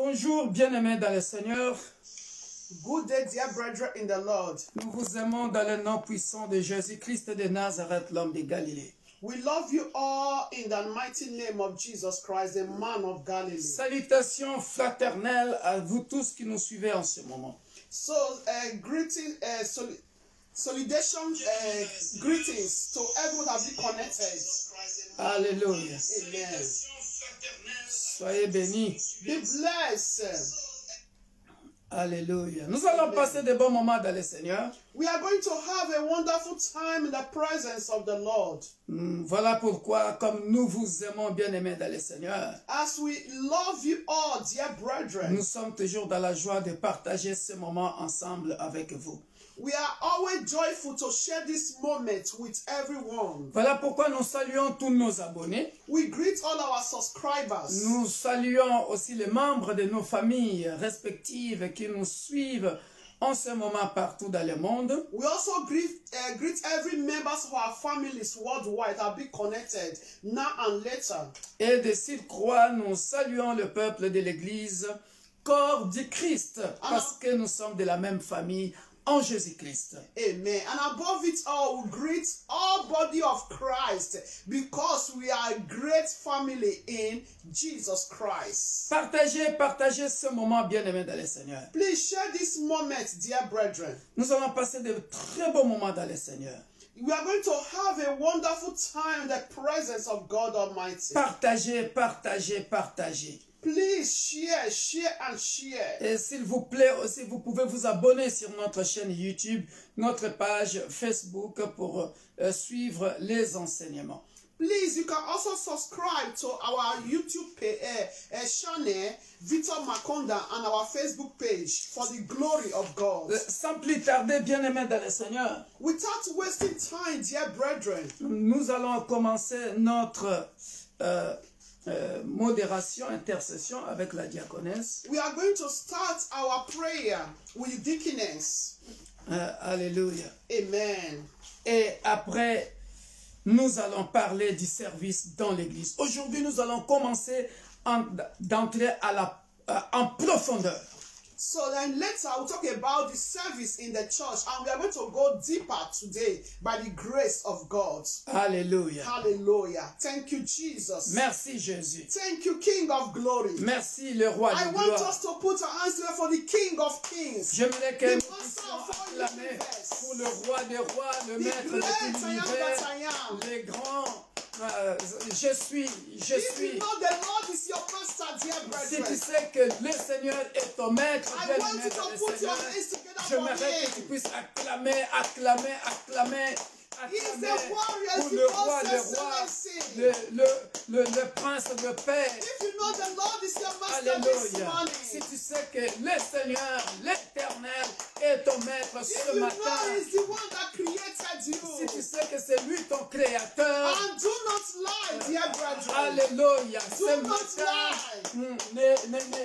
Bonjour, bien-aimés dans le Seigneur. Good day, dear brethren in the Lord. Nous vous aimons dans le nom puissant de Jésus-Christ de Nazareth, l'homme de Galilée. We love you all in the mighty name of Jesus Christ, the man of Galilee. Salutations fraternelles à vous tous qui nous suivez en ce moment. So, greetings, greetings to everyone that be connected. Alléluia. Amen. Soyez bénis. Be blessed. Alléluia. Nous allons passer de bons moments dans le Seigneur. We are going to have a wonderful time in the presence of the Lord. Voilà pourquoi, comme nous vous aimons, bien-aimés dans le Seigneur, As we love you all, dear brethren, nous sommes toujours dans la joie de partager ce moment ensemble avec vous. we are always joyful to share this moment with everyone. Voilà pourquoi nous saluons tous nos abonnés. We greet all our subscribers. Nous saluons aussi les membres de nos familles respectives qui nous suivent en ce moment partout dans le monde. We also greet every members of our families worldwide that be connected now and later. Et de surcroît, nous saluons le peuple de l'Église, corps du Christ, parce que nous sommes de la même famille en Jésus-Christ. Amen. And above it all, we greet all body of Christ because we are a great family in Jesus Christ. Partagez ce moment bien-aimé dans le Seigneur. Please share this moment, dear brethren. Nous allons passer de très beaux moments dans le Seigneur. We are going to have a wonderful time in the presence of God Almighty. Partagez. Please share and share. Et s'il vous plaît aussi, vous pouvez vous abonner sur notre chaîne YouTube, notre page Facebook pour suivre les enseignements. Please, you can also subscribe to our YouTube channel, Victor Makonda, and our Facebook page for the glory of God. Sans plus tarder, bien-aimés dans le Seigneur, Without wasting time, dear brethren, nous allons commencer notre modération, intercession avec la diaconesse. we are going to start our prayer with deaconess. Alléluia. Amen. Et après, nous allons parler du service dans l'église. Aujourd'hui, nous allons commencer d'entrer en profondeur. So then later we'll talk about the service in the church, and we are going to go deeper today by the grace of God. Alléluia. Hallelujah. Thank you, Jesus. Merci Jésus. Thank you, King of Glory. Merci le roi I de want gloire. us to put our hands together for the King of Kings. J'aimerais que nous The puissions master of all acclamer universe. pour le roi des rois, le The maître de great tout I am l'univers, that I am. les grands. Je suis. If you know the Lord is your master, dear Si tu brethren, sais que le Seigneur est ton maître, I bien want you maître to le put your Seigneur, hands together for j'aimerais que tu him. puisses acclamer He is the warrior, pour he le roi owns des rois, excellency. le prince de paix. If you know the Lord is your master this Alléluia. morning, Si tu sais que le Seigneur, l'Éternel, est ton maître if ce you know matin, he's the one that created si you, tu sais que c'est lui ton créateur, and do not lie, dear brethren. alléluia, Do ce not matin, lie.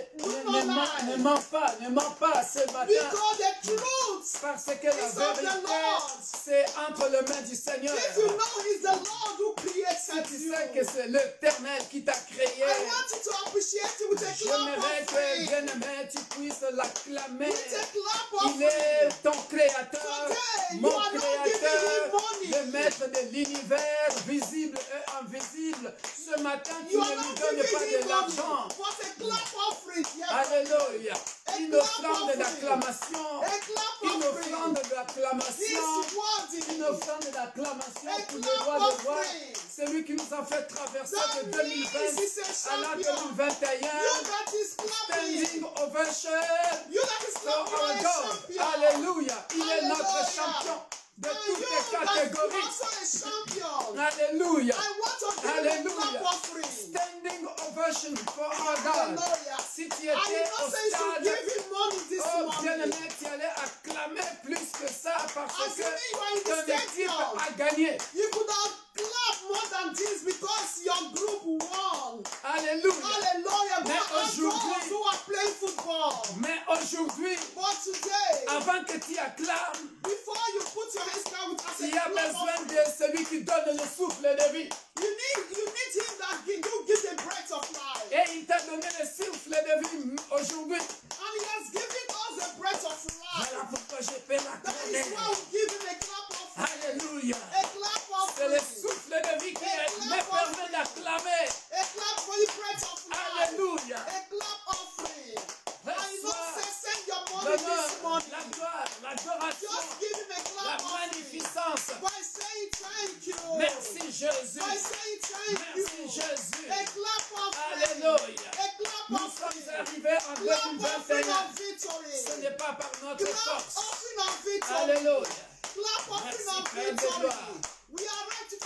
ne mens pas ce matin, Because the truth, parce que la It's of the vérité, Lord. c'est entre les mains du Seigneur. if you know he's the Lord who Si created tu you, sais que c'est l'Éternel qui t'a créé, I want you to appreciate it with a clap j'aimerais of que, faith. bien-aimé, tu puisses l'acclamer. With a clap of Il est faith. ton créateur, Today, mon you are not créateur, giving him money. le maître de l'univers, visible et invisible. Ce matin, tu You ne are lui not donnes giving pas him de money, l'argent. but a clap offering, dear Alléluia. A Une clap offrande offering. d'acclamation. A clap Une offering. offrande He d'acclamation. is worthy. Une offrande d'acclamation A pour le clap roi de rois. offering. C'est lui qui nous a fait traverser That de means 2020 he's a à la champion. 2021. You that is clapping. Standing ovation. You that is So clapping our are a God, champion. alléluia, il est notre Alléluia. champion de And toutes you les that catégories. is also a champion. Alléluia, I want to give you a alléluia. clap offering. Standing ovation for our God. Hallelujah. Si tu I étais did au not say you should stade, give him money this oh morning. bien-aimé, tu allais acclamer plus que ça parce As you que mean you are in ton the équipe stadium. a gagné. You could have clapped more than this because your group won. Alléluia. Hallelujah. Mais But are aujourd'hui- those who are playing football. Mais aujourd'hui, But today, avant que tu acclames, before you put your hands down with as a il y a clap besoin offering, de celui qui donne le souffle de vie. you need him that give the breath of life. Et il t'a donné le souffle de vie aujourd'hui. Jésus. I say thank Merci you. Jésus. A clap of Alléluia. A clap Nous of sommes arrivés en Clap offering 2021. of victory. Ce n'est pas par notre Clap force. offering of victory. Alléluia. Clap offering Merci, of Père de victory. gloire. We are right to Tu es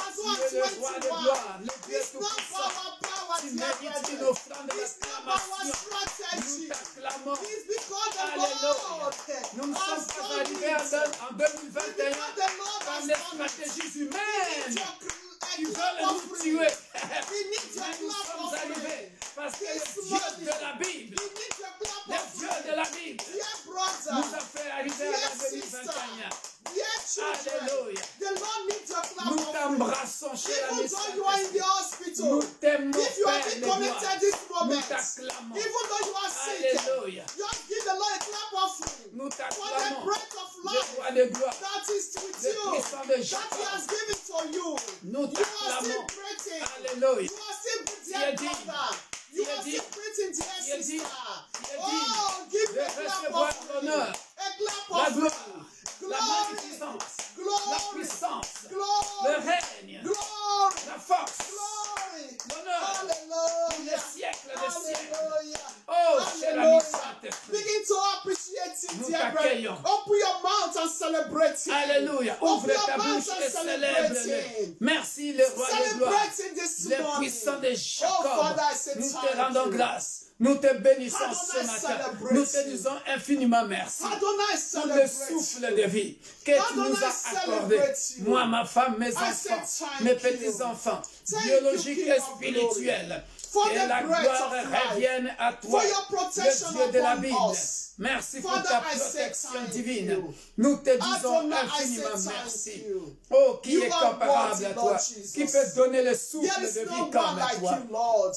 le roi de 2021. gloire, le Dieu It's not by tout-puissant. our power, Tu dear mérites une brethren. offrande It's not by our d'acclamation. Nous strategy. t'acclamons. It's because the Alléluia. Lord Nous ne has sommes pas done arrivés it. en 2021 Because the Lord par has les done it. stratégies We humaines need qui your veulent clap nous offering. tuer. We need your Mais nous clap sommes offering. arrivés parce que This le Dieu morning, de la Bible, we need your clap le Dieu de offering. la Bible, Dear brother, nous a fait arriver à dear la sister, 2021. dear children, Alléluia. the Lord needs your clap Nous offering. t'embrassons chez la Even mission. though you are in the hospital, Nous t'aimons, if you Père have de been gloire. connected this Nous moment, t'acclamons. even though you are sick, Alléluia. just give the Lord a clap offering Nous for the t'acclamons. breath of Le life roi de gloire. that is with Le you, puissant de that He Jacob. has given to you. Nous You are still t'acclamons. breathing. Alléluia. You are still Tu dear es digne. brother. You Tu es are still digne. breathing, dear Tu es digne. sister. Tu es Oh, digne give de me a clap recevoir offering. l'honneur, A clap la offering. gloire, la Glory. magnificence, la Glory. puissance, le Glory. règne, Glory. la force, Glory. l'honneur, pour les Hallelujah. siècles des siècles. Hallelujah. Oh, cher ami Hallelujah. Saint-Esprit, Begin to appreciate it, nous dear t'accueillons. brethren. Open your mouth and celebrate it. Alléluia. Open Ouvre your ta mouth bouche and et célèbre-le. celebrate it. Merci, le roi de gloire, Celebrate it this le morning. puissant de Oh, Jacob. Father, I say Nous te thank rendons you. grâce. Nous te bénissons Adonai, ce matin. celebrate Nous te you. disons infiniment merci. Adonai, Pour le celebrate souffle you. de vie que tu Adonai, nous as accordé. celebrate you. Moi, ma femme, mes I enfants, say thank mes you. petits-enfants, Thank biologiques you, King et of spirituels. For Que the la breath gloire of life. revienne à toi, For your protection le Dieu de la upon Bible. us. Merci pour Father, ta I say protection thank divine. you. Nous te disons Adonai, I say infiniment thank merci. you. Oh, qui You est are comparable worthy, à Lord toi, Jesus. qui peut donner le There souffle is de no vie one comme like toi. you, Lord.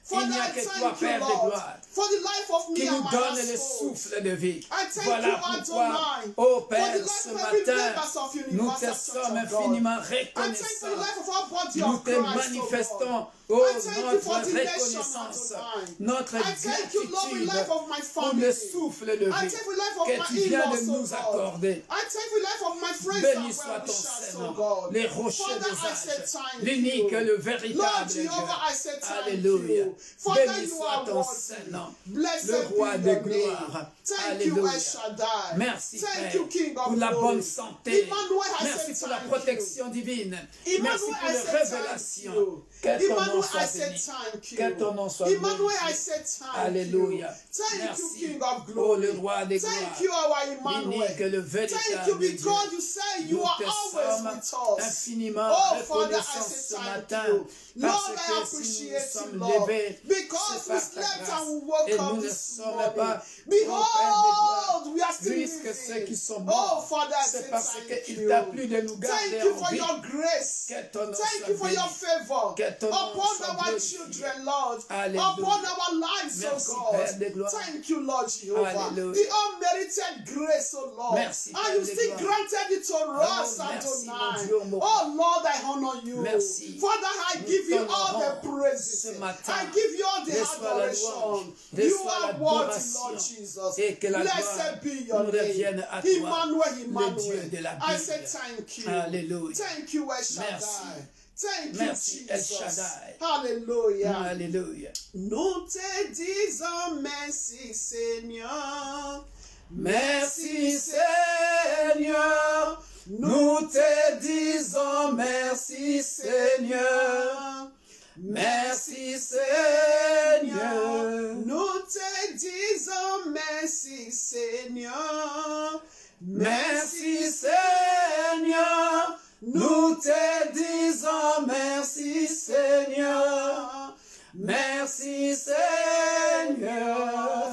Father, n'y a I que toi, thank you, Père de Lord, gloire, for the life of me qui and nous my donne le household. souffle de vie. I thank Voilà you, pourquoi, Adonai, ô for the Père, life ce of every matin, members of nous Universal te Church sommes of God. infiniment I thank for the reconnaissants. life of our body Nous of te Christ, oh manifestons, God. oh, I thank you for notre the nation, reconnaissance, Adonai. notre I thank you, Lord, for the gratitude life of my pour family. le souffle de I vie thank you for the life of que my tu viens de in-laws, nous oh God. accorder. I thank you for the life of my friends Béni and soit ton well-wishers, Seigneur, oh God. les rochers Father, des I say âges, thank l'unique, you. le Lord véritable Jehovah, I say Dieu. thank Alléluia. you. Father, Béni you soit are ton worthy. Saint-Nom, Blessed le roi be de your gloire. name. Thank you, Alléluia. El Shaddai. Merci, Thank Père, you, King of pour la glory. bonne santé. Emmanuel, I Merci say pour la thank protection divine. you. Merci Emmanuel, pour I les say thank révélations. you. Que ton nom Emmanuel, I soit say béni. thank you. Que ton nom soit Emmanuel, I glorifié. say thank Alléluia. you. Thank you, Merci. King of Oh, glory. le roi des Thank gloires. you, our Emmanuel. L'unique, le Thank you véritable Dieu. because you say you Nous are te always sommes with us. infiniment Oh, Father, I reconnaissants say ce thank matin. you. Lord, Parce I que si nous appreciate nous you, sommes Lord, levés, because c'est we par ta slept grâce. and we woke Et up nous ne this sommes morning. pas, ô Père des gloires, Behold, we are still puisque ceux qui living. sont Oh, morts, Father, I say c'est parce thank qu'il you. t'a plu de nous Thank garder you en for vie. your grace. Que ton nom Thank soit you for your béni. favor Que ton nom upon soit our glorifié. children, Lord. Alléluia. Upon our lives, Merci, oh Père God. de gloire. Thank you, Lord Jehovah. Alléluia. The unmerited grace, oh Lord. Merci, and Père you de still gloire. granted it to us, merci, mon Adonai. Dieu, mon Oh Lord, I honor you. Merci. Father, I Nous give you all the t'honorons praises. ce matin. I give you all the Reçois la adoration. louange. You Reçois are worthy, l'adoration. Lord Jesus. Et que la gloire Blessed be your nous name. revienne à toi, Emmanuel, le Emmanuel. Dieu de la I Bible. say thank you. Alléluia. Thank you, El Shaddai. Merci. Thank Merci, you, El Jesus. Shaddai. Hallelujah. Alléluia. Nous te disons merci, Seigneur. Merci Seigneur. Nous te disons merci Seigneur. Merci Seigneur. Nous te disons merci, Seigneur. Merci Seigneur. Nous te disons merci Seigneur. Merci Seigneur.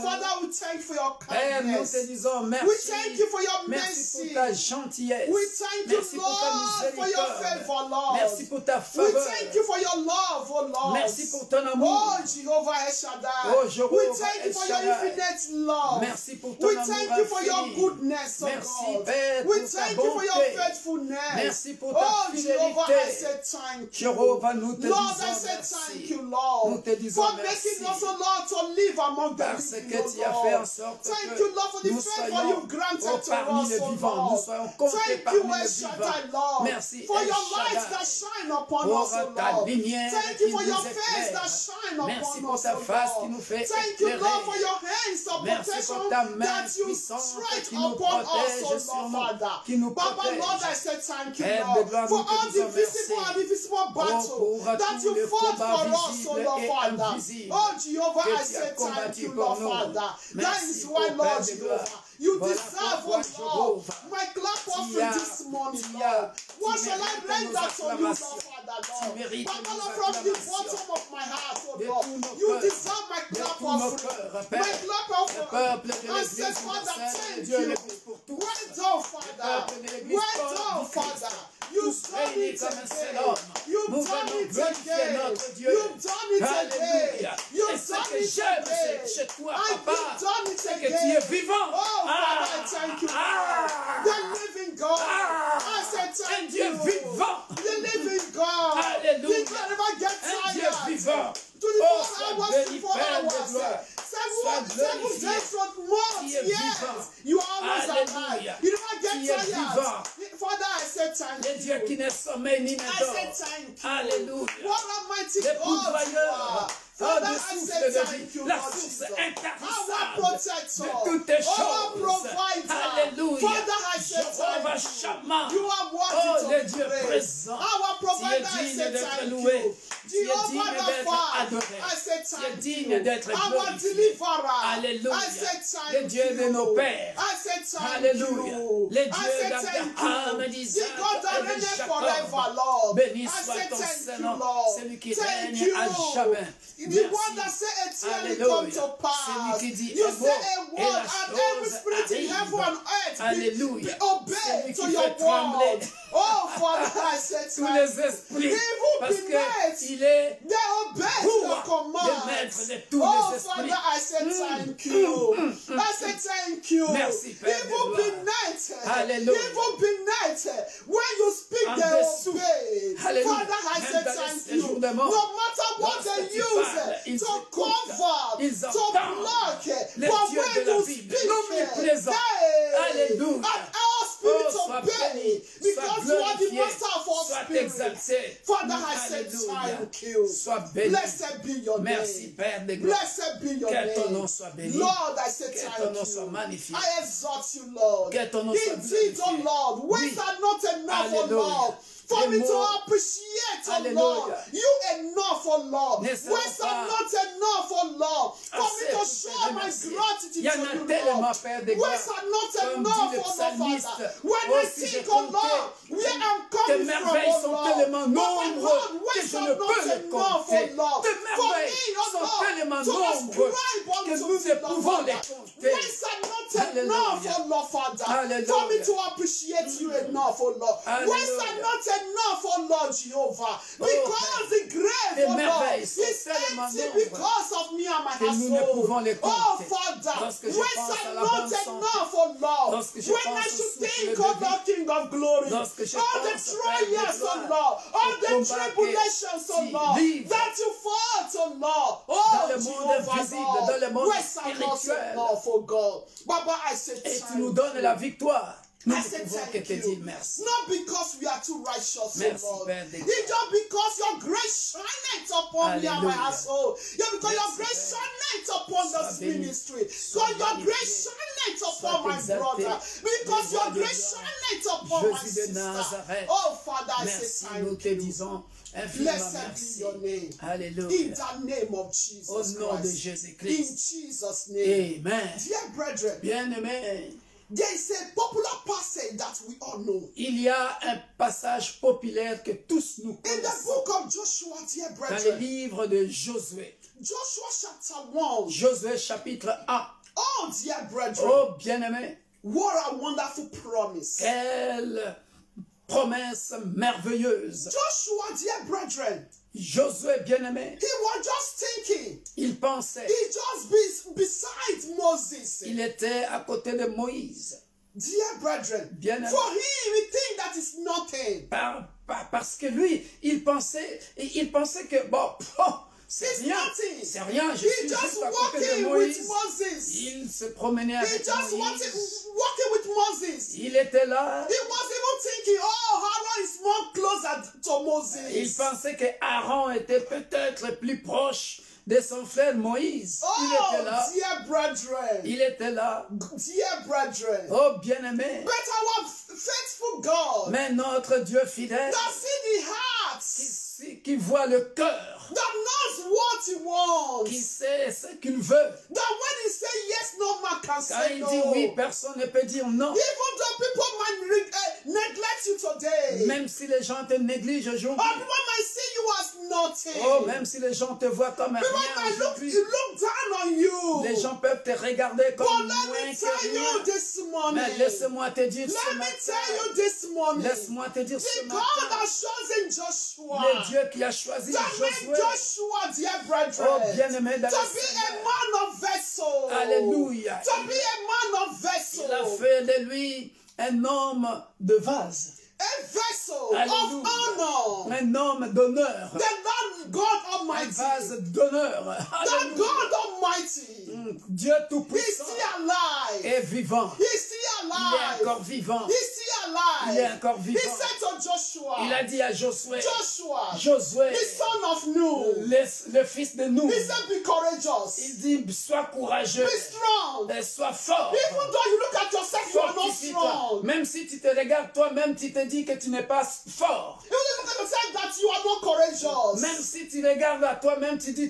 Father, we thank you for your Père, nous te kindness. disons We merci. thank you for your Merci mercy. pour ta gentillesse. We thank you, Merci pour ta Lord, for your miséricorde. favor, Lord. Merci pour ta We faveur. thank you for your love, oh Lord. Merci pour ton amour. Oh, Jehovah El Shaddai. Oh, Jehovah We thank you El for your Shaddai. infinite love. Merci pour ton We amour thank you for your infini. goodness, oh Merci, God. Père, We pour ta thank you for your bonté. faithfulness. Merci pour ta oh, Jehovah, I fidélité. say thank you. Jehovah, nous te Lord, disons I say merci. thank you, Lord, Nous te disons for merci. making us, oh Lord, to live among the Parce living, que oh tu as fait en Lord. sorte Thank que you, Lord, for the nous favor soyons you've granted to parmi us, les oh vivants. Nous Lord. soyons comptés Thank parmi you, les El vivants. Shaddai, Lord, Merci, for El your light Shaddai, that shine upon pour us, oh ta Lord. lumière Thank qui you for nous your face éclaire. that shine Merci upon pour us, ta oh face qui Lord. nous fait Thank you, éclairer. Lord, for your hands of Merci protection pour ta main that you puissante stretch qui nous upon us, protège oh sur Lord, nous, Father. qui nous Baba, protège. Lord, I say thank you, Père de Lord, gloire, for nous te all the disons visible merci. and invisible battles Pour that tous you les fought combats for us, oh visibles Lord, et Father. invisibles Oh, Jehovah, que I tu as say thank combattu you, pour Lord, nous. Father. That Merci, is ô why, Père Lord de Jehovah, gloire. you Voilà deserve, pourquoi, oh Lord, Jehovah, my clap tu offering as- this morning, tu Lord. as- What tu shall I mérites render nos to you, Lord, acclamations. Father, Tu Lord? mérites Baba, nos Lord, from the acclamations. bottom of my heart, oh De Lord, tous nos you cœurs, deserve my de clap tous nos offering, cœurs, my Père. clap Le offering. peuple de I l'Église say, Father, universelle, thank Dieu you. l'Église pour tous. Well done, Father. peuple de l'Église Well done, du Christ. Father. You've Tous done réunis it comme un seul again. homme. You've Nous done venons it glorifier again. notre Dieu. You've done it again. Alléluia. Et You've ce done que it j'aime again. chez toi, And Papa, you've done it c'est que again. tu es vivant. Oh, Father, I thank you, Lord. The living God. I said Un thank Dieu you. vivant. The living God. Alléluia. He can never get Un Dieu tired. vivant. 24 Oh, sois hours, béni, 24 Père de hours. gloire. Sois 7 glorifié. days from months, Tu es yes. vivant. You are always Alléluia. alive. You never Tu get es tired. vivant. Father, I said thank Le Dieu you. qui ne sommeille ni ne I dort. said thank you. Alléluia. What a mighty Le God you pourvoyeur. are. Oh, Father, du I souffle said de thank vie, you, la Lord source Jesus. intarissable Our protector. de toutes tes Our choses. provider. Alléluia. Father, I said Jehovah thank you. Shammah. You are Oh, worthy le to Dieu be praised. présent. Our provider, Tu es I digne said d'être thank loué. you. Tu es Jehovah digne d'être Rapha, adoré. I said Tu es thank digne you. d'être Our glorifié. deliverer, Alléluia. I said thank Le Dieu de nos you. pères. I said thank Alléluia. you. Le I Dieu said d'Abraham, thank you. d'Isaac The God that et de reigneth Jacob. forever, Lord. Béni I soit said ton thank you, Saint-Nom, Lord. celui qui Thank règne you. à jamais. The Merci. one that said a tear will Alléluia. come to pass. Celui qui dit You un say a mot et word la and every chose spirit in arrive. heaven and earth Alléluia. obey Celui to qui your fait trembler word. Oh, Father, I said tous thank les you. esprits, Even parce beneath, qu'il est they obey pour your le commands. maître de tous Oh, les esprits. Father, I said thank you. I said thank you. Merci, Père de Even gloire. beneath, Alléluia. even beneath, when you speak, En they dessous. obey. Alléluia. Father, I Même said dans thank les you. jours No de mort, matter what lorsque they tu use parles, ils to écoutent. comfort, Ils to entendent block, le but Dieu when de la you Bible, speak, l'omniprésent. hey, Alléluia. and our spirit Oh, sois obey, béni, because sois you are the glorifié, master of our sois spirit. exalté. Father, I said Alléluia. thank you. Sois béni. Blessed be your Merci, name. Père de gloire. Blessed be your Que ton name. nom soit béni. Lord, I say Que ton thank nom soit you. magnifié. I exalt you, Lord. Que ton nom soit Indeed, oh glorifié. Lord, words Oui. are not enough, oh Alléluia. Lord. For Les me to mots. appreciate, oh Alléluia. Lord, you enough, oh Lord. Ne seront Words are pas not enough, oh Lord, for me assez to pour te show my remercier. gratitude Il y en to a you, tellement, Lord. Père de gloire. Words are not Comme enough, dit le oh Lord, psalmiste, Father. When oh, I si je think, oh comptais Lord, where I'm tes coming from, merveilles oh sont Lord. tellement But my nombreuses Lord, que words je are ne not peux les enough, compter. oh Lord. Tes For me, merveilles oh sont Lord, tellement to nombreuses ascribe que unto nous thee, ne Lord, pouvons les Father. compter. Words are not Alléluia. enough, oh Lord, Father. Alléluia. For me to appreciate you enough, oh Lord. Alléluia. Words are not enough, oh Lord Jehovah. Because the grave, tes oh Lord, merveilles sont is tellement empty nombreuses because of me and my que nous ne pouvons household. les Oh compter. Father, Lorsque je words pense à are la not bonne santé, enough, oh Lord. lorsque je When pense I au should souffle think, de oh vie, Lord, King of glory, lorsque je all the pense, Père de trials, oh gloire, Lord, all au the combat tribulations, oh que tu Lord, livres that you fought, oh Lord, dans oh le monde Jehovah, invisible, Lord, dans le monde words are not spirituel. enough, oh God. Baba, I say et thank tu nous donnes you. la victoire. Nous I ne say pouvons que thank te you. dire merci. Not because we are too righteous, Merci, oh Lord. Père de It's just because your grace shineth upon me and my Alléluia. household. Yeah, because your Merci, grace Père. shineth upon Sois this béni. ministry. Sois Because your magnifié. grace shineth upon Sois my exalté. brother. Because Le your roi de grace gloire. shineth upon my Jésus de sister. Nazareth. Oh, Father, I Merci, say nous thank te you. disons infiniment Blessed be merci. your name. In Alléluia. the name of Jesus Au nom de Christ. In Jésus-Christ. Jesus' name. Amen. Dear brethren, Bien-aimés, there is a popular passage that we all know. il y a un passage populaire que tous nous In the connaissons book of Joshua, dear dans le brethren, livre de Josué. Joshua chapter 1. Josué chapitre 1. Oh, dear brethren, Oh, bien-aimés, what a wonderful promise. quelle promesse merveilleuse. Joshua, dear brethren, Josué, bien-aimé, he was just thinking, il pensait, he just beside Moses. il était à côté de Moïse. Dear brethren, Bien-aimé. for him, we think that is nothing. Parce que lui, il pensait que, bon, C'est It's rien. nothing. C'est rien. Je He suis just juste à côté de walking Moïse. with Moses. Il se promenait He avec just Moïse. walking with Moses. Il était là. He was even thinking, oh, Aaron is more closer to Moses. Il pensait que Aaron était peut-être plus proche de son frère Moïse. Il était là. Oh, dear brethren. Il était là. Dear brethren. Oh, bien-aimé. But our faithful God Mais notre Dieu fidèle that see the hearts, qui voit le cœur, that knows what he wants, qui sait ce qu'il veut. that when he say yes, no man can Quand say il no. dit oui, personne ne peut dire non. Even though people might neglect you today, Même si les gens te négligent or aujourd'hui. people might see you as nothing, Oh, même si les gens te voient comme people rien might aujourd'hui. look down on you. Les gens peuvent te regarder comme But let moins me que tell you rien. this morning, Mais laisse-moi te dire ce let me matin. tell you this morning, Laisse-moi te dire ce the God matin. has chosen Joshua, Le Dieu qui a choisi that made Josué. Joshua, dear brethren, Oh, bien-aimé dans to le be Seigneur. a man of vessel. Alléluia. To be a man of vessel. Il a fait de lui un homme de vase. A vessel Alléluia. of honor. Un homme d'honneur. The Lord God Un Almighty. vase d'honneur. The Alléluia. God Almighty. Dieu He's Tout-Puissant still alive. est vivant. He's still Il est alive. encore vivant. He's still Il est alive. encore He vivant. said to Joshua, Il a dit à Josué, Joshua, Josué, the son of Nun, le fils de nous, he said, be courageous. il dit, sois courageux, Be strong. et sois fort. Even though you look at yourself, you are not Fortifie-toi. strong. Même si tu te regardes toi-même, tu te dis que tu n'es pas fort. Even though you look at yourself that you are not courageous. Même si tu regardes à toi-même, tu te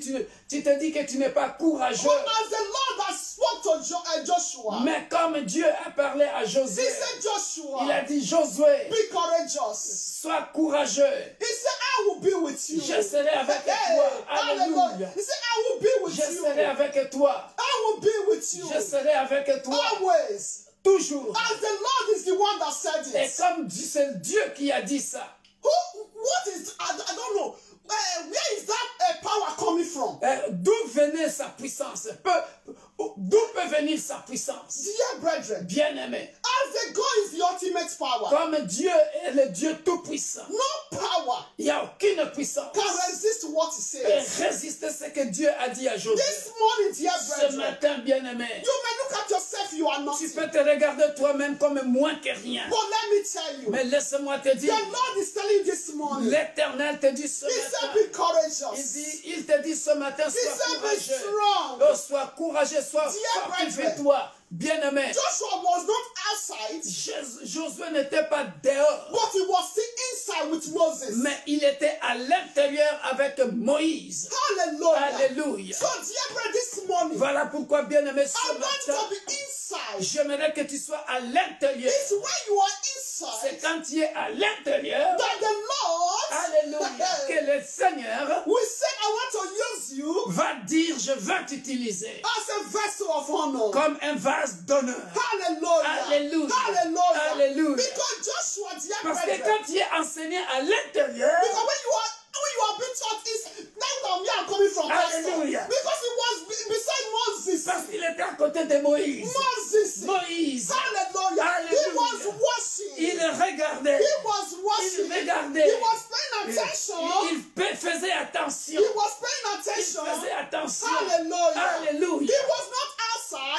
dis que tu n'es pas courageux. But as the Lord has spoke to Joshua, Mais comme Dieu a parlé à he Josué, said, Joshua, il a dit, Josué, be courageous. sois courageux. He said, I will be with you. Je serai avec Hey, toi. hallelujah. Alléluia. He said, I will be with Je you. serai avec toi. I will be with you. Je serai avec toi. Always. Toujours. As the Lord is the one that said Et it. comme c'est Dieu qui a dit ça, What is, I don't know. Where is that power coming from? d'où venait sa puissance? D'où peut venir sa puissance? Dear brethren, Bien-aimé, as the God is the ultimate power, comme Dieu est le Dieu tout-puissant, no power il n'y a aucune puissance can resist what he et says. résister ce que Dieu a dit à Josué. This morning, dear Ce brethren, matin, bien-aimé, you may look at yourself, you are tu nothing. peux te regarder toi-même comme moins que rien. But let me tell you, Mais laisse-moi te the dire, Lord is telling you this morning, l'Éternel te dit ce he said, matin, be courageous. il te dit ce matin, He sois said, be courageux. strong. Oh, sois courageux, sois Dear fortifie-toi. Bien-aimé, Joshua was not outside, Josué n'était pas dehors, but he was still inside with Moses. mais il était à l'intérieur avec Moïse. Hallelujah. Alléluia. So, dear brother, this morning, Voilà pourquoi, bien-aimé, I ce want matin, to be inside. j'aimerais que tu sois à l'intérieur. It's when you are C'est inside quand tu es à l'intérieur, that the Lord alléluia, que le Seigneur will say, I want to use you va dire, je vais t'utiliser as a vessel of honor. comme un vase d'honneur. Hallelujah. Alléluia. Hallelujah. Alléluia. Because Joshua, dear Parce que brethren, quand tu es enseigné à l'intérieur, because when you are being taught is that's where I'm coming from. Pastor. Hallelujah. Because he was beside Moses. parce qu'il était à côté de Moïse. Moses. Moïse, Hallelujah. He Hallelujah. was watching. il regardait, He was watching. il regardait, He was paying attention. il faisait attention. He was paying Il attention. faisait attention. Hallelujah. Alléluia. He was not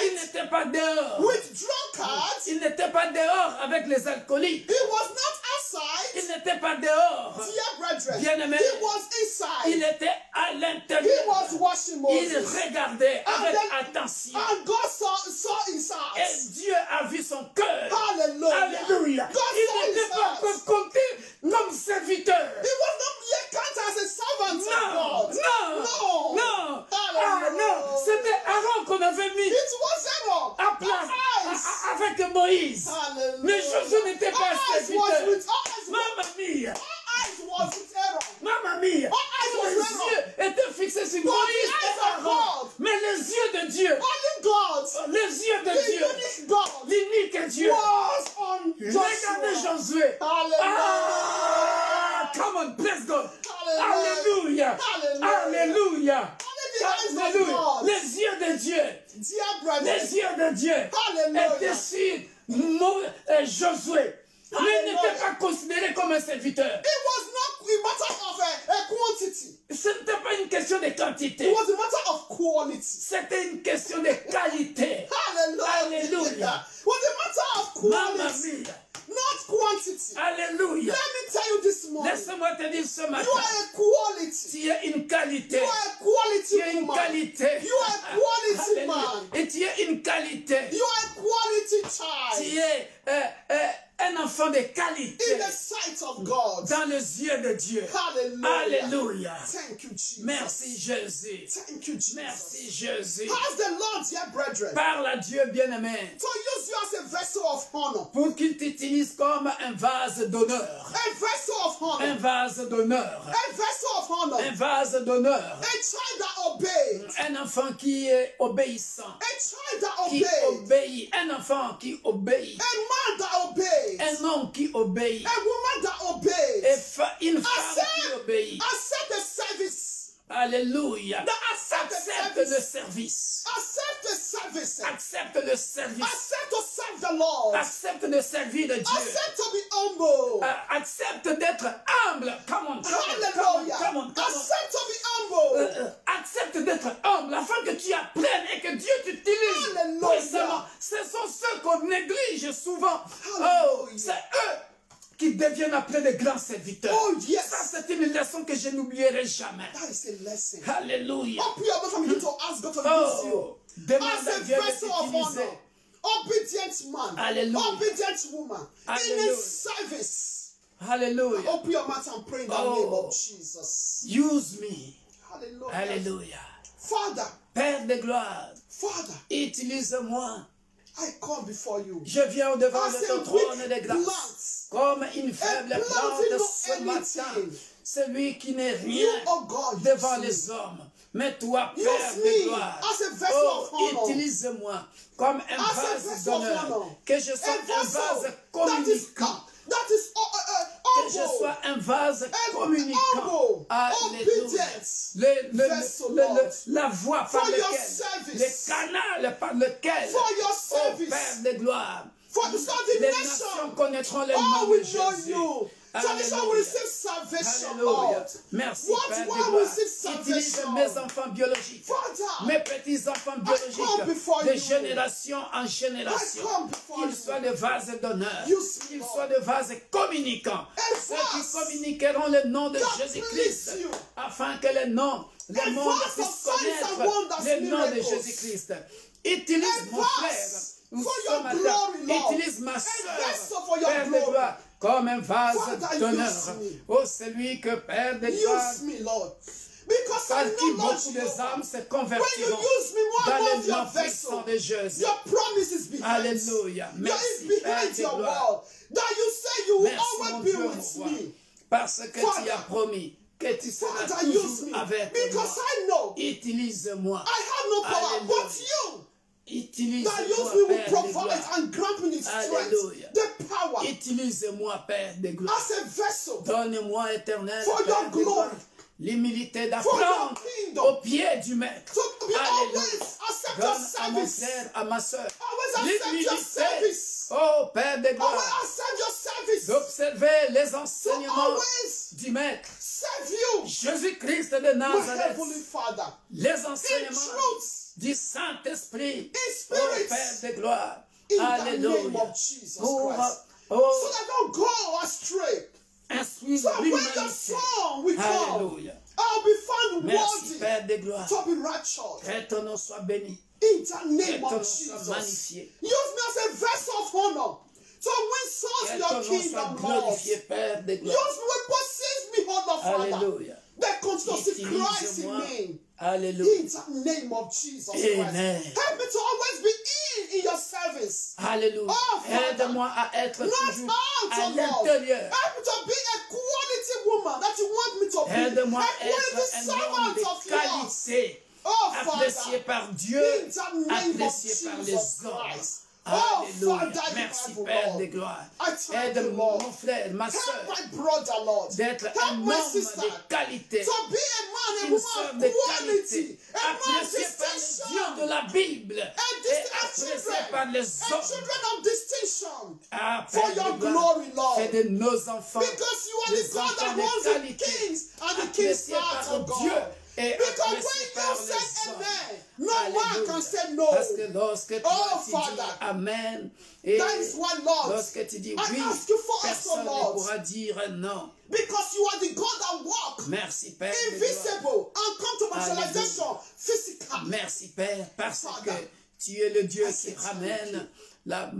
Il outside n'était pas dehors. with drunkards. Il n'était pas dehors avec les alcooliques. He was not outside. Il n'était pas dehors. Dear brethren, Bien-aimé. he was inside. Il était à He l'intérieur. was watching Il Moses. regardait avec then- attention. And God saw his heart. Et Dieu a vu son cœur. Hallelujah. Alléluia. God Il saw his n'était pas heart. encore compté comme serviteur. He was not yet counted as a servant of Non, God. non, No. non. Ah Hallelujah. non, c'était Aaron qu'on avait mis It was Aaron. à place Eyes. avec Moïse. Hallelujah. Mais Josué n'était pas All eyes was serviteur. with eyes. Mamma mia, All eyes was with Aaron. mamma mia. All eyes Les was with yeux Aaron. étaient fixés sur But Moïse the eyes et of Aaron. God. Mais les yeux de Dieu, Only God, les yeux de the Dieu, unique God, l'unique Dieu, was on regardez Joshua. Josué. Ah, Hallelujah. come on, bless God. Hallelujah. Alléluia. Hallelujah. Alléluia. Only the eyes of Alléluia. God. Les yeux de Dieu, Dear brethren, les yeux de Dieu Hallelujah. étaient sur Josué. Mais il n'était pas considéré comme un serviteur. it was not a matter of a quantity. Ce n'était pas une une question de quantité. It was a matter of quality. C'était une question de qualité. Hallelujah. Hallelujah. It was a matter of Mamma quality, mia. not quantity. Alléluia. Let me tell you this morning. Laisse-moi te dire ce You matin. are a quality. Tu es une qualité. You are a quality Tu es une woman. qualité. You are a quality Alléluia. man. Et tu es une qualité. You are a quality Tu child es un enfant de qualité in the sight of God. dans les yeux de Dieu. Hallelujah. Alléluia. Thank you, Jesus. Merci Jésus. Thank you, Jesus. Merci Jésus. Ask the Lord, dear brethren, Parle à Dieu bien-aimé to use you as a vessel of honor. pour qu'il t'utilise comme un vase d'honneur. A vessel of honor. Un vase d'honneur. A vessel of honor. Un vase d'honneur. A child that obeys. Un enfant qui est obéissant. A child that Qui obeys. obéit. Un enfant qui obéit. A man that obeys. Un homme qui obéit. A woman that obeys. Et une femme qui obéit. Accept the service. Alléluia. Accept the Accepte service. le service. Accept the service. Accepte le service. Accept to serve the Lord. Accepte de servir de Dieu. Accept to be humble. Accepte d'être humble. Come on, Hallelujah. come on. Accept to be humble. Accepte d'être humble afin que tu apprennes et que Dieu t'utilise Hallelujah. puissamment. Ce sont ceux qu'on néglige souvent. Oh, Hallelujah. c'est eux qui deviennent après de grands serviteurs. Oh, yes. Ça, c'est une leçon que je n'oublierai jamais. That is a lesson. Alléluia. Open your mouth and begin to ask God to use you. Oh, demande As à a Dieu de vessel of t'utiliser. honor. Obedient man. Hallelujah. Obedient woman. In Hallelujah. his service. Alléluia. Open your mouth and pray in the Oh. name of Jesus. Use me. Hallelujah. Alléluia. Father, Père de gloire, Father, utilise-moi. I come before you. Je viens au-devant As de a ton trône weak de grâce. plant. Comme une faible A plant plante in ce no matin. anything. Celui qui n'est You, rien oh God, devant use me. les hommes. Mais toi, Use Père me de gloire, as a vessel of oh, honor. utilise-moi comme un As a vase vessel of d'honneur. honor. Que je sois A un vessel vase communicant. that is Que je humble. sois un vase communicant. Humble, Alléluia. obedient La voix par For your laquelle, service. le canal par lequel, For your oh service. Père de gloire, For the les nations nation. connaîtront le Oh, nom we de know Jésus. you. So this one will Alléluia. receive salvation, Alléluia. Lord. Merci, What Père de one gloire. will receive Utilise salvation? mes enfants biologiques, Father, mes petits-enfants come biologiques, before de you. génération en I génération. come before Qu'ils you. soient des vases d'honneur, Use me, qu'ils Lord. soient des vases communicants. A Ceux qui vase communiqueront le nom de that Jésus-Christ, please you. afin que le monde vase puisse of signs and connaître wonders, le nom de miracles. Jésus-Christ. Utilise A mon vase frère. for ce your matin. glory, Lord. Utilise ma A soeur, vessel for your Père de glory. gloire, comme un vase Father, d'honneur. use me. Oh, celui que Père de gloire, Use me, Lord. Because I par qui know, Lord, beaucoup you de âmes se when you convertiront use me, one dans of le your nom puissant vessel, de Jésus. your promise is behind. Alléluia. Your Merci, is Père behind de your gloire. word. That you say you will Merci, mon always be Dieu, mon with roi. me. Parce que tu Father, as promis que tu seras Father, use toujours me. avec Because moi. I know Utilise-moi. I have no power, Alléluia. but you that use Utilise-moi, me will Père de provide gloire. and grant me the strength, Alléluia. the power Utilise-moi, Père de gloire. as a vessel Donne-moi, éternel, For Père your de glory. gloire, l'humilité for d'apprendre your kingdom. au pied du Maître. So we Alléluia. always accept your Donne à mon service. frère, à ma soeur, Always accept your l'humilité. service. Oh, Père de Always gloire, accept your service. d'observer les So enseignements always du Maître. serve you, Jésus-Christ de my Nazareth. heavenly Father. Les In enseignements truth, du Saint-Esprit. in Oh, spirit, Père de gloire. in the name Alléluia. of Jesus Pour, Christ. So oh, that don't go astray. instruire So when your l'humanité. song will come, Alléluia. I'll be found Merci, worthy Père de gloire. to be righteous. Que ton nom soit béni. In the Que name ton of nom soit Jesus. magnifié. Use me as a vessel of honor to win souls Que to ton your nom soit kingdom, Lord. glorifié, Père de Use gloire. me when possess me, honor, Father. Alléluia. That comes to see Christ in Utilise-moi. me. Alléluia. In the name of Jesus Amen. Christ. Help me to always be in your service. Alléluia. Oh, Father. Aide-moi à être Not toujours out, à oh Lord. l'intérieur. Help me to be a quality woman that you want me to be. Aide-moi A à être quality un homme servant de of yours. qualité. Oh, Apprécié Father. par Dieu, In the name of apprécié par les Jesus hommes. Christ. Oh, Alléluia. Father, you Merci, Bible, Père Lord. de gloire. I thank Aide you, Lord. mon frère, ma Help soeur, my brother, Lord. d'être Help un my homme sister. de qualité. To be a man, a Une woman sœur of de quality. qualité. A man Apprécié par les distinction. dieux de la Bible. And Et apprécié par les and hommes. children of distinction. Ah, For Père your de gloire, glory, Lord. fais de nos enfants Because you are the des God that enfants de runs the qualité. kings and the kings Appréciés hearts par of Dieu. God. est Because apprécié when par you les say hommes. amen, no man Alléluia. can say no. Parce que lorsque tu dis Father, Amen, et that is why, Lord, lorsque tu dis I oui, ask you for us, personne ne Lord. pourra dire non. Because you are the God that walk Merci Père. de gloire. invisible and come to materialization physical. Merci Père, parce Father, que tu es le Dieu I qui say thank ramène you. la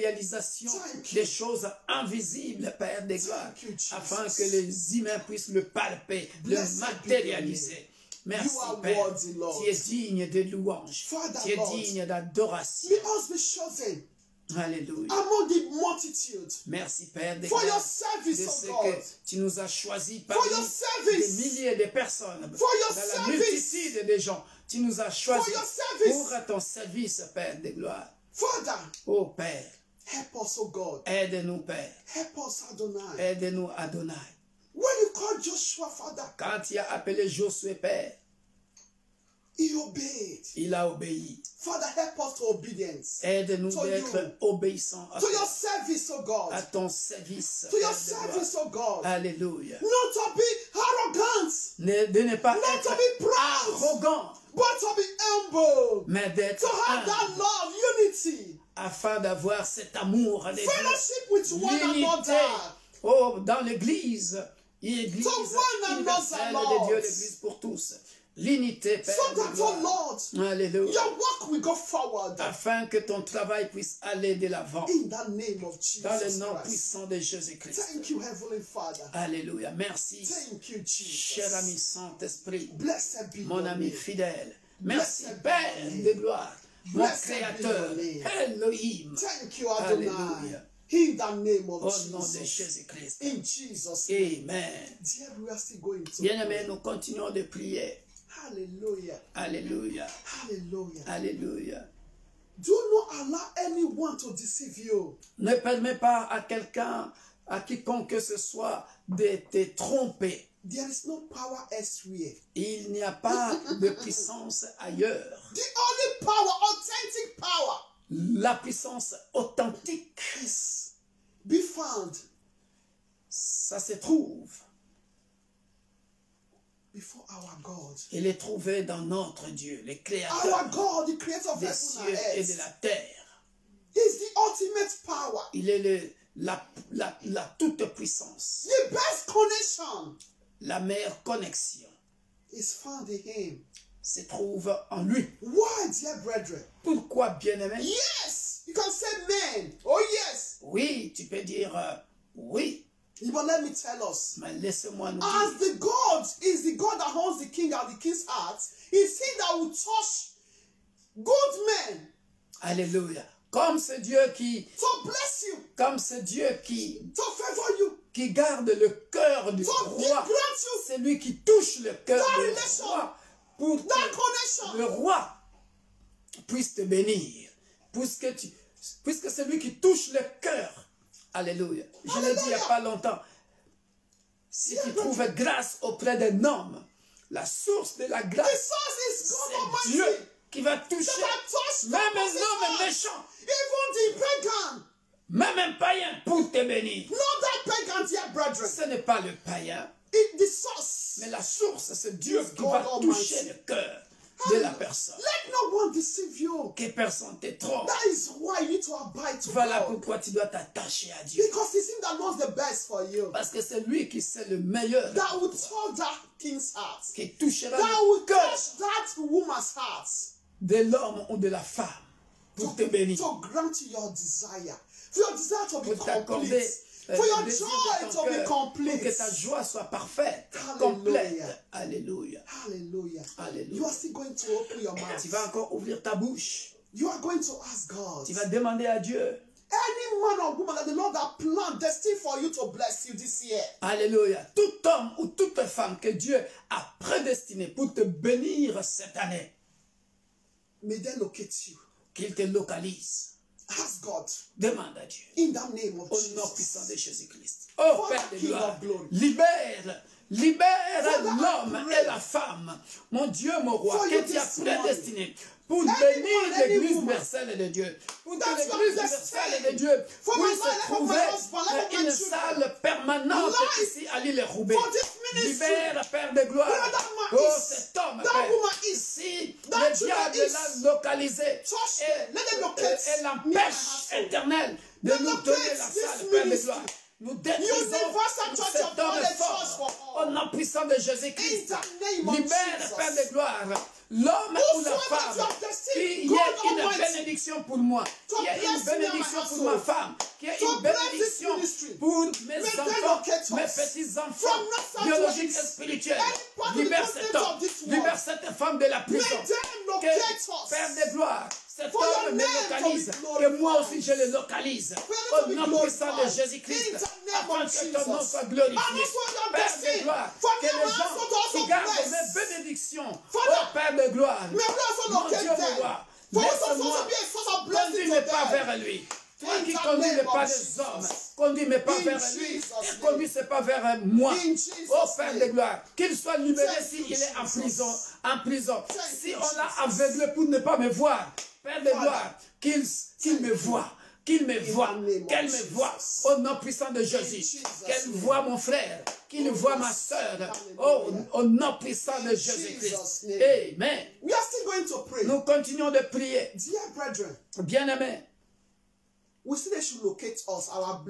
matérialisation Thank des choses invisibles, Père des gloires, Thank you, Jesus. afin que les humains puissent le palper, Blessed le matérialiser. Merci You are Père, worthy, Lord. tu es digne de louange, Father, tu es Lord, digne d'adoration. May us be chosen Alléluia. among the multitude Merci Père des for your gloires, service, de oh ce God. que tu nous as choisis For parmi your des service. milliers de personnes, For your dans la service. multitude de gens. Tu nous as choisis your service. pour ton service, Père des gloires. Father, Oh Père, help us, oh God. aide-nous Père, Help us, Adonai. aide-nous Adonai. When you called Joshua, Father, Quand tu as appelé Josué Père, he obeyed. il a obéi. Father, help us to obedience. Aide-nous To d'être you. obéissants To your service, oh God. à ton service. To your Père de gloire. service, oh God. Alléluia. Not to be arrogant, De ne pas Not être to be proud. arrogant, but to be humble. mais d'être To have that humble, love, unity, afin d'avoir cet amour de Dieu. fellowship with one L'unité, another. oh, dans l'église, l'église To one universelle another, de Dieu, Lord. l'église pour tous. L'unité, Père So de that, oh gloire. Lord, Alléluia. your work will go forward. Afin que ton travail puisse aller de l'avant. In the name of Dans le Jesus nom Christ. puissant de Jésus-Christ. Thank you, Heavenly Father. Alléluia. Merci, Thank you, cher ami Jesus. Saint-Esprit, Blessed be mon your ami name. fidèle. Merci, Blessed be Père your name. de gloire, mon Blessed be Créateur, your name. Elohim, Thank you, Adonai. Alléluia. In the name of au nom de Jesus. Jésus-Christ. In Jesus' name. Amen. Dear, we are still going to Bien-aimés, pray. nous continuons de prier. Hallelujah. Alléluia. Hallelujah. Alléluia. Do not allow anyone to deceive you. Ne permets pas à quelqu'un, à quiconque que ce soit, de te tromper. There is no power elsewhere. Il n'y a pas de puissance ailleurs. The only power, authentic power, La puissance authentique, is be found ça se trouve. before our God. Il est trouvé dans notre Dieu, le Our Créateur God, the creator of des heaven cieux and et de earth, la terre. is the ultimate power. Il est la toute puissance, The best connection la meilleure connexion is found in him. se trouve en lui. Why, dear brethren? Pourquoi, bien-aimé? Yes, you can say amen. Oh yes. Oui, tu peux dire oui, But let me tell us. mais laisse-moi nous As dire. the God is the God that owns the king and the king's heart, is he that will touch good men Alléluia. Comme ce Dieu qui, to bless you, comme ce Dieu qui favor you, garde le cœur du to roi, grant you c'est lui qui touche le cœur that du relation, roi pour that que connection. le roi puisse te bénir, puisque c'est lui qui touche le cœur. Alléluia. Je l'ai dit il n'y a pas longtemps. Si tu trouves grâce auprès d'un homme, la source de la The grâce, source is God c'est Almighty. Dieu qui va That toucher can touch même un purposes homme heart. méchant, Even the pagan, même un païen pour te bénir. not that pagan, dear brethren. Ce n'est pas le païen, The source. mais la source, c'est Dieu It's qui God va Almighty. toucher le cœur de la personne. Let no one deceive you. Que personne te trompe. That is why you need to abide to Voilà God. pourquoi tu dois t'attacher à Dieu. Because it's him that knows the best for you. Parce que c'est lui qui sait le meilleur, That will touch that king's heart. qui touchera That le will cœur touch that woman's heart. de l'homme ou de la femme pour te bénir, To grant you your desire. For your desire to be pour t'accorder complete. For your le désir joy de to ton be cœur, pour complete. que ta joie soit parfaite, Hallelujah. complète. Alléluia. Hallelujah. Alléluia. You are still going to open your mouth. Tu vas encore ouvrir ta bouche. You are going to ask God. Tu vas demander à Dieu. Any man or woman that the Lord has planned, destined for you to bless you this year. Alléluia. Tout homme ou toute femme que Dieu a prédestiné pour te bénir cette année, May they locate you. qu'il te localise. Ask God. Demande à Dieu. In the name of Au nom puissant Jesus. de Jésus-Christ. Oh Father, Père de King gloire, of glory. libère Father, l'homme I pray. et la femme, mon Dieu, mon roi, For que you tu as this morning. prédestiné pour Anyone, bénir any l'église woman universelle de Dieu, pour que that you l'église have universelle de destined Dieu for my puisse life, life of trouver my husband, life of my une children. salle permanente Life ici à l'île Roubaix. for this ministry. Libère, Père de gloire, Whether that man oh is cet homme l'a localisé touch them. Let them locate et me and my l'empêche household. éternelle de nous donner la salle, Père de gloire. Nous détruisons Universal Church cet of homme God, a church fort for au all. nom puissant de In Jésus-Christ. the name of Libère, Jesus. Père de gloire, l'homme ou la femme qui God ait une Almighty, bénédiction pour moi, qui ait une bless me and my bénédiction pour ma household, femme, qui ait to une bless bénédiction this ministry. pour mes May they enfants, locate mes us. petits-enfants, From north, south, biologiques west, et spirituels. any part of the Libère continent cet homme, of this world. libère cette femme de la prison. May them Que, locate us. Père de gloire, cet For your homme me name to localise, be que moi glorified. aussi je le localise. For you Au to be nom puissant de glorified. Jésus-Christ, In the name afin of que ton nom Jesus. soit glorifié. And also your Père de destiny. gloire, For que me les and my gens household also qui gardent blessed. mes bénédictions, Father, oh Père de gloire, May we also mon locate Dieu me them. voit, For us also laisse-moi, to be a source of blessing conduis to mes pas them. vers lui. Toi In qui the conduis name les pas of des Jesus. hommes, conduis mes pas In vers lui Jesus' et name. conduis ses pas vers moi. In Jesus' Oh Père de name. gloire, qu'il soit libéré Thank s'il you, est en Jesus. prison. En prison. Thank Si you, on l'a Jesus. aveuglé pour ne pas me voir, Père de Father. gloire, qu'il me voit. Qu'il me voit, the name of qu'elle me Jesus. voit, au nom puissant de Jésus, Jesus' qu'elle name. voit mon frère, qu'il Oh, voit yes. ma soeur, Hallelujah. au nom puissant de In Jésus-Christ. Jesus' name. Amen. We are still going to pray. Nous continuons de prier. Dear brethren, Bien-aimés, we still they should locate us, our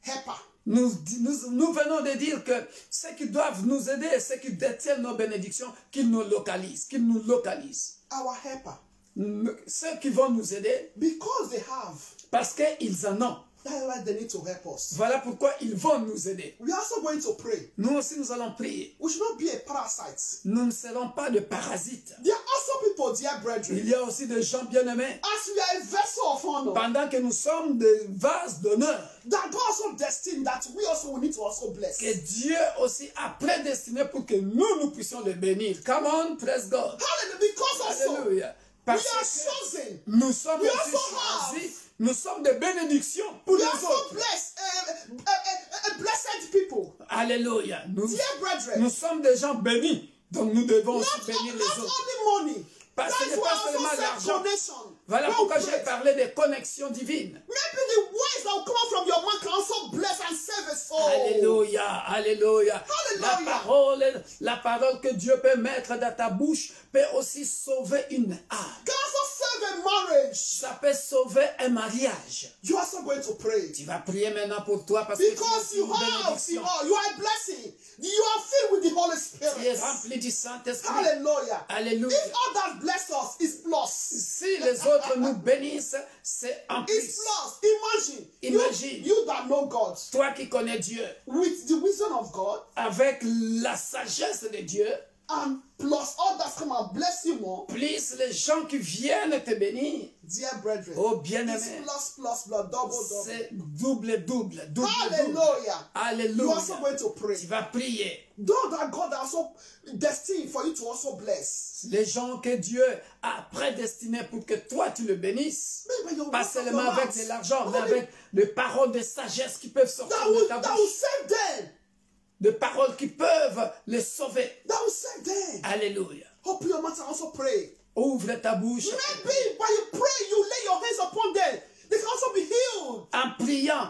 helper. nous venons de dire que ceux qui doivent nous aider et ceux qui détiennent nos bénédictions, qu'ils nous localisent, Our helper. Ceux qui vont nous aider, Because they have. parce qu'ils en ont. That's why they need to help us. Voilà pourquoi ils vont nous aider. We are also going to pray. Nous aussi, nous allons prier. We should not be a parasite. Nous ne serons pas de parasites. There are also people, dear brethren, Il y a aussi des gens bien-aimés. as we are a vessel of honor, Pendant que nous sommes des vases d'honneur, that God also destined that we also will need to also bless. que Dieu aussi a prédestiné pour que nous puissions les bénir. Come on, praise God. Hallelujah. Because also Alléluia. we Parce are que chosen. nous sommes We aussi also choisis. Nous sommes des bénédictions pour We les are so autres. blessed, blessed people. Alléluia. Nous Dear brethren, sommes des gens bénis. Donc nous devons aussi bénir les not autres. only money. Parce que That's ce n'est why pas I seulement also said l'argent. connection. Voilà Don't pourquoi pray. j'ai parlé des connexions divines. Maybe the words that will come out from your mouth can also bless and save a soul. Alléluia, alléluia. Alléluia. La parole que Dieu peut mettre dans ta bouche peut aussi sauver une âme. Can also save a marriage. Ça peut sauver un mariage. You are also going to pray. Tu vas prier maintenant pour toi parce que Because tu es you une have, bénédiction. you are a blessing. You are filled with the Holy Tu es Spirit. rempli du Saint-Esprit. Hallelujah. Alléluia. If all that bless us is plus, Si les autres nous bénissent, c'est en it's plus. plus. Imagine. You that know God, Toi qui connais Dieu, with the wisdom of God, avec la sagesse de Dieu, and plus all that's come and bless you more, plus les gens qui viennent te bénir, dear brethren, oh it's bien-aimé, plus, double. c'est double. Hallelujah. Alléluia. You are also going to pray. Tu vas prier. Though that God also destined for you to also bless. Les gens que Dieu a prédestinés pour que toi tu le bénisses. Maybe your Pas words of seulement your avec mouth. de l'argent, mais avec des paroles de sagesse qui peuvent sortir de ta That will bouche. save them. Des paroles qui peuvent les sauver. That will save them. Alléluia. Open your mouth and also pray. Ouvre ta bouche. Maybe while you pray, you lay your hands upon them. They can also be healed. En priant,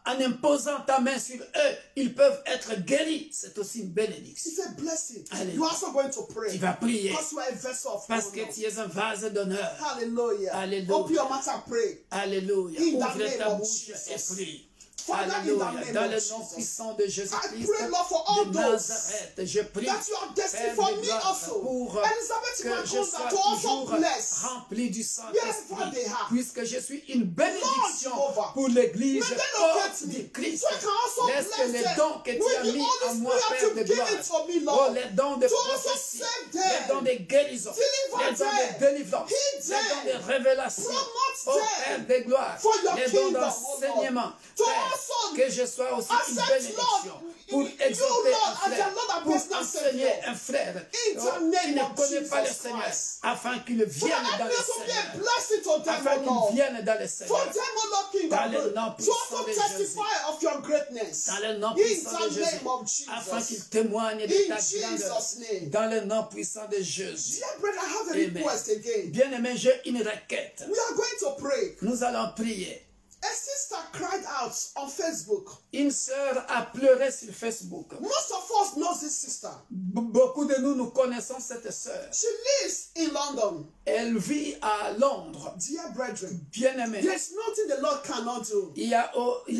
en imposant ta main sur eux, ils peuvent être guéris. C'est aussi une bénédiction. It's a blessing. Alléluia. You are also going to pray. Tu vas prier Because you are a vessel of parce honor. que tu es un vase d'honneur. Hallelujah. Alléluia. Open your mouth and pray. Alléluia. In the Ouvre name ta of bouche Jesus. et prie. Father, Alléluia. in the name Dans of le Jesus. nom puissant de Jésus-Christ I pray, Lord, for all de those Nazareth, je prie that you are destined Père for de me gloire, also. pour Elizabeth que je Makonda sois to also toujours bless. rempli du Wherever they Saint-Esprit, are. puisque je suis une bénédiction Lord Jehovah, pour l'Église may they hors locate me, du Christ. so I can also Laisse que bless les them dons que tu with as the mis Holy en moi, Spirit Père to de give gloire, it to me, oh, Lord. les dons de To also prophétie, save les them. dons de guérison, Deliver les dons de them. délivrance, Heal les dons them. de révélation, Promote oh them Père de gloire, for your les dons kingdom, d'enseignement, To Père, also que je sois aussi une accept, bénédiction Lord, pour you, exhorter Lord, un as frère, the Lord and pour personal enseigner Savior. un frère In the qui name ne of connaît pas le Jesus Seigneur, Christ. afin qu'il For vienne that dans le help me to be a Seigneur, blessing to them, afin O Lord. qu'il vienne dans le For Seigneur, them, O Lord King dans of le glory, nom to puissant also de testify of your greatness. dans le nom In puissant de the Jésus, name of Jesus. afin qu'il témoigne de In ta grandeur, Jesus' name. dans le nom puissant de Jésus. Dear brother, I have a Amen. request again. Bien-aimé, j'ai une requête. We are going to pray. Nous allons prier. A sister cried out on Facebook. Une sœur a pleuré sur Facebook. Most of us know this sister. Beaucoup de nous connaissons cette sœur. She lives in London. Elle vit à Londres. Dear brethren, Bien-aimé, there's nothing the Lord cannot do. il n'y a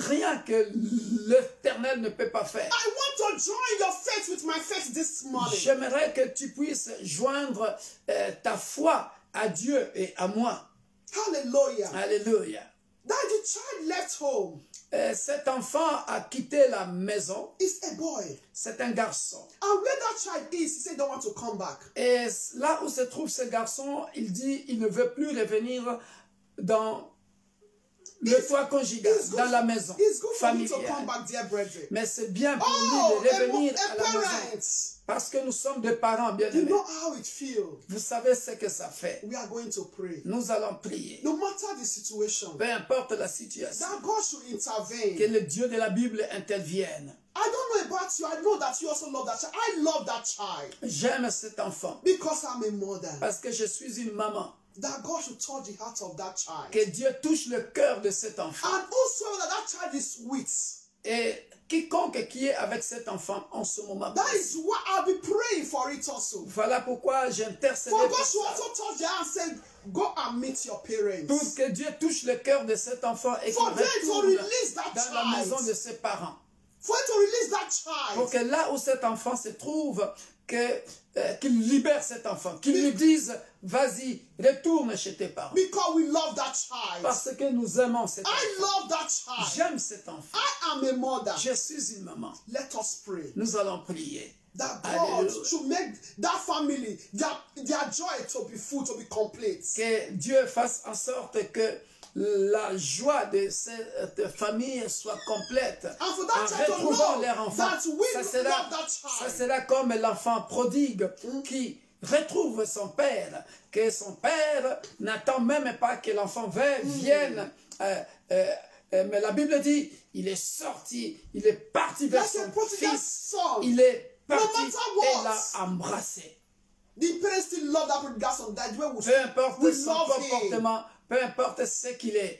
rien que l'Éternel ne peut pas faire. I want to join your faith with my faith this morning. J'aimerais que tu puisses joindre ta foi à Dieu et à moi. Hallelujah. Alléluia. That the child left home Cet enfant a quitté la maison. is a boy. C'est un garçon. And where that child is, he said, don't want to come back. Et là où se trouve ce garçon, il dit il ne veut plus revenir dans le toit conjugal, dans la maison It's good for him to come familiale. back, dear brethren. Mais c'est bien pour Oh, lui de revenir a à la maison. parent. Parce que nous sommes des parents bien You aimés. know how it feels. Vous savez ce que ça fait. We are going to pray. Nous allons prier. No matter the situation, Peu importe la situation. that God should intervene. Que le Dieu de la Bible intervienne. I don't know about you. I know that you also love that child. I love that child J'aime cet enfant. because I'm a mother. Parce que je suis une maman. That God should touch the heart of that child. Que Dieu touche le cœur de cet enfant. And also that child is with. Et quiconque qui est avec cet enfant en ce moment. That is why I'll be praying for it also. Voilà pourquoi j'intercède For pour God should ça. also touch their hand and say, go and meet your parents. Pour que Dieu touche le cœur de cet enfant et qu'il For them to retourne release that dans la maison de child. ses parents. For them to release that Pour child. que là où cet enfant se trouve, qu'il libère cet enfant. Qu'il lui dise, vas-y, retourne chez tes parents. Because we love that child. Parce que nous aimons cet I enfant. love that child. J'aime cet enfant. I am a mother. Je suis une maman. Let us pray. Nous allons prier. That God Alléluia. should make that family, their joy to be full, to be complete. Que Dieu fasse en sorte que la joie de cette famille soit complète. And for En that child to retrouvant know leur enfant. that we Ça love that child. sera comme l'enfant prodigue qui retrouve son père. Que son père n'attend même pas que l'enfant vienne. Mais la Bible dit, il est sorti, il est parti vers Like a son prodigal fils. son. Il est parti matter what. et l'a embrassé. The parents still love that prodigal son. That way we Peu importe we son love him. comportement, peu importe ce qu'il est,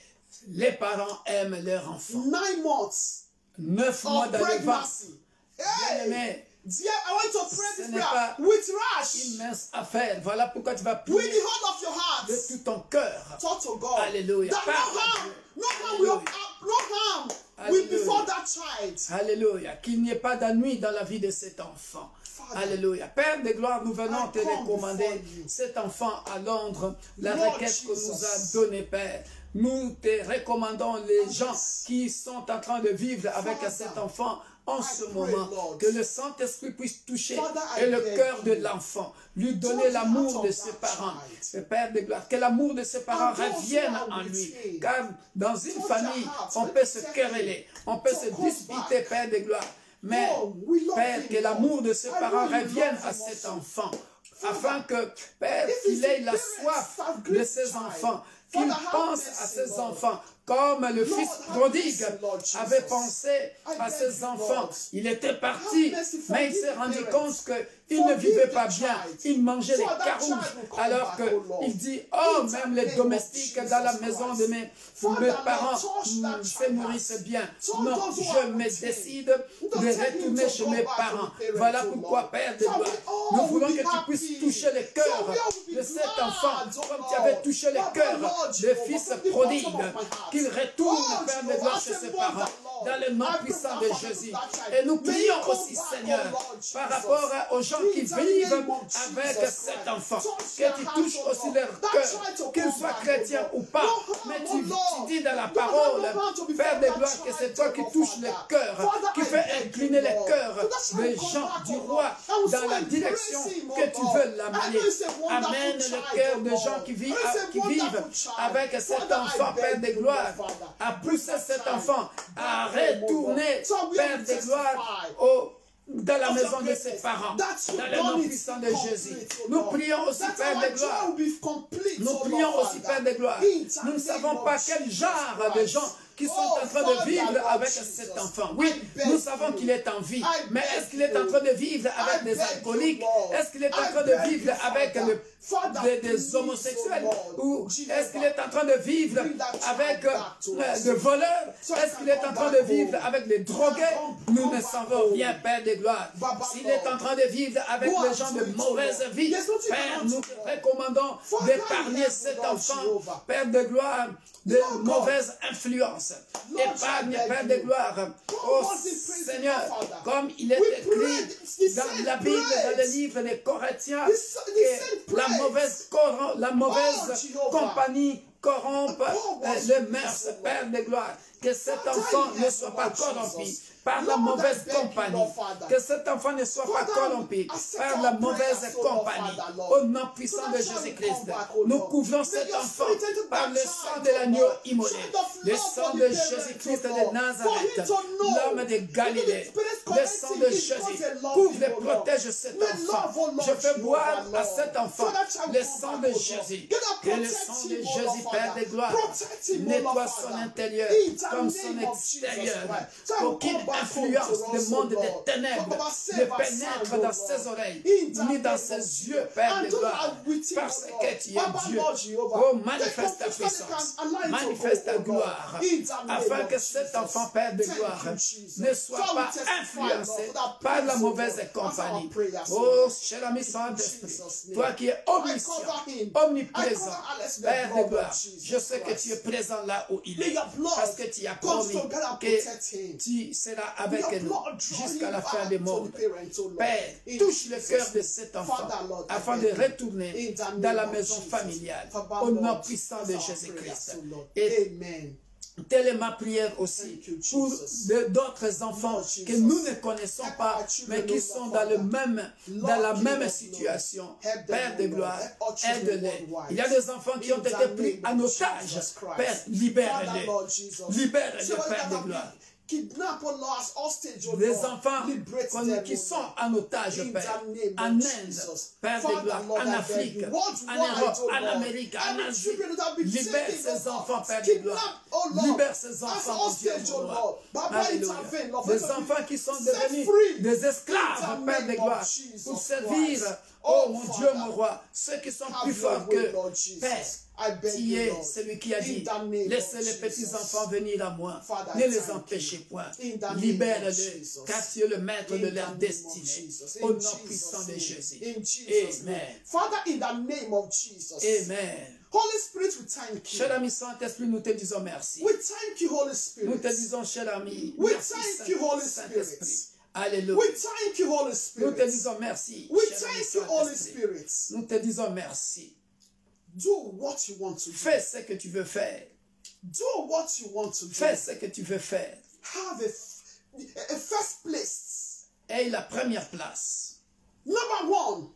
les parents aiment leur enfant. 9 months 9 mois of d'allevance. pregnancy. Hey, Bien-aimé, dear, I want to pray ce this n'est prayer pas with rush, une mince affaire. Voilà pourquoi tu vas with prier the whole of your heart. de tout ton cœur. Talk to God. Alléluia. That Parle à no harm will Alléluia. before that child. Alléluia. Qu'il n'y ait pas d'ennui dans la vie de cet enfant. Father, Alléluia. Père de gloire, nous venons I te come recommander before you. cet enfant à Londres, la Lord requête que nous Jesus. a donnée, Père. Nous te recommandons les gens qui sont en train de vivre avec Father, cet enfant en ce pray, moment. Lord. Que le Saint-Esprit puisse toucher Father, I et le beg cœur de you. l'enfant, lui Touch donner the l'amour heart de of ses that parents. child. Le Père de gloire, que l'amour de ses parents And those revienne who are en lui. with him. Car dans une Touch famille, their hearts. on Let peut me se tell quereller, on peut to se come disputer, back. Père de gloire. Mais, Oh, we love Père, him, que l'amour de ses Lord. parents I know you revienne love à him cet also. enfant. Father, Afin que, Père, if qu'il his ait la parents soif have de great ses child, enfants, Father, qu'il have pense à mercy, ses Lord. enfants, comme le Lord, fils have prodigue mercy, Lord Jesus. avait pensé à I ses beg you, enfants. Lord. Il était parti, Have mercy, mais il forgive s'est the rendu parents. compte qu'il ne Forgive vivait the pas bien. child. Il mangeait les So that carouges. child will come Alors back, oh Lord. qu'il dit, oh, In même the les name of domestiques dans la Jesus maison Christ. de mes Father, parents Lord, touch that se child. nourrissent bien. Touch Non, those who je are me with him. décide Don't de tell him retourner to chez go mes back to parents. the parents, Voilà oh pourquoi, Lord. Père de So gloire, we all nous will voulons be que tu happy. puisses toucher les cœurs So we all will be de cet glad, enfant, oh comme tu Lord. avais touché le Papa, cœur Lord de Jehovah, fils from the prodigue, bottom of my heart. qu'il retourne, Oh, Père de Jehovah, gloire, as chez a ses mother, parents, Lord, dans le nom I pray puissant for de that Jésus. child. Et nous May prions he come aussi, back, Seigneur, oh Lord par Jesus. rapport aux gens qui In the vivent name of avec Jesus cet Christ. enfant, Touch que their tu hearts, touches oh aussi Lord. leur That cœur, child to qu'ils come soient back, chrétiens oh ou Lord. pas. No harm, Mais oh tu Lord. dis dans la No parole, harm to be Père found de that gloire, que c'est child, toi oh qui Lord, touches les Father. cœurs, Father, qui I fais beg incliner you, les Lord. cœurs So that child des come gens back, du oh roi Lord. I will dans so la embrace direction him, oh que tu Lord. veux I l'amener. know he's a wonderful Amène le child, cœur oh de Lord. gens qui vivent, He's a wonderful child. avec cet Father, I enfant, beg Père de you, gloire, Lord, Father. à pousser Bring cet that enfant child à back home, oh retourner, Lord. So we Père will de gloire, testify dans la of maison your de ses greatness. parents, That you dans le done nom it puissant de complete, Jésus. oh Nous Lord. prions aussi, That Père our de gloire. joy will be complete, Nous oh prions Lord, aussi, Father. Père de gloire. In the Nous ne savons name pas of quel Jesus genre de Christ. gens qui sont Oh, en train de Father, vivre Lord avec Jesus, cet enfant. I Oui, beg nous savons you. qu'il est en vie. I Mais beg est-ce qu'il est en you. train de vivre avec I des beg alcooliques? you, Lord. Est-ce qu'il est en I train de beg vivre you, avec Father. le des homosexuels? Ou est-ce qu'il est en train de vivre avec des voleurs? Est-ce qu'il est en train de vivre avec les drogués? Nous ne savons rien, Père de gloire. S'il est en train de vivre avec les gens de mauvaise vie, Père, nous te recommandons d'épargner cet enfant, Père de gloire, de mauvaises influences. Épargne, Père de gloire. Oh Seigneur, comme il est écrit dans la Bible, dans le livre des Corinthiens, que la mauvaise compagnie corrompt les mœurs, Père de gloire. Que cet enfant ne soit pas corrompu par la mauvaise compagnie. Que cet enfant ne soit pas corrompu par la mauvaise compagnie. Au nom puissant de Jésus-Christ, nous couvrons cet enfant par le sang de l'agneau immolé. Le sang de Jésus-Christ de Nazareth, l'homme de Galilée. Le sang de Jésus couvre et protège cet enfant. Je fais boire à cet enfant le sang de Jésus. Que le sang de Jésus, Père de gloire, nettoie son intérieur comme son extérieur. Aucune influence du monde des ténèbres ne pénètre dans ses oreilles, ni dans ses yeux, Père de gloire, parce que tu es Dieu. Oh, manifeste ta puissance, manifeste ta gloire, afin que cet enfant, Père de gloire, ne soit pas influencé par la mauvaise compagnie. Oh, cher ami Saint-Esprit, toi qui es omniscient, omniprésent, Père de gloire, je sais que tu es présent là où il est, parce que tu as promis que tu seras avec nous jusqu'à la fin des mondes. Père, touche le cœur de cet enfant afin de retourner dans la maison familiale au nom puissant de Jésus-Christ. Et telle est ma prière aussi pour d'autres enfants que nous ne connaissons pas, mais qui sont dans la même situation. Père de gloire, aide-les. Il y a des enfants qui ont été pris en otage. Père, libère-les. Libère-les, Père de gloire. Des enfants qui sont en otage, Père, en Inde, Père de gloire, en Afrique, en Europe, en Amérique, en Asie. Libère ces enfants, Père de gloire. Libère ces enfants, mon Dieu, mon roi. Alléluia. Des enfants qui sont devenus des esclaves, Père de gloire, pour servir, oh mon Dieu, mon roi, ceux qui sont plus forts que Père. Tu es celui qui a dit, laissez les petits-enfants venir à moi, ne les empêchez point, libère-les, car tu es le maître de leur destinée, au nom puissant de Jésus. Amen. Father, in the name of Jesus. Amen. Holy Spirit, we thank you. Cher ami Saint-Esprit, nous te disons merci. We thank you, Holy Spirit. Nous te disons, cher ami, We merci thank you, Holy Saint-Esprit. Spirit. Alléluia. We thank you, Holy Nous te Spirit. disons merci. We cher ami thank you, Holy Saint-Esprit. Spirit. Nous te disons merci. Do what you want to do. Fais ce que tu veux faire. Do what you want to do. Fais ce que tu veux faire. Have a first place. Et la première place. Number one.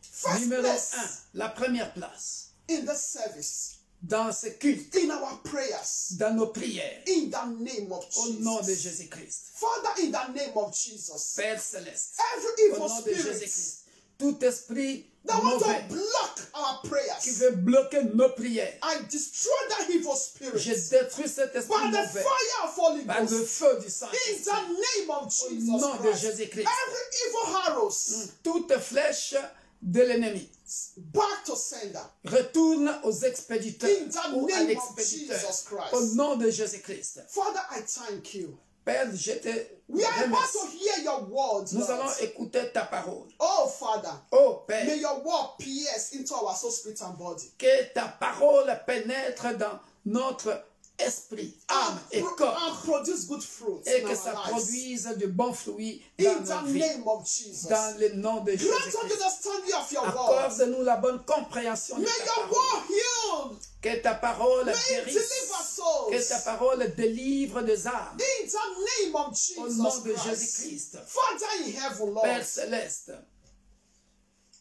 First Numéro place 1, la première place. in the service. Dans ce culte, In our prayers. dans nos prières, In the name of au nom de Jesus. Jésus-Christ. Father, in the name of Jesus. Père céleste, Every au evil nom de spirit Jésus-Christ, tout esprit that want mauvais to block our qui prayers, veut bloquer nos prières, I destroy that evil spirit je détruis cet esprit by the mauvais fire of Holy par le Ghost. feu du In Saint-Esprit. the name of Au Jesus nom de Christ. Jésus-Christ, Every evil arrows toute flèche de l'ennemi back to sender. retourne aux expéditeurs In the ou à name of l'expéditeur. Jesus Christ. Au nom de Jésus-Christ. Father, I thank you. Père, je te We are about remercie. to hear your words. Nous Lord. allons écouter ta parole. Oh, Father, Oh Père, may your word pierce into our soul, spirit, and body. que ta parole pénètre dans notre esprit, âme et corps, And produce good fruits et in que our ça lives. produise de bons fruits In dans the nos vies. name of Jesus. Dans le nom de Grant us Jésus-Christ. understanding of your word. Accorde-nous la bonne compréhension de May ta your parole. word heal. Que ta parole May it guérisse. deliver souls. Que ta parole délivre des âmes. In the name of Au nom Jesus de Christ. Jésus-Christ. Father in heaven, Lord, Père céleste,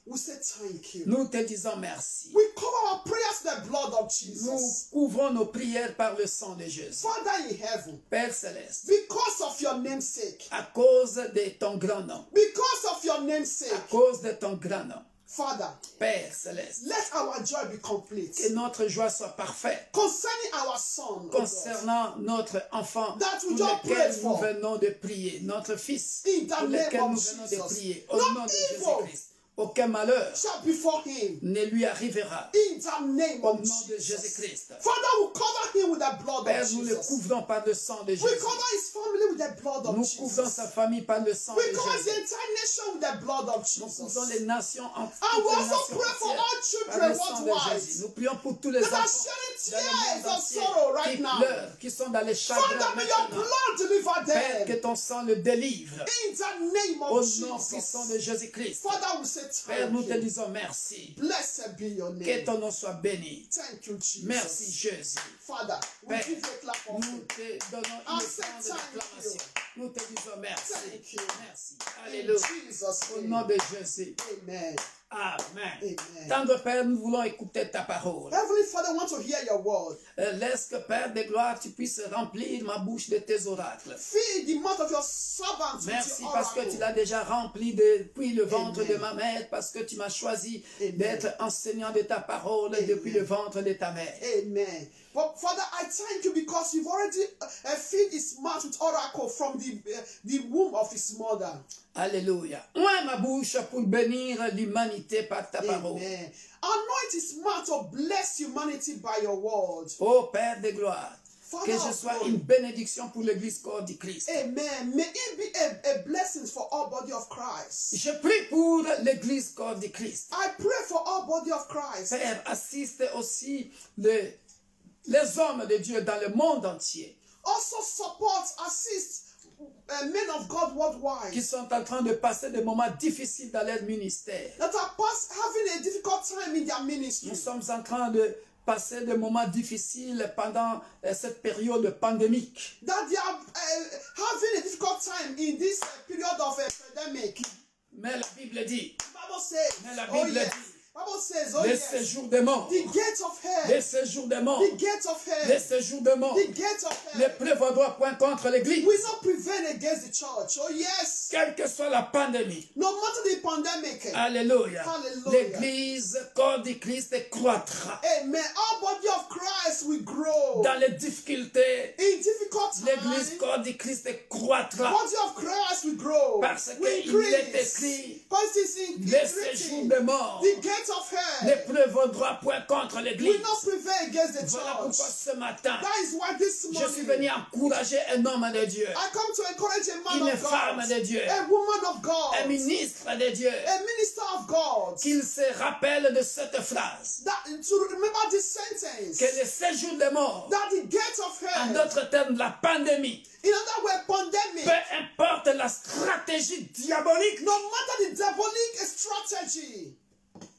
we say thank you. nous te disons merci. We cover our prayers with the blood of Nous Jesus. couvrons nos prières par le sang de Jésus. Father in heaven, Père céleste, because of your name's sake, à cause de ton grand nom, because of your name's à sake, cause de ton grand nom, Father, Père céleste, let our joy be complete. que notre joie soit parfaite Concerning our son, O God, concernant notre enfant That we pour just lequel prayed nous for. venons de prier, notre fils In the pour name lequel of nous venons de Jesus. prier, au No nom de evil Jésus-Christ. aucun malheur shall befall him. ne lui arrivera. In the name Au of nom de Jesus. Jésus-Christ. Father, we cover him with the blood Père, of nous le Jesus. couvrons par le sang de We Jésus. cover his family with the blood of Nous couvrons Jesus. sa famille par le sang de We cover the Jésus. entire nation with the blood of Nous couvrons Jesus. les nations en And we also pray for all par children le sang de worldwide Jésus. Nous prions pour tous les that are enfants shedding dans le monde tears of entier sorrow right qui now. pleurent, qui sont dans les chagrins Father, may your maintenant. blood deliver Père, que them. ton sang le délivre. In the name Au of nom puissant de Jesus. Jésus-Christ. Father, we say Père, nous thank te you. disons merci. Blessed be your Que name. ton nom soit béni. Thank you, Jesus. Merci Jésus. Father, we Père, give you a clap nous offering. te donnons I une say offrande thank d'acclamation. Nous te disons merci. Thank you. Merci. In Alléluia. Jesus' Au name. nom de Jésus. Amen. Amen. Amen. Tendre Père, nous voulons écouter ta parole. Heavenly Father, I want to hear your word. Laisse que Père de gloire, tu puisses remplir ma bouche de tes oracles. Feed the mouth of your servants Merci with your parce que oracle. tu l'as déjà rempli depuis le ventre Amen. de ma mère, parce que tu m'as choisi Amen. d'être enseignant de ta parole depuis le ventre de ta mère. Amen. But Father, I thank you because you've already filled his mouth with oracle from the womb of his mother. Alléluia. Ouvre ma bouche pour bénir l'humanité par ta parole. Amen. Anoint his mouth to bless humanity by your word. Ô Père de gloire, Father que je of sois glory. une bénédiction pour l'église corps du Christ. Amen. May it be a blessing for all body of Christ. Je prie pour l'église corps du Christ. I pray for all body of Christ. Père, assiste aussi les hommes de Dieu dans le monde entier Also support, assist men of God worldwide qui sont en train de passer des moments difficiles dans leur ministère. that are having a difficult time in their ministry. Nous sommes en train de passer des moments difficiles pendant cette période pandémique. That they are having a difficult time in this period of a pandemic. Mais la Bible dit, Bible says, mais la oh Bible yes. dit, Bible says, oh les yes. séjours des morts, The gates of les hell, séjours des morts, the gates of les hell, séjours des morts the gates of ne hell prévaudront point contre l'église. will not prevail against the church. Oh yes. Quelle que soit la pandémie. No matter the pandemic. Alléluia. Hallelujah. L'église, corps du Christ, croîtra. Amen. Our body of Christ will grow. Dans les difficultés, In difficult l'église, times, corps du Christ, croîtra. body of Christ will grow. Parce Will qu'il est increase. écrit, Because it's in les séjours written. des morts The gates of ne hell prévaudront point contre l'église. will not prevail against the Voilà pourquoi church. ce matin, That is why this je suis morning venu encourager un homme de Dieu, I come to encourage a man une of femme God, de Dieu, a woman of God, un ministre de Dieu, a minister of God, qu'il se rappelle de cette phrase, that to remember this sentence, que les séjours des morts, that the gates of en hell, d'autres termes, la pandémie, in other words, pandemic, peu importe la stratégie diabolique no matter the diabolic strategy,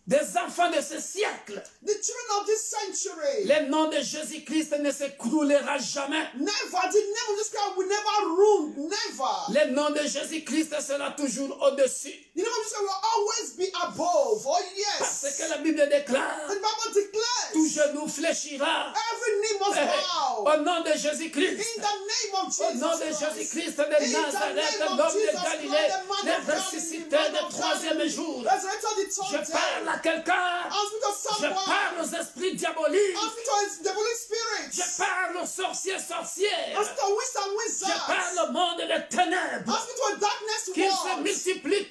des enfants de ce siècle, the children of this century, le nom de Jésus-Christ ne s'écroulera jamais. never, the name of this God will never ruin, never. Le nom de Jésus-Christ sera toujours au-dessus. The name of this God will always be above. Oh Parce yes. que la Bible déclare, The Bible declares, tout genou fléchira. every knee must bow. Au nom de Jésus-Christ. In the name of Au Jesus nom de Christ. Jésus-Christ de In the Nazareth, name of l'homme de Jesus Galilée, Christ, the man le of Galilee, ressuscité man le of troisième Galilee, jour. resurrected the Je third day. parle à quelqu'un. I speak to Je someone. parle aux esprits diaboliques. I speak to his demonic spirits. Je parle aux sorciers, I sorcières. speak to witches and Je wizards. parle au monde des I ténèbres. speak to a darkness Qu'ils se world. multiplient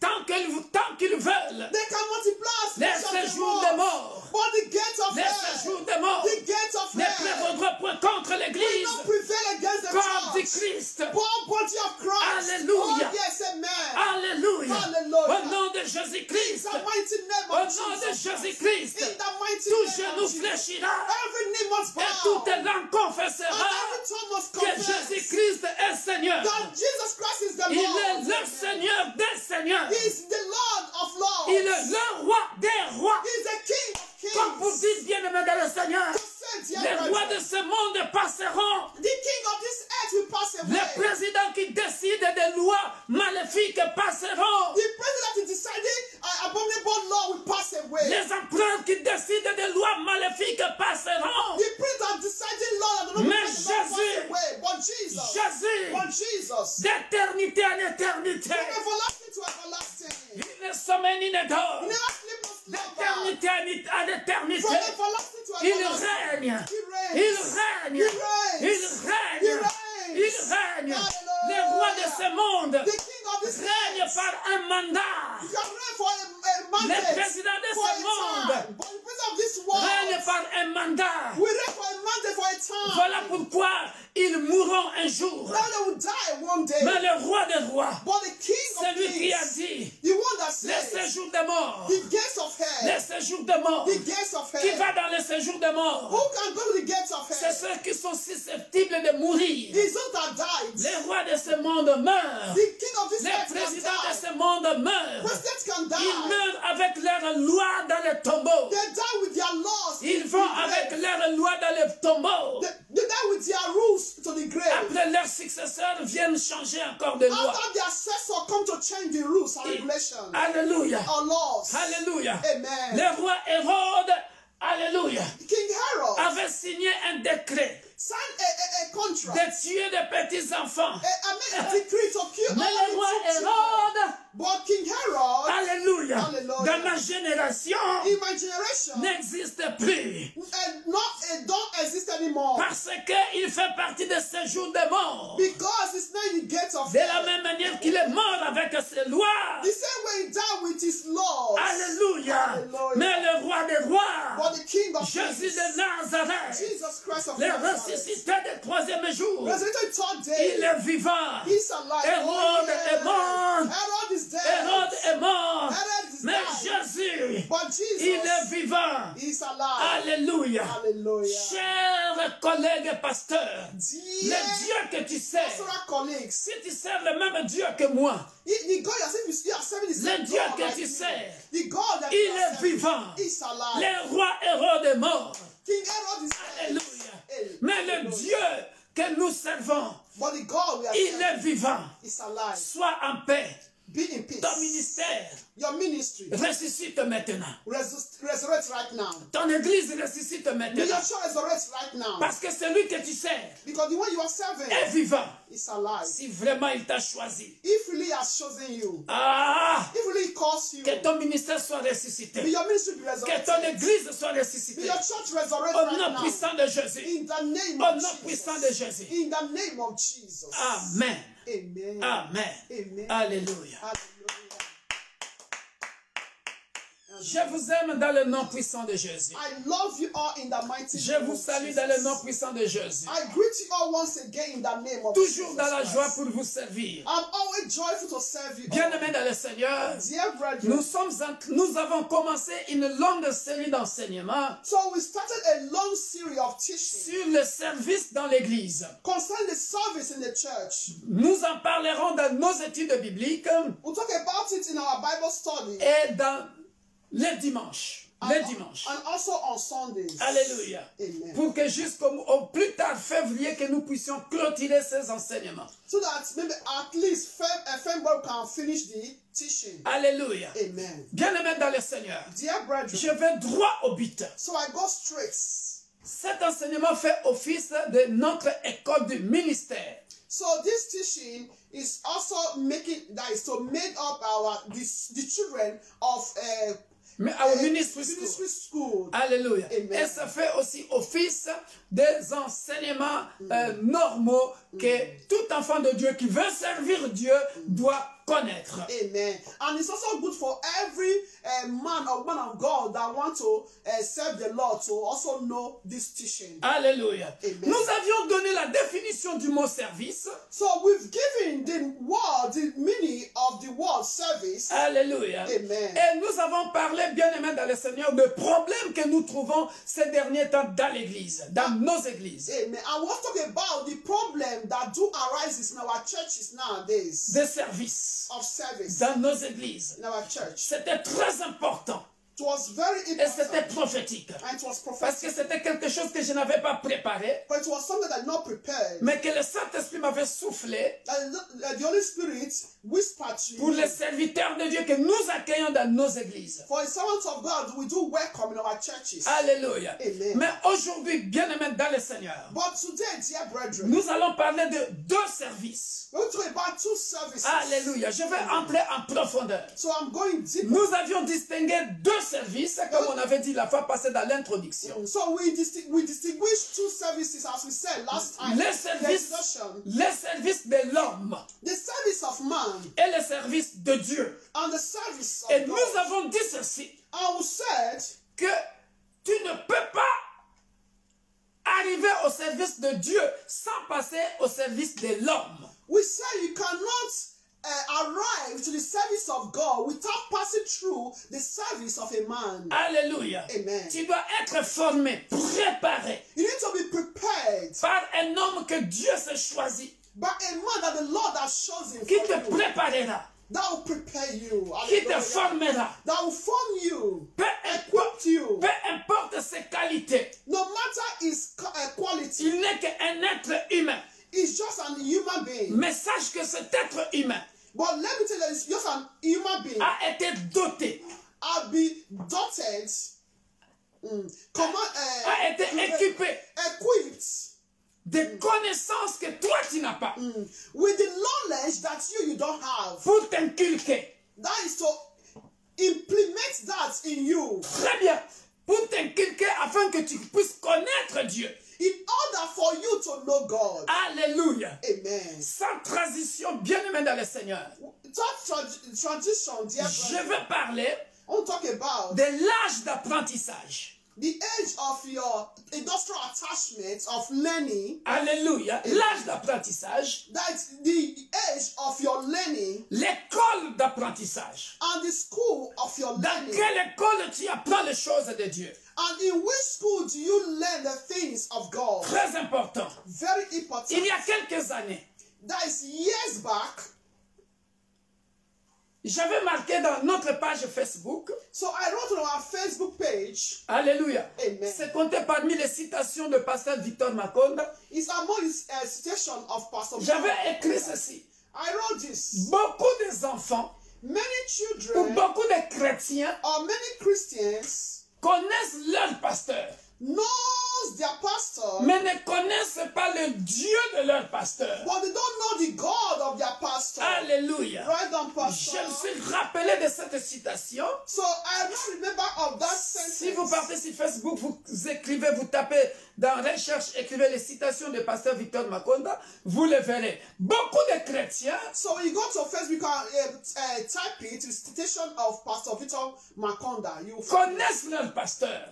tant qu'ils veulent. They can multiply as Les much as they séjours des want. morts. But the gates of Les hell, séjours des morts the gates of ne hell prévaudront point contre will l'église. not prevail against the Corps du church. Christ. But body of Christ. Alléluia. Oh yes, amen. Alléluia. Hallelujah. Au nom de In Jésus-Christ. the mighty name Au of nom de Jesus. Jésus-Christ. In the mighty Tout name genou of Jesus. fléchira. Every knee must Et bow. toute langue And confessera every tongue must que confess Jésus-Christ est Seigneur. that Jesus Christ is the Il est Lord. le Seigneur des Seigneurs. He is the Lord of lords. Il est le roi des rois. He is the King of Comme vous kings. dites, bien-aimés dans le Seigneur, Dear les rois brethren, de ce monde passeront. the king of this earth will pass away. Les présidents qui décident des lois maléfiques passeront. The president who decided abominable law will pass away. Les empereurs qui décident des lois maléfiques passeront. The president decided law that the Mais will pass Jésus, away. But Jesus, Jésus, d'éternité en éternité, from everlasting to everlasting, il ne sommeille ni ne he dort. never sleep nor slumber. D'éternité en éternité, From everlasting to il everlasting, règne. he reigns. Il règne. He reigns. Il règne. He reigns. Il règne. Hallelujah. Les rois de ce monde The king of this règnent earth. par un mandat. You can reign for mandate présidents de for ce a monde time. But the president of this world, règnent par un mandat. we reign for a mandate for a time. Voilà pourquoi ils mourront un jour. Now they will die one day. Mais le roi des rois, But the king of celui qui a kings, dit the one that les says, séjours de mort, the gates of hell, les séjours de mort, the gates of qui hell, va dans les séjours de who mort, can go to the gates of c'est hell? ceux qui sont susceptibles de mourir. It's those that died. Les rois de ce monde meurent. The king of this Les earth can présidents de die. ce monde meurent. Presidents can Ils die. meurent avec leurs lois dans les tombeaux. They die with their laws. Ils in vont the avec grave. leurs lois dans les tombeaux. They die with their rules to the grave. Après, leurs successeurs viennent changer encore de loi. After their successor come to change the rules and regulations Alléluia. or laws. Alléluia. Amen. Le roi Hérode, alléluia, King Herod avait signé un décret signed a contract, de tuer des petits-enfants. a decree to kill Mais le roi all the children. Hérode, But King Herod, alléluia, Alléluia. dans ma génération, in my generation, n'existe plus. don't exist anymore. Parce qu'il fait partie de ce jour de mort. Because it's not in the gates of De la hell. même manière qu'il est mort avec ses lois. The same way he died with his laws. Alléluia. Alléluia. Mais le roi des rois, But the King of Jésus Kings, de Nazareth, Jesus Christ of le Nazareth, ressuscité du troisième jour, resurrected third il day, est vivant. he's alive. Hérode est mort. Herod is dead. Hérode est mort. Herod is Mais dead. Jésus, But Jesus, il est vivant. he's alive. Alléluia. Hallelujah. Chers collègues pasteurs, Dear le Dieu que tu sers, pastoral colleagues, si tu sers le même Dieu que moi, the God you are serving is le Dieu que tu sers, the God that il you are est serving vivant. is alive. Le roi Hérode est mort. King Herod is dead. Alléluia. Mais le Dieu que nous servons, But the God we are il serving est vivant. is alive. Sois en paix. Be in peace. Ton ministère Your ministry ressuscite maintenant. resurrect right now. Ton église ressuscite May your maintenant. church resurrect right now. Parce que celui que tu sers Because the one you are serving est vivant. is alive. Si vraiment il t'a choisi. If really has chosen you, Ah! if really he calls you, Que ton ministère soit ressuscité. may your ministry be Que ton resurrected. église soit May ressuscitée. your church resurrect Au right nom now. puissant de Jésus. In the name Au of nom puissant de Jesus. Jésus. In the name of Jesus. Amen. Amen. Amen. Amen. Alléluia. Hallelujah. Je vous aime dans le nom puissant de Jésus. I love you all in the mighty Je name vous of salue Jesus. dans le nom puissant de Jésus. I greet you all once again in the name of Toujours Jesus dans la Christ. joie pour vous servir. I'm always joyful to serve you. Bien-aimés dans le Seigneur, Dear brethren, nous avons commencé une longue série d'enseignements so we started a long series of teaching sur le service dans l'Église. concerning the service in the church. Nous en parlerons dans nos études bibliques We'll talk about it in our Bible study et dans les dimanches. Les dimanches. and also on Sundays. Alléluia. Amen. Pour que jusqu'au plus tard février, que nous puissions clôturer ces enseignements. So that maybe at least February can finish the teaching. Alléluia. Amen. Bien-aimés dans le Seigneur, Dear brethren, je vais droit au but. so I go straight. Cet enseignement fait office de notre école du ministère. So this teaching is also making that is to make up the children of Our ministry ministry school. school. Alléluia. Amen. Et ça fait aussi office des enseignements normaux que tout enfant de Dieu qui veut servir Dieu doit connaître. Amen. And it's also good for every man or woman of God that want to serve the Lord to also know this teaching. Alléluia. Amen. Nous avions donné la définition du mot service. So we've given the meaning of the word service. Alléluia. Amen. Et nous avons parlé, bien-aimés dans le Seigneur, de problèmes que nous trouvons ces derniers temps dans l'église, dans nos églises. Amen. And we'll talk about the problem that do arise in our churches nowadays Des services of service dans nos églises. in our church. C'était très important It was very et c'était important prophétique. and it was Parce prophetic, que c'était quelque chose que je n'avais pas préparé, but it was something that not prepared. mais que le Saint-Esprit m'avait soufflé The Holy Spirit whispered to pour you. les serviteurs de Dieu que nous accueillons dans nos églises. For the servants of God, we do welcome in our churches. Alléluia. Amen. Mais aujourd'hui, bien-aimés dans le Seigneur, But today, dear brethren, nous allons parler de deux services. we're going to talk about two services. Alléluia. Je vais entrer en profondeur. So I'm going deeper. Nous avions distingué deux services, comme on avait dit la fois passée dans l'introduction. So we distinguish two services, as we said last time. Les services de l'homme The service of man et le service de Dieu. and the service Et of nous God. avons dit ceci, And we said que tu ne peux pas arriver au service de Dieu sans passer au service de l'homme. we said you cannot arrive to the service of God without passing through the service of a man. Alléluia. Amen. Tu dois être formé, préparé You need to be prepared par un homme que Dieu s'est choisi, by a man that the Lord has chosen qui for te you, préparera, that will prepare you, qui te hallelujah, formera. that will form you, Peu equip you, importe ses qualités, no matter his quality. il n'est qu'un être humain. He's just an human being. Mais sache que cet être humain But let me tell you, he's just an human being. a été doté, I'll be dotted, a été équipé equipped de connaissances que toi tu n'as pas, with the knowledge that you don't have. pour t'inculquer. That is to implement that in you, Très bien. Pour t'inculquer afin que tu puisses connaître Dieu. in order for you to know God. Alléluia. Amen. Sans transition, bien-aimé dans le Seigneur, That transition, dear je brother, veux parler I want to talk about de l'âge d'apprentissage. the age of your industrial attachment of learning. Alléluia. L'âge d'apprentissage, That's the age of your learning l'école d'apprentissage. and the school of your Dans learning. quelle école tu apprends les choses de Dieu? And in which school do you learn the things of God? Très important. Very important. Il y a quelques années, That is years back. j'avais marqué dans notre page Facebook, So I wrote on our Facebook page. Alléluia, Amen. c'est compté parmi les citations de pasteur Victor Makonda. It's among his citation of Pastor. J'avais écrit ceci. I wrote this. Beaucoup des enfants Many ou children beaucoup de chrétiens or many Christians connaissent leur pasteur, knows their pastor, mais ne connaissent pas le Dieu de leur pasteur. but they don't know the God of their pastor. Alléluia. Right on, Je pastor. me suis rappelé de cette citation. So I don't remember of that sentence. Si vous partez sur Facebook, vous écrivez, vous tapez dans recherche, écrivez les citations de pasteur Victor Makonda, vous le verrez. Beaucoup de chrétiens So when you go to Facebook and type it, the citation of Pastor Victor Makonda, you will find connaissent leur pasteur,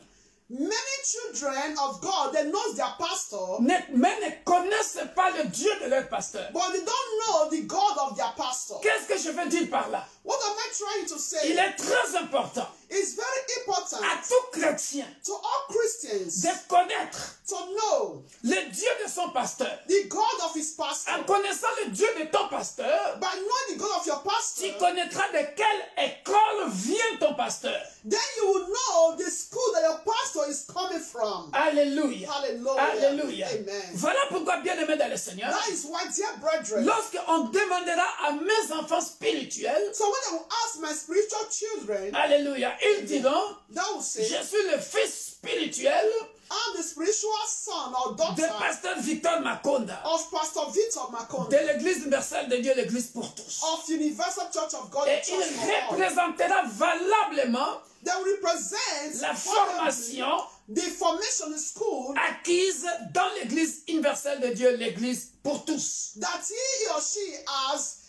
many children of God, they know their pastor, mais ne connaissent pas le Dieu de leur pasteur. but they don't know the God of their pastor. Qu'est-ce que je veux dire par là? What am I trying to say? Il est très important It's very important à tout chrétien to all Christians de connaître to know le Dieu de son pasteur. the God of his pastor. En connaissant le Dieu de ton pasteur, By knowing the God of your pastor, tu connaîtras de quelle école vient ton pasteur. then you will know the school that your pastor is coming from. Alléluia. Hallelujah. Alléluia. Amen. Voilà pourquoi, bien-aimé dans le Seigneur, That is why, dear brethren, lorsqu'on demandera à mes enfants spirituels, so when I will ask my spiritual children, Alléluia, ils diront, they will say, je suis le fils spirituel I'm the spiritual son or de daughter pasteur Victor Makonda, of Pastor Victor de Makonda, l'église universelle de Dieu, l'église pour tous. of Universal Church of God, Et the Church il for all. représentera valablement They represent la formation the formation school acquise dans l'église universelle de Dieu, l'église pour tous. that he or she has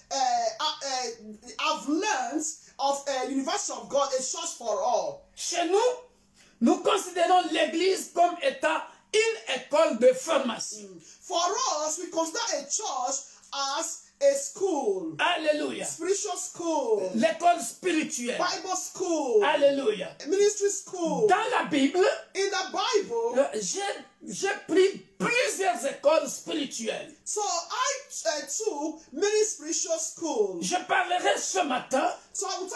have learned of University of God, a church for all. Chez nous, nous considérons l'église comme étant une école de formation. For us, we consider a church as a school, Alléluia. spiritual school, L'école spirituelle. Bible school, Alléluia. ministry school. Dans la Bible, In the Bible, j'ai pris plusieurs écoles spirituelles. so I took many spiritual schools. Je parlerai ce matin So I will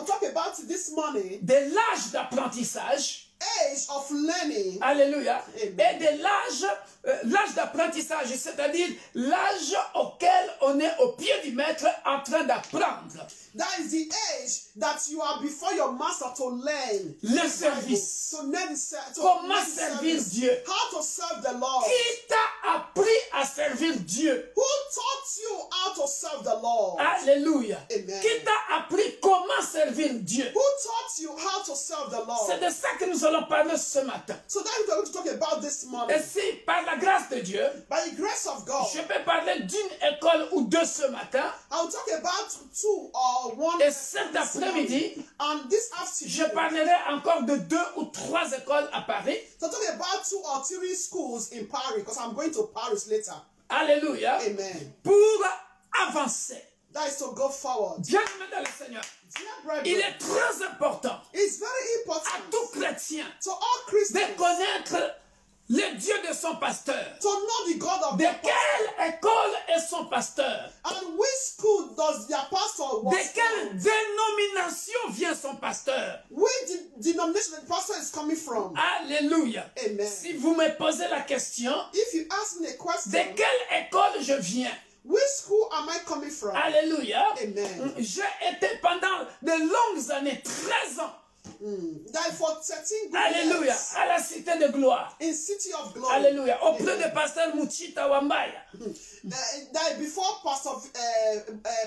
talk about this morning, de l'âge d'apprentissage. age of learning. Alléluia. Amen. Et de l'âge d'apprentissage, c'est-à-dire l'âge auquel on est au pied du maître en train d'apprendre. That is the age that you are before your master to learn Le service. to learn Comment servir Dieu. how to serve the Lord. Qui t'a appris à servir Dieu? Who taught you how to serve the Lord? Alléluia. Amen. Qui t'a appris comment servir Dieu? Who taught taught you how to serve the C'est Lord. de ça que nous allons parler ce matin. So that is what we're going to talk about this morning. Et si, par la grâce de Dieu, By the grace of God, je peux parler d'une école ou deux ce matin, I will talk about two or one. et cet après-midi, And this je afternoon, parlerai encore de 2 ou 3 écoles à Paris. so talk about 2 or 3 schools in Paris, because I'm going to Paris later. Alléluia. Amen. Pour avancer. That is to go forward. Bien-aimé dans le Seigneur, Dear il brethren, est très important it's very à important tout chrétien to all de Christians connaître le Dieu de son pasteur. to know the God of De their pastor. quelle école est son pasteur? And which school does their pastor De was quelle from? dénomination vient son pasteur? Which denomination the pastor is coming from? Alléluia. Amen. Si vous me posez la question, If you ask me a question, de quelle école je viens? which school am I coming from? Alléluia. Amen. J'ai été pendant de longues années, 13 ans, That for 13 good alléluia, years à la cité de gloire. in City of Glory. Alléluia, auprès Amen. de pasteur Muchita Wambaya. That before Pastor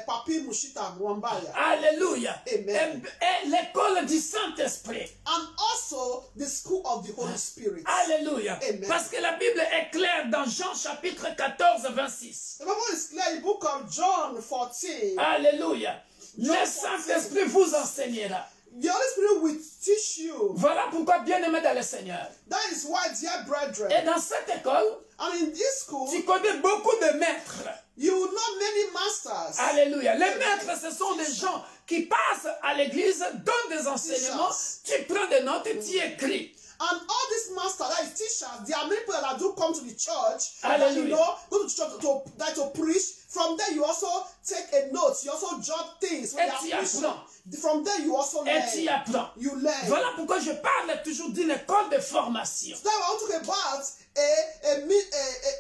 Papi Mushita Wambaya. Alléluia. Amen. Et l'école du Saint-Esprit. And also the school of the Holy Spirit. Alléluia. Amen. Parce que la Bible est claire dans Jean chapitre 14, 26. The Bible is clear in the book of John 14. Alléluia. Le John Saint-Esprit vous enseignera. The Holy Spirit will teach you. Voilà pourquoi, bien-aimé dans le Seigneur. That is why, dear brethren, Et dans cette école, and in this school, tu connais beaucoup de maîtres. you will know many masters. Alléluia. Les maîtres, ce sont des gens qui passent à l'église, donnent des enseignements, tu prends des notes et tu écris. And all these masters, that is teachers, there are many people that do come to the church, that Hallelujah. you know, go to church to preach. From there, you also take a note. You also jot things when Et they tu are preaching. apprends. From there, you also Et tu learn. apprends. You learn. Voilà pourquoi je parle toujours d'une école de formation. So I want to talk about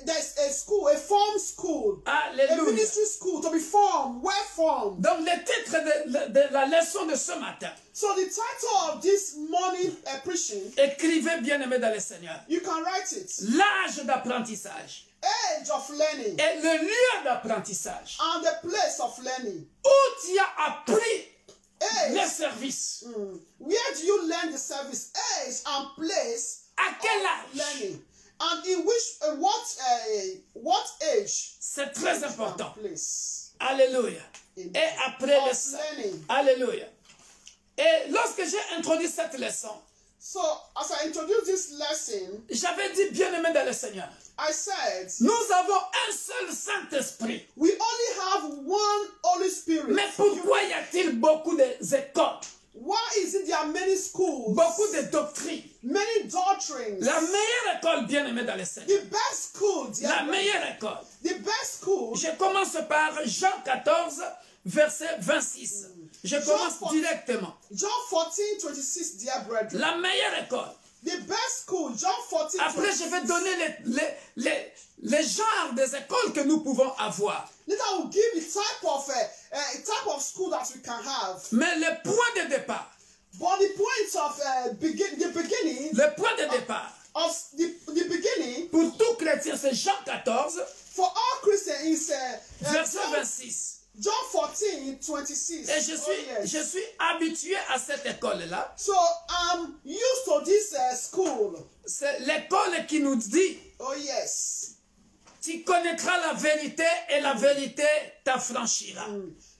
there's a school, a form school, a Alléluia. ministry school to be formed, well formed. Donc le titre de la leçon de ce matin, So the title of this morning preaching, écrivez bien-aimé dans le Seigneur, you can write it. l'âge d'apprentissage Age of learning et le lieu d'apprentissage and the place of learning. où tu as appris le Age. service. Where do you learn the service? Age and place À quel of âge? learning. And in which, what age C'est très important. and place. Alléluia. Amen. Et après le Of sang. learning. Alléluia. Et lorsque j'ai introduit cette leçon, So, as I introduce this lesson, j'avais dit bien-aimé dans le Seigneur, I said, nous avons un seul Saint-Esprit. we only have one Holy Spirit. Mais pourquoi y a-t-il beaucoup d'écoles, Why is it there are many schools, beaucoup de doctrines? many doctrines? La meilleure école, bien-aimé dans le Seigneur, The best school, dear la brethren, meilleure école. the best school, Je commence par Jean 14, verset 26. Je commence directement. John 14:26, dear brethren. La meilleure école. The best school, John 14. Après, je vais donner les genres des écoles que nous pouvons avoir. Later, I will give the type of school that we can have. Mais le point de départ, But the point of the beginning le point de départ, of the beginning pour tout chrétien, c'est Jean 14, for all Christians is verset 26. John 14:26. Et je suis habitué à cette école-là. So I'm used to this school. C'est l'école qui nous dit, Oh yes. tu connaîtras la vérité et la vérité t'affranchira.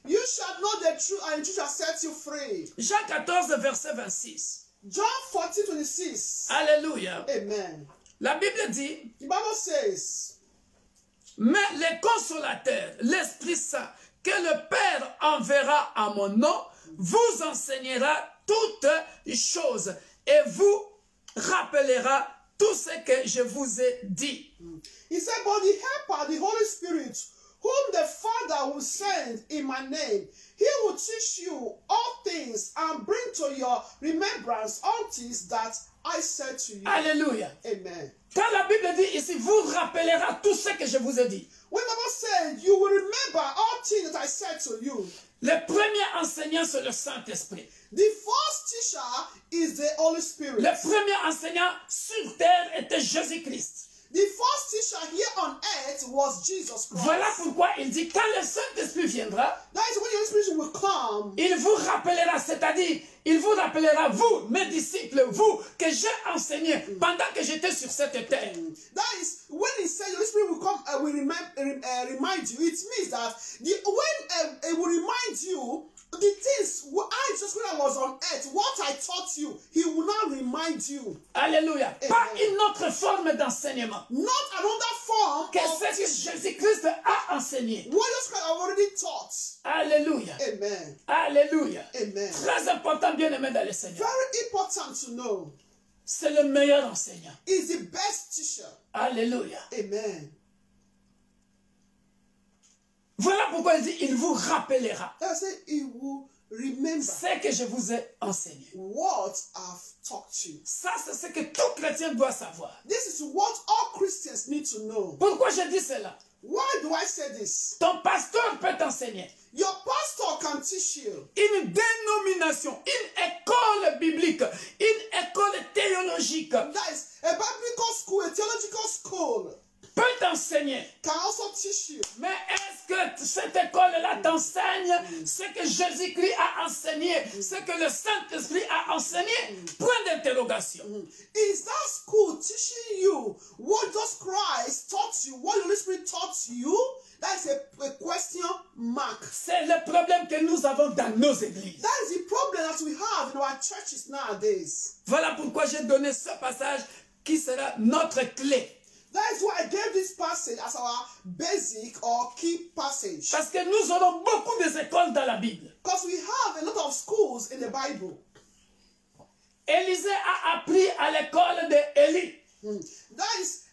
You shall know the truth and the truth shall set you free. Jean 14, verset 26. John 14:26. Alléluia. Amen. La Bible dit, The Bible says, mais le consolateur, l'Esprit Saint, que le Père enverra à mon nom, vous enseignera toutes choses et vous rappellera tout ce que je vous ai dit. he said, but the helper, the Holy Spirit, whom the Father will send in my name, he will teach you all things and bring to your remembrance all things that I said to you. Alléluia. Amen. Quand la Bible dit ici, vous rappellera tout ce que je vous ai dit. When the Bible said, you will remember all things that I said to you. Le premier enseignant, c'est le Saint-Esprit. The first teacher is the Holy Spirit. Le premier enseignant sur terre était Jésus-Christ. The first teacher here on earth was Jesus Christ. Voilà pourquoi il dit, quand le Saint-Esprit viendra, That is when the Holy Spirit will come. il vous rappellera, c'est-à-dire, il vous rappellera, vous, mes disciples, vous, que j'ai enseigné pendant que j'étais sur cette terre. That is when he said the Holy Spirit will come, will remind you. It means that when it will remind you the things I just when I was on earth, what I taught you, he will now remind you. Alléluia. Pas une autre forme d'enseignement Not another form que of ce que teaching. Jésus-Christ a enseigné. What Jesus Christ already taught. Alléluia. Amen. Alléluia. Amen. Très important, bien aimé dans le Seigneur. Very important to know. C'est le meilleur enseignant. He's the best teacher. Alléluia. Amen. Voilà pourquoi il dit, il vous rappellera That's it. He will remember ce que je vous ai enseigné. what I've taught you. Ça, c'est ce que tout chrétien doit savoir. This is what all Christians need to know. Pourquoi je dis cela? Why do I say this? Ton pasteur peut t'enseigner. Your pastor can teach you. Une dénomination, une école biblique, une école théologique That is a biblical school, a theological school peut t'enseigner. can also teach you. Mais est-ce que cette école-là t'enseigne ce que Jésus-Christ a enseigné, ce que le Saint-Esprit a enseigné? Point d'interrogation. Is that school teaching you what Jesus Christ taught you, what the Holy Spirit taught you? That's a question mark. C'est le problème que nous avons dans nos églises. That is the problem that we have in our churches nowadays. Voilà pourquoi j'ai donné ce passage qui sera notre clé. That is why I gave this passage as our basic or key passage. Parce que nous aurons beaucoup d'écoles dans la Bible. Because we have a lot of schools in the Bible. Élisée a appris à l'école d'Élie. That is,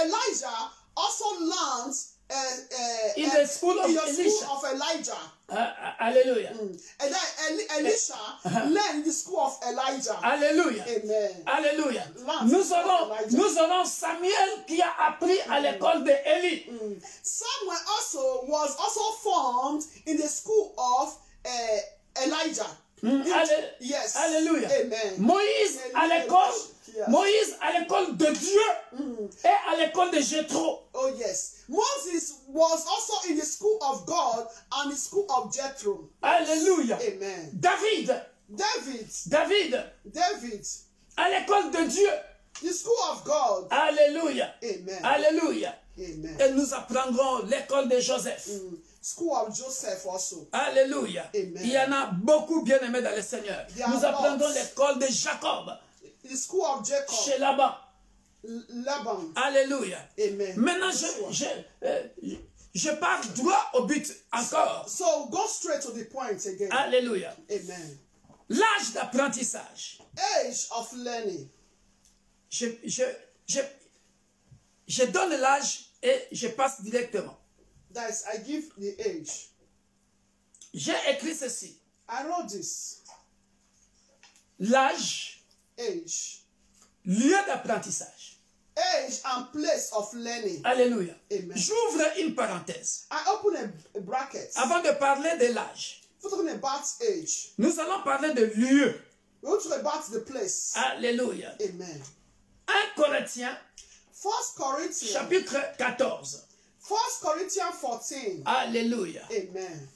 Elijah also learned In the school of in the Elisha. school of Elijah. Alléluia. And then Elisha learned in the school of Elijah. Alléluia. Amen. Alléluia. Lance Nous aurons Samuel qui a appris à l'école d'Élie. Samuel also was also formed in the school of Elijah. Yes. Alléluia. Amen. Moïse à l'école. Yes. Moïse à l'école de Dieu et à l'école de Jéthro. Oh yes. Moses was also in the school of God and the school of Jethro. Alléluia. Amen. David David, à l'école de Dieu. the school of God. Alléluia. Amen. Alléluia. Amen. Et nous apprendrons l'école de Joseph. School of Joseph also. Alléluia. Amen. Il y en a beaucoup bien aimés dans le Seigneur. There are Nous apprendrons lots. l'école de Jacob The school of Jacob. chez Laban. Laban. Alléluia. Amen. Maintenant, je pars droit au but encore. So go straight to the point again. Alléluia. Amen. L'âge d'apprentissage. Age of learning. Je donne l'âge et je passe directement. That is, I give the age. J'ai écrit ceci. I wrote this. L'âge, Age. lieu d'apprentissage. Age and place of learning. Alléluia. Amen. J'ouvre une parenthèse. I open a bracket. Avant de parler de l'âge, We're talking about age. nous allons parler de lieu. We're talking about the place. Alléluia. Amen. 1 Corinthiens, 1 Corinthians. chapitre 14. 1 Corinthians 14. Alléluia. Amen.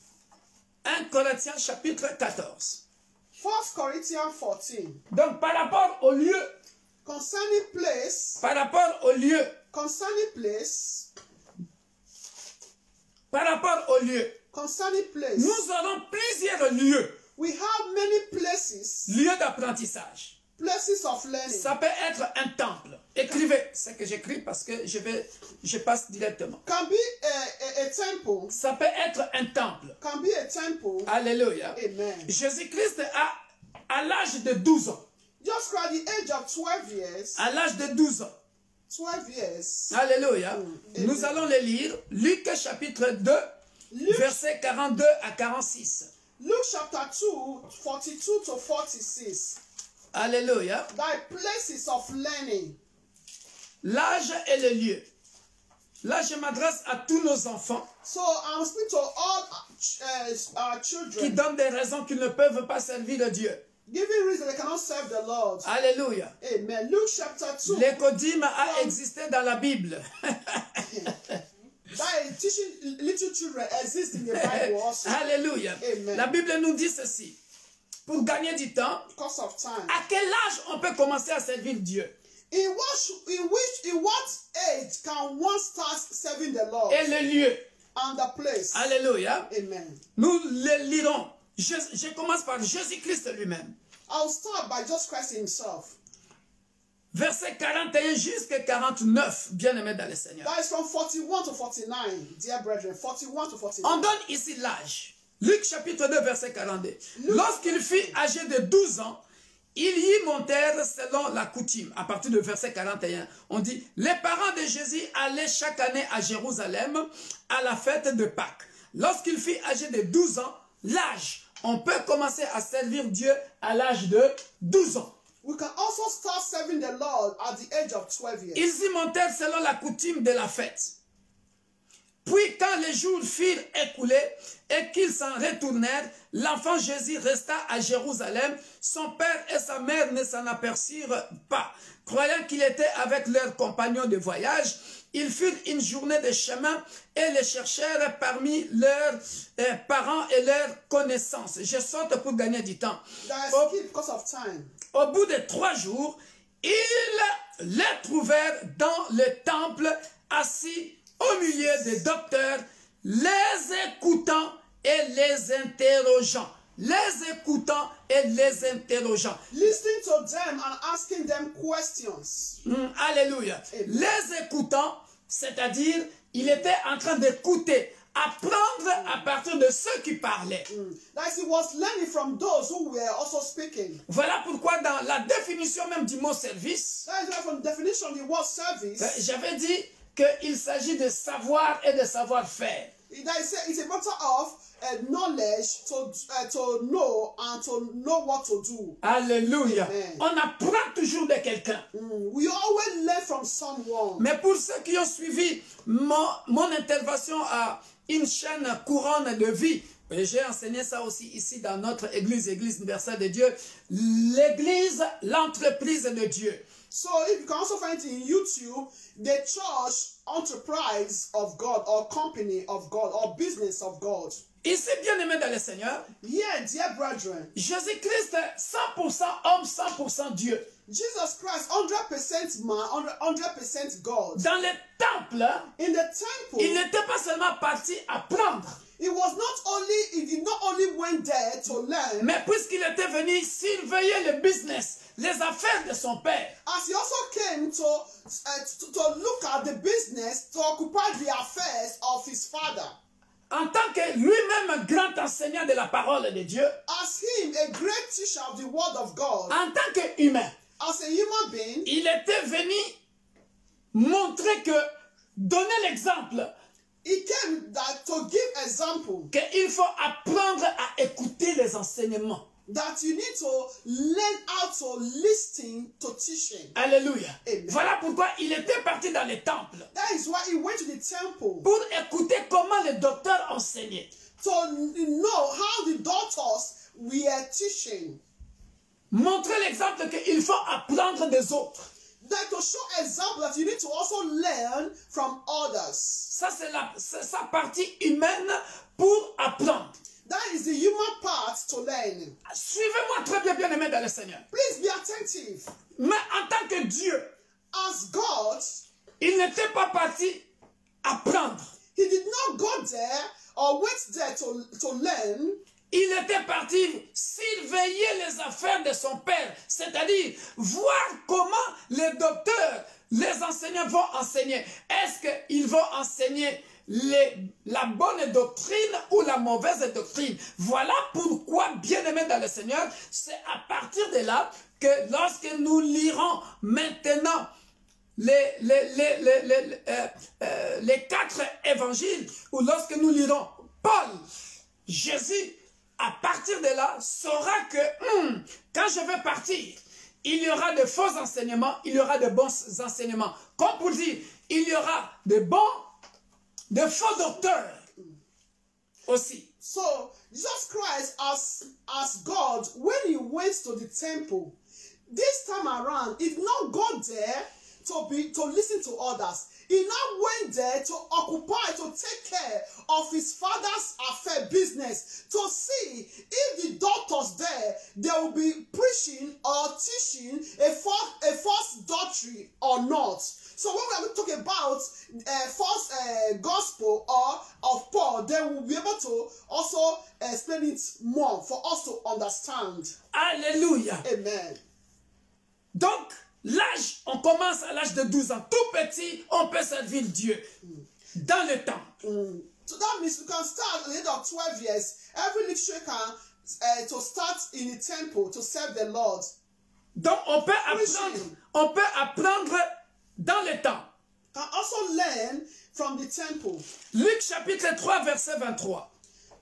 1 Corinthiens, chapitre 14. 1 Corinthians 14. Donc, par rapport au lieu, Concerning place. par rapport au lieu, Concerning place. par rapport au lieu, Concerning place. nous aurons plusieurs lieux, We have many places. lieux d'apprentissage. Places of learning. Ça peut être un temple. Écrivez ce que j'écris parce que je passe directement. Can be a temple. Ça peut être un temple. Can be a temple. Alléluia. Amen. Jésus-Christ à l'âge de 12 ans. Just at the age of 12 years. À l'âge de 12 ans. 12 years. Alléluia. Nous allons les lire. Luc chapitre 2, versets 42 à 46. Luke chapter 2, 42 to 46. Alléluia. Thy places of learning. L'âge et le lieu. Là, je m'adresse à tous nos enfants So I'm speaking to all our qui children donnent des raisons qu'ils ne peuvent pas servir Dieu. Giving reason they cannot serve the Lord. Alléluia. Amen. Luke chapter 2. L'écodyme a existé dans la Bible. That is teaching little children exists in the Bible also. Alléluia. Amen. La Bible nous dit ceci. Pour gagner du temps, Because of time. à quel âge on peut commencer à servir Dieu? In what age can one start serving the Lord? Et le lieu. And the place. Alléluia. Amen. Nous le lirons. Je commence par Jésus-Christ lui-même. I'll start by Jesus Christ himself. Verset 41 jusqu'à 49, bien-aimés dans le Seigneur. That is from 41 to 49, dear brethren. 41 to 49. On donne ici l'âge. Luc chapitre 2, verset 42. Lorsqu'il fut âgé de 12 ans, ils y montèrent selon la coutume. À partir du verset 41, on dit, les parents de Jésus allaient chaque année à Jérusalem à la fête de Pâques. Lorsqu'il fut âgé de 12 ans, l'âge, on peut commencer à servir Dieu à l'âge de 12 ans. We can also start serving the Lord at the age of 12 years. Ils y montèrent selon la coutume de la fête. Puis quand les jours furent écoulés et qu'ils s'en retournèrent, l'enfant Jésus resta à Jérusalem. Son père et sa mère ne s'en aperçurent pas. Croyant qu'il était avec leurs compagnons de voyage, ils furent une journée de chemin et les cherchèrent parmi leurs parents et leurs connaissances. Je saute pour gagner du temps. Because of time. Au bout de 3 jours, ils les trouvèrent dans le temple, assis au milieu des docteurs, les écoutant et les interrogeant. Les écoutant et les interrogeant. Listening to them and asking them questions. Alléluia. Les écoutant, c'est-à-dire, il était en train d'écouter, apprendre à partir de ceux qui parlaient. That is, he was learning from those who were also speaking. Voilà pourquoi dans la définition même du mot service, That is why from the definition of the word service, j'avais dit qu'il s'agit de savoir et de savoir-faire. it's a matter of knowledge to know and to know what to do. Alléluia. Amen. On apprend toujours de quelqu'un. We always learn from someone. Mais pour ceux qui ont suivi mon intervention à une chaîne couronne de vie, et j'ai enseigné ça aussi ici dans notre église universelle de Dieu, l'église, l'entreprise de Dieu. So if you can also find it in YouTube, the church enterprise of God, or company of God, or business of God. Ici, bien-aimés dans le Seigneur, Yeah, dear brethren, Jésus-Christ, 100% homme, 100% Dieu. Jesus Christ, 100% man, 100% God. Dans le temple, In the temple, il n'était pas seulement parti apprendre, he did not only went there to learn, mais puisqu'il était venu surveiller le business, les affaires de son père. as he also came to look at the business, to occupy the affairs of his father. En tant que lui-même grand enseignant de la parole de Dieu, As him, a great teacher of the word of God, en tant qu'humain, as a human being, il était venu montrer que, donner l'exemple, he came to give example qu'il faut apprendre à écouter les enseignements. that you need to learn how to listen to teaching. Alléluia. Amen. Voilà pourquoi il était parti dans les temples That is why he went to the temple pour écouter comment les docteurs enseignaient. to know how the doctors were teaching. Montrer l'exemple qu'il faut apprendre des autres. That to show example that you need to also learn from others. Ça, c'est sa partie humaine pour apprendre. That is the human part to learn. Suivez-moi très bien, bien-aimés dans le Seigneur. Please be attentive. Mais en tant que Dieu, As God, il n'était pas parti apprendre. he did not go there or went there to learn. Il était parti surveiller les affaires de son père, c'est-à-dire voir comment les docteurs, les enseignants vont enseigner. Est-ce qu'ils vont enseigner la bonne doctrine ou la mauvaise doctrine? Voilà pourquoi, bien-aimés dans le Seigneur, c'est à partir de là que lorsque nous lirons maintenant les 4 évangiles, ou lorsque nous lirons Paul, Jésus, à partir de là, saura que quand je vais partir, il y aura de faux enseignements, il y aura de bons enseignements. Comme pour dire, il y aura de faux docteurs aussi. So Jesus Christ as God, when he went to the temple, this time around, he did not go there to listen to others. He now went there to occupy, to take care of his father's affair business, to see if the doctors there, they will be preaching or teaching a false doctrine or not. So when we are talking about false gospel or of Paul, then we'll be able to also explain it more for us to understand. Alléluia. Amen. Donc, l'âge, on commence à l'âge de 12 ans. Tout petit, on peut servir Dieu dans le temple. So that means you can start at the age of 12 years. Every little child can to start in the temple to serve the Lord. Donc, on peut apprendre dans le temple. Can also learn from the temple. Luc chapitre 3, verset 23.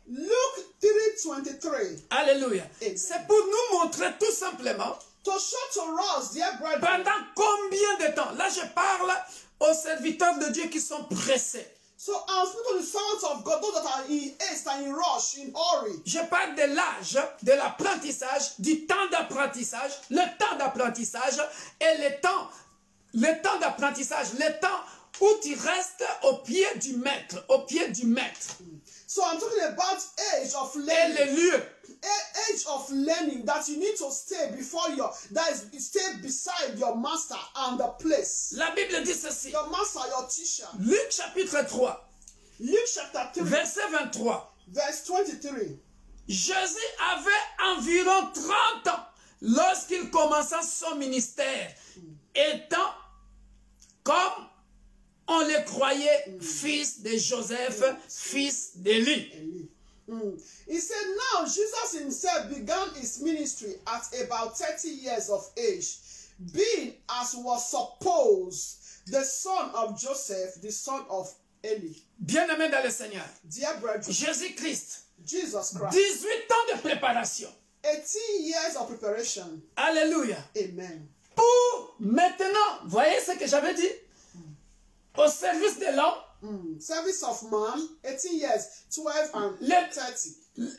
Luke 3:23. Alléluia. C'est pour nous montrer tout simplement To show to us, dear brethren, pendant combien de temps. Là, je parle aux serviteurs de Dieu qui sont pressés. So I'm speaking to the servants of God, those that are in haste and in rush, in hurry. Je parle de l'âge, de l'apprentissage, du temps d'apprentissage, le temps d'apprentissage et le temps d'apprentissage, le temps où tu restes au pied du maître, So I'm talking about age of Et learning. le lieu. Age of learning that you need to stay before stay beside your master and the place. La Bible dit ceci. Your master, your teacher. Luc chapitre 3, Luke chapter 3, verset 23. verse 23. Jésus avait environ 30 ans lorsqu'il commença son ministère, étant comme on le croyait fils de Joseph, fils d'Élie. He said, now Jesus himself began his ministry at about 30 years of age, being as was supposed the son of Joseph, the son of Eli. Bien-aimé dans le Seigneur, Dear brethren, Jésus-Christ, Jesus Christ, 18 ans de préparation. 18 years of preparation. Alléluia. Amen. Pour maintenant, voyez ce que j'avais dit? Au service de l'homme, Service of man, 18 years, 12 and 30.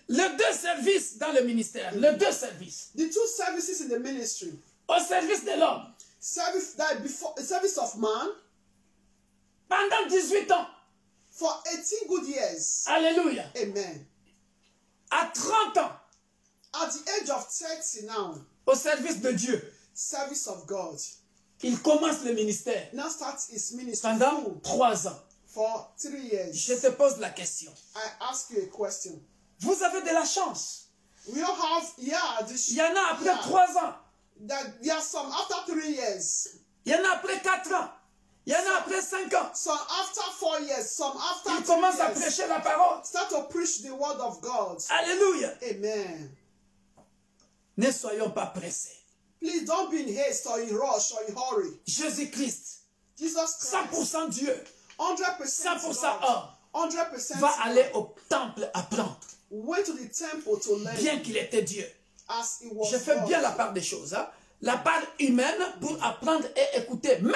les deux services dans le ministère, les deux services. The two services in the ministry. Au service de l'homme, Service of man pendant 18 ans. for 18 good years. Alléluia. Amen. À 30 ans, At the age of 30 now, au service de Dieu, service of God. il commence le ministère Now starts his ministry pendant 3 ans. for 3 years. Je te pose la question. I ask you a question. Vous avez de la chance. We all have, this. Il y en a après 3 ans. There are some after 3 years, Il y en a après 4 ans. Il y en a après 5 ans. some after 4 years, some after Il 3 commence à years. prêcher la parole. Start to preach the word of God. Alléluia. Amen. Ne soyons pas pressés. Please don't be in haste or in rush or in hurry. Jésus-Christ, Jesus Christ, 100% Dieu, 100% 100% God, homme, 100% va God, aller au temple apprendre. went to the temple to learn Bien qu'il était Dieu. as he was Je fais God. bien la part des choses. Hein? La part humaine pour apprendre et écouter. Mais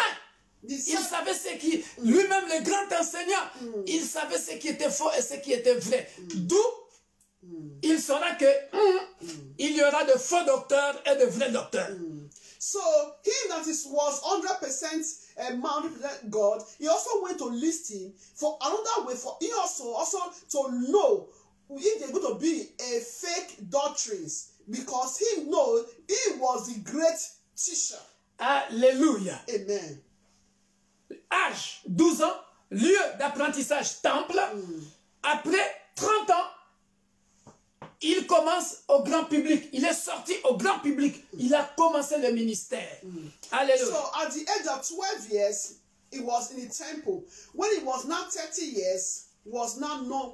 il savait ce qui, lui-même le grand enseignant, il savait ce qui était faux et ce qui était vrai. D'où il saura que il y aura de faux docteurs et de vrais docteurs. So him that was 100% man, God, he also went to listen for another way. For he also to know if they're going to be a fake doctrines, because he knows he was the great teacher. Alléluia. Amen. Âge 12 ans, lieu d'apprentissage temple. Après 30 ans, il commence au grand public. Il est sorti au grand public. Il a commencé le ministère. Alléluia. So at the age of 12 years, he was in the temple. When he was now 30 years, was not known.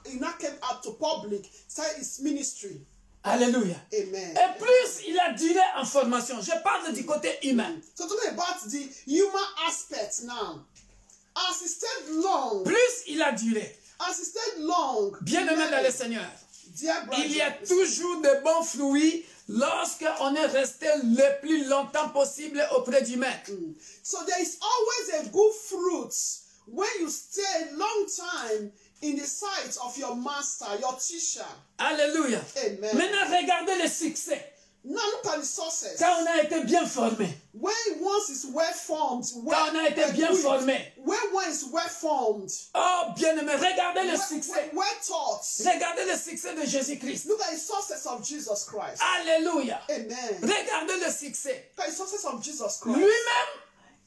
He now came out to public, started his ministry. Alléluia. Amen. Et plus il a duré en formation, je parle du côté humain. So talking about the human aspect now, as he stayed long, Plus il a duré, bien-aimé dans le Seigneur, dear brothers, il y a toujours de bons fruits lorsqu'on est resté le plus longtemps possible auprès du maître. So there is always a good fruit when you stay a long time in the sight of your master, your teacher. Alléluia. Amen. Maintenant, regardez le succès. Now look at the success. Quand on a été bien formé. When once is well formed, Quand on a été bien formé. when one is well formed, Oh, bien-aimé, regardez le succès. well taught. Regardez le succès de Jésus-Christ. Look at the success of Jesus Christ. Alléluia. Amen. Regardez le succès. Look at the success of Jesus Christ. Lui-même,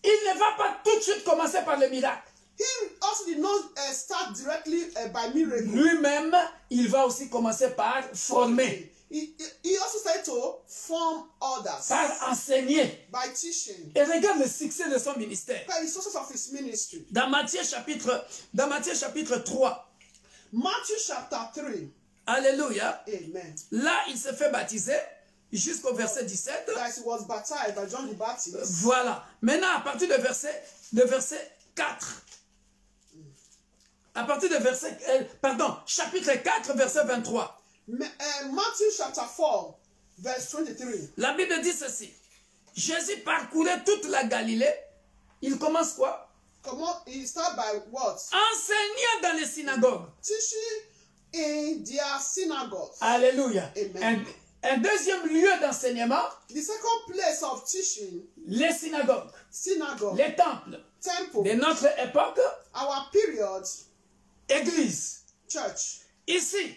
il ne va pas tout de suite commencer par le miracle. He also did not start directly by miracle. Lui-même, il va aussi commencer par former, He also started to form others par enseigner. by teaching. Et regarde le succès de son ministère. Look at the success of his ministry. Dans Matthieu chapitre 3. Matthew chapter 3. Alléluia. Amen. Là, il se fait baptiser jusqu'au verset 17. That he was baptized by John the Baptist. Voilà. Maintenant, à partir de verset 4. À partir de chapitre 4, verset 23. Matthew chapter 4, verse 23. La Bible dit ceci. Jésus parcourait toute la Galilée. Il commence quoi? Comment he start by what? Enseignant dans les synagogues. Teaching in their synagogues. Alléluia. Amen. Un deuxième lieu d'enseignement, The second place of teaching, les synagogues, synagogue, les temples. temple, De notre époque, our period, église. church. Ici,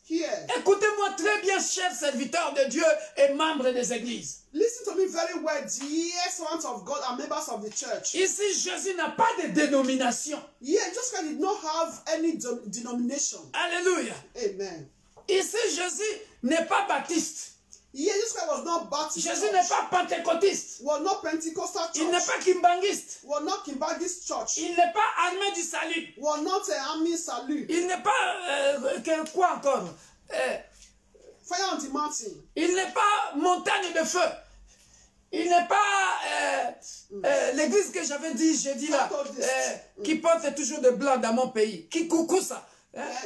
Here, écoutez-moi très bien, chers serviteurs de Dieu et membres des églises. listen to me very well, dear servants of God and members of the church. Ici, Jésus n'a pas de dénomination. Yeah, just like he did not have any denomination. Alléluia. Amen. Ici, Jésus n'est pas baptiste. Yeah, this guy was not Baptist. Jésus church. n'est pas pentecôtiste. Was not Pentecostal Il n'est church. pas kimbangiste. Was not Kimbagist church. Il n'est pas armé du salut. Was not Army Salut. Il n'est pas, quoi encore? Fire on the mountain. Il n'est pas montagne de feu. Il n'est pas l'église que j'avais dit jeudi là, qui porte toujours de blanc dans mon pays, qui coucou ça.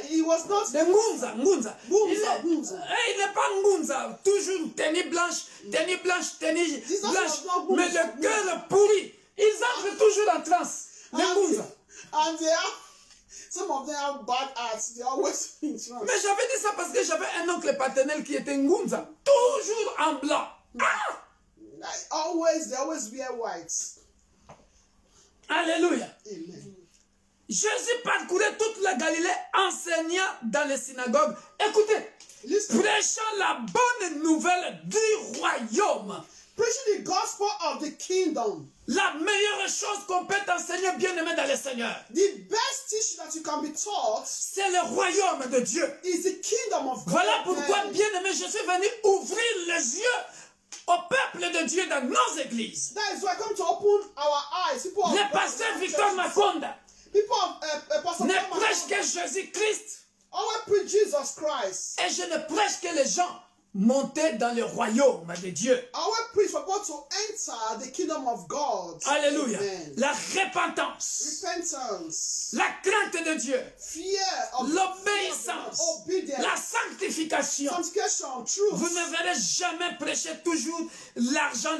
He was not De Ngunza. Ngunza. Il n'est pas Ngunza, toujours tenue blanche, mais le cœur pourri. Ils entrent toujours en transe. Les Ngunza. And they are, some of them have bad hearts. They always in trance. Mais j'avais dit ça parce que j'avais un oncle paternel qui était Ngunza, toujours en blanc. Ah! They always wear white. Alléluia. Amen. Jésus parcourait toute la Galilée enseignant dans les synagogues. Écoutez, Listen. prêchant la bonne nouvelle du royaume. Preaching the gospel of the kingdom. La meilleure chose qu'on peut enseigner, bien-aimé dans le Seigneur, The best teaching that you can be taught c'est le royaume de Dieu. is the kingdom of God. Voilà pourquoi, bien-aimé, je suis venu ouvrir les yeux au peuple de Dieu dans nos églises. That is why I come to open our eyes. People of Le pasteur Victor Makonda People of Pastor ne Thomas prêche que Jésus-Christ. always preach Jesus Christ. Et je ne prêche que les gens montés dans le royaume de Dieu. I always preach for God to enter the kingdom of God. Alléluia. Amen. La repentance, Repentance, la crainte de Dieu, fear of l'obéissance, obedience, la sanctification. sanctification, truth. Vous ne verrez jamais prêcher toujours l'argent.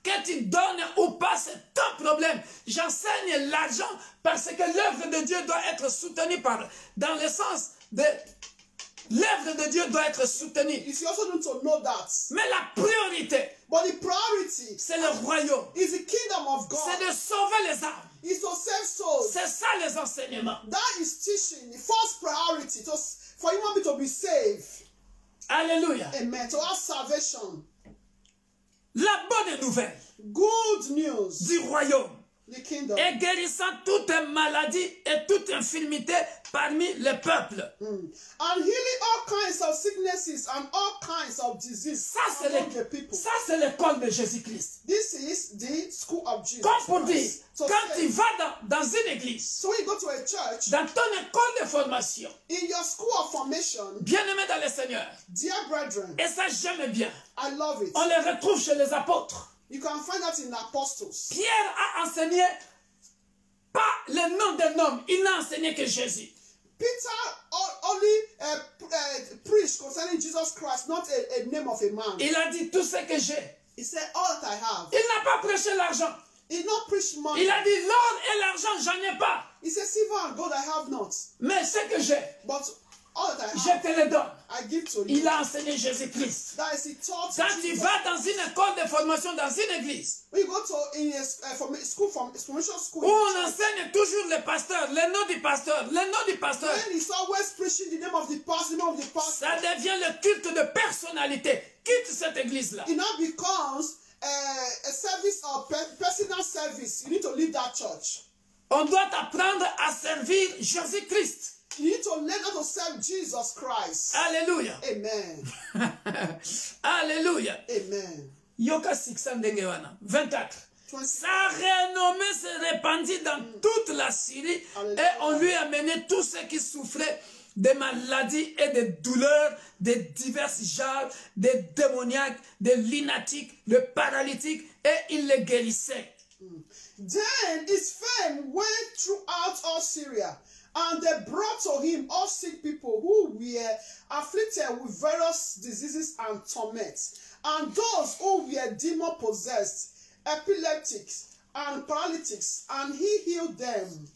Que tu donnes ou pas, c'est ton problème. J'enseigne l'argent parce que l'œuvre de Dieu doit être soutenue dans le sens de... L'œuvre de Dieu doit être soutenue. You also need to know that. Mais la priorité, But the priority c'est le royaume. is the kingdom of God. C'est de sauver les âmes. Is to save souls. C'est ça les enseignements. That is teaching. The first priority for human being to be saved. Alléluia. Amen. To have salvation. La bonne nouvelle Good news. du royaume The kingdom. et guérissant toute maladie et toute infirmité parmi le peuple. And healing all kinds of sicknesses and all kinds of diseases Ça, among the people. c'est l'école de Jésus-Christ. This is the school of Jesus Comme pour dire, Christ. So quand say, tu vas dans une église, so when you go to a church, dans ton école de formation, in your school of formation, bien-aimé dans le Seigneur, dear brethren, et ça j'aime bien, I love it. on les retrouve chez les apôtres. You can find that in the apostles. Pierre a enseigné pas le nom d'un homme, il n'a enseigné que Jésus. Peter only preached concerning Jesus Christ, not a name of a man. Il a dit tout ce que j'ai. He said, all that I have. Il n'a pas prêché l'argent. He did not preach money. Il a dit l'or et l'argent, j'en ai pas. He said, silver and gold I have not, mais ce que j'ai, but all that I je have, te le donne. I give to you. Il a enseigné Jésus-Christ. That is, he taught Quand tu Jesus. vas dans une école de formation, dans une église, When you go to school, formation school, où on enseigne toujours le pasteur, le nom du pasteur, le nom du pasteur, when he's always preaching the name of the pastor, ça devient le culte de personnalité. Quitte cette église-là. it now becomes a service or personal service. You need to leave that church. On doit apprendre à servir Jésus-Christ. You need to learn how to serve Jesus Christ. Alléluia. Amen. Alléluia. Amen. Yoka 624. 20. Sa renommée se répandit dans toute la Syrie et on lui a mené tous ceux qui souffraient des maladies et des douleurs, des divers genres, des démoniaques, des lunatiques, des paralytiques et il les guérissait. Then his fame went throughout all Syria, and they brought to him all sick people who were afflicted with various diseases and torments, and those who were demon-possessed, epileptics, and paralytics, and he healed them.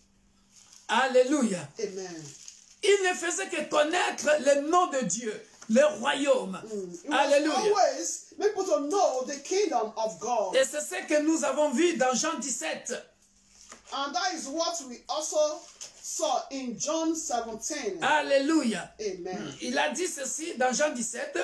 Alléluia. Amen. Il ne faisait que connaître le nom de Dieu, le royaume. It was Alléluia. always make people to know the kingdom of God. Et c'est ce que nous avons vu dans Jean 17. And that is what we also saw in John 17. Alléluia. Amen. Il a dit ceci dans Jean 17,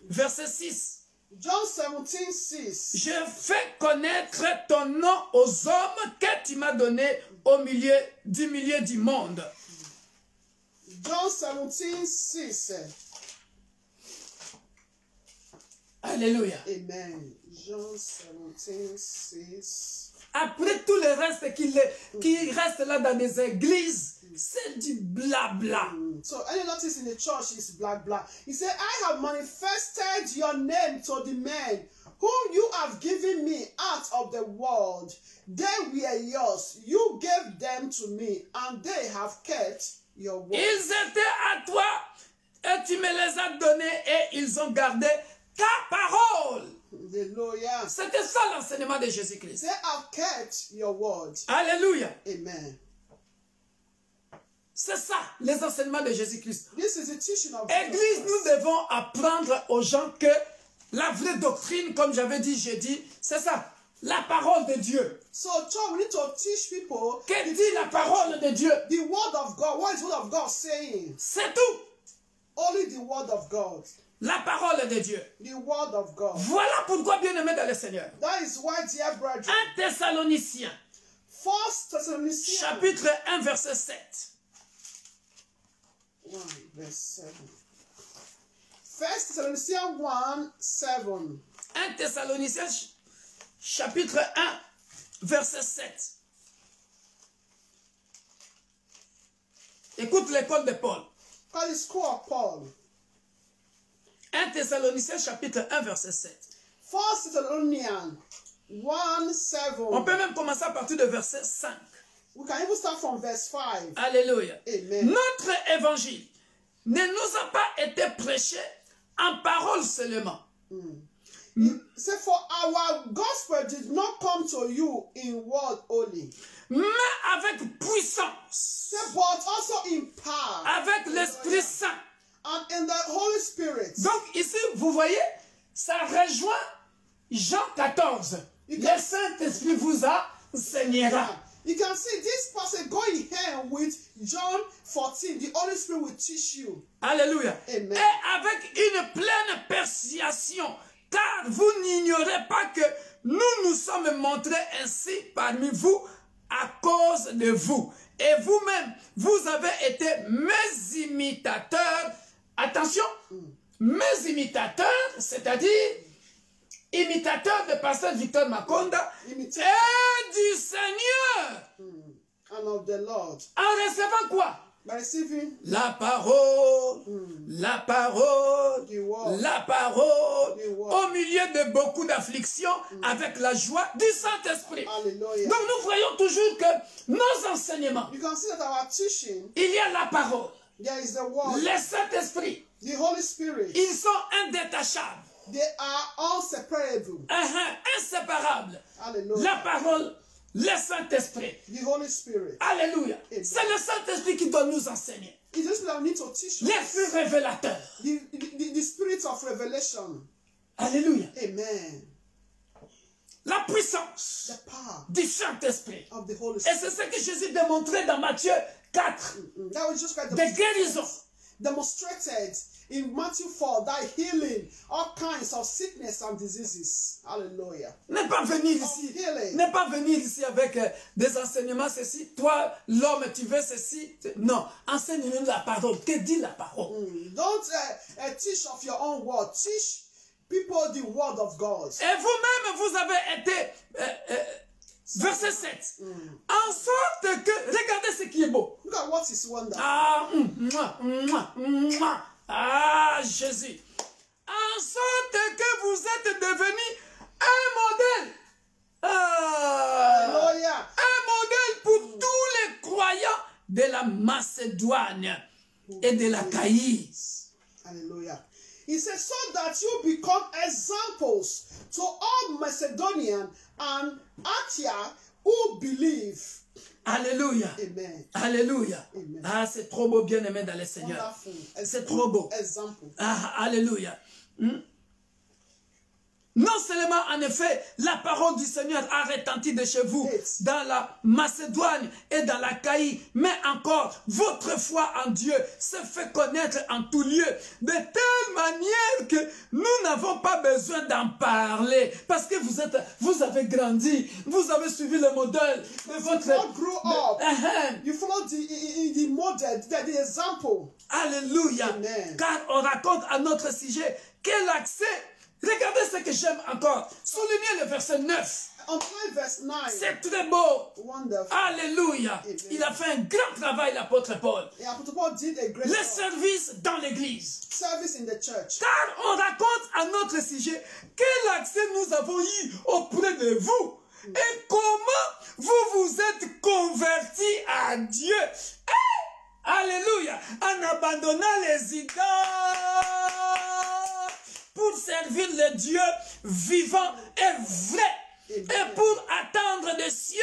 verset 6. John 17 says, Je fais connaître ton nom aux hommes que tu m'as donné au milieu du monde. John 17 6. Alléluia. Amen. John 17 6. Après tout le reste qui reste là dans les églises, c'est du blabla. So any notice in the church is blah blah. He said, I have manifested your name to the men whom you have given me out of the world. They were yours. You gave them to me, and they have kept your word. Ils étaient à toi et tu me les as donnés et ils ont gardé ta parole. Hallelujah. C'était ça l'enseignement de Jésus-Christ. They have kept your word. Alléluia. Amen. C'est ça, les enseignements de Jésus-Christ. This is the teaching of Église, Jesus nous Christ. devons apprendre aux gens que la vraie doctrine, comme j'avais dit jeudi, c'est ça, la parole de Dieu. So, church, we need to teach people Que the dit la parole de Dieu? the word of God. What is the word of God saying? C'est tout. Only the word of God. La parole de Dieu. The word of God. Voilà pourquoi, bien-aimés dans le Seigneur. That is why, dear brethren, 1 Thessaloniciens, 1 Thessalonians chapitre 1, verset 7. 1 verse 7. 1 Thessalonians 1 7. 1 Thessaloniciens, chapitre 1, verset 7. Écoute l'école de Paul. Called the school of Paul. 1 Thessaloniciens, chapitre 1, verset 7. 1 Thessalonians 1 7. On peut même commencer à partir de verset 5. We can even start from verse 5. Alléluia. Amen. Notre évangile ne nous a pas été prêché en parole seulement. Say, for our gospel did not come to you in word only, Mais avec puissance, say, but also in power avec l'Esprit Saint. and in the Holy Spirit. Donc ici, vous voyez, ça rejoint Jean 14. Le Saint-Esprit vous enseignera. You can see this passage going hand with John 14. The Holy Spirit will teach you. Alléluia. Amen. Et avec une pleine persuasion, car vous n'ignorez pas que nous nous sommes montrés ainsi parmi vous à cause de vous. Et vous-même, vous avez été mes imitateurs. Attention, mes imitateurs, c'est-à-dire imitateurs de pasteur Victor Makonda et du Seigneur. And of the Lord. En recevant quoi? By receiving La parole, la parole, the word. la parole, The word. au milieu de beaucoup d'afflictions, avec la joie du Saint-Esprit. Hallelujah. Donc nous voyons toujours que nos enseignements, You can see that our teaching, il y a la parole, there is the word, le Saint-Esprit, the Holy Spirit. ils sont indétachables, They are all separable. inséparables. Hallelujah. La parole, Le Saint-Esprit. The Holy Spirit. Alléluia. Amen. C'est le Saint-Esprit qui doit nous enseigner. It's just that we need to teach us. L'Esprit révélateur. The spirit of revelation. Alléluia. Amen. La puissance The power du Saint-Esprit. of the Holy Et Spirit. c'est ce que Jésus démontrait dans Matthieu 4. That was just like Des guérisons. demonstrated in Matthew 4 that healing all kinds of sickness and diseases. Hallelujah. Ne pas venir ici. Ne pas venir ici avec des enseignements, ceci. Toi, l'homme, tu veux ceci. Non. Enseigne-nous la parole. Que dit la parole? Don't teach of your own word. Teach people the word of God. Et vous-même, vous avez été... verset 7. En sorte que... Regardez ce qui est beau. Look at what is wonderful. Ah, ah, Jésus. En sorte que vous êtes devenus un modèle. Hallelujah. Un modèle pour tous les croyants de la Macédoine et de la Caïe. Hallelujah. He says, so that you become examples to all Macedonian and Achaia who believe. Alléluia. Amen. Alléluia. Amen. Ah, c'est trop beau, bien-aimé dans le Seigneur. Wonderful. C'est trop beau. Example. Ah, alléluia. Non seulement, en effet, la parole du Seigneur a retenti de chez vous, Yes. dans la Macédoine et dans la Caïe, mais encore, votre foi en Dieu se fait connaître en tout lieu, de telle manière que nous n'avons pas besoin d'en parler, parce que vous avez grandi, vous avez suivi le modèle de votre... You grew up. You follow the model, the example. Alléluia. Amen. Car on raconte à notre sujet quel accès. Regardez ce que j'aime encore. Soulignez le verset 9. On verse 9. C'est très beau. Wonderful. Alléluia. Amen. Il a fait un grand travail, l'apôtre Paul. Yeah, Apostle Paul did a great Le service dans l'église. service in the church. Car on raconte à notre sujet quel accès nous avons eu auprès de vous. Et comment vous vous êtes convertis à Dieu. Alléluia. En abandonnant les idoles pour servir le Dieu vivant et vrai. Et pour attendre des cieux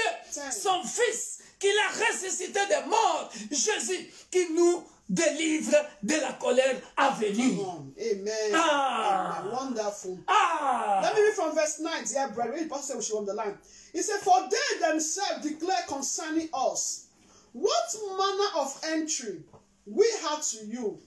son Fils qu'il a ressuscité des morts. Jésus qui nous délivre de la colère à venir. Amen. Ah. Amen. Wonderful. Ah. Let me read from verse 9. Yeah, brother. Read Pastor, we should underline. He said, for they themselves declare concerning us what manner of entry we had to you,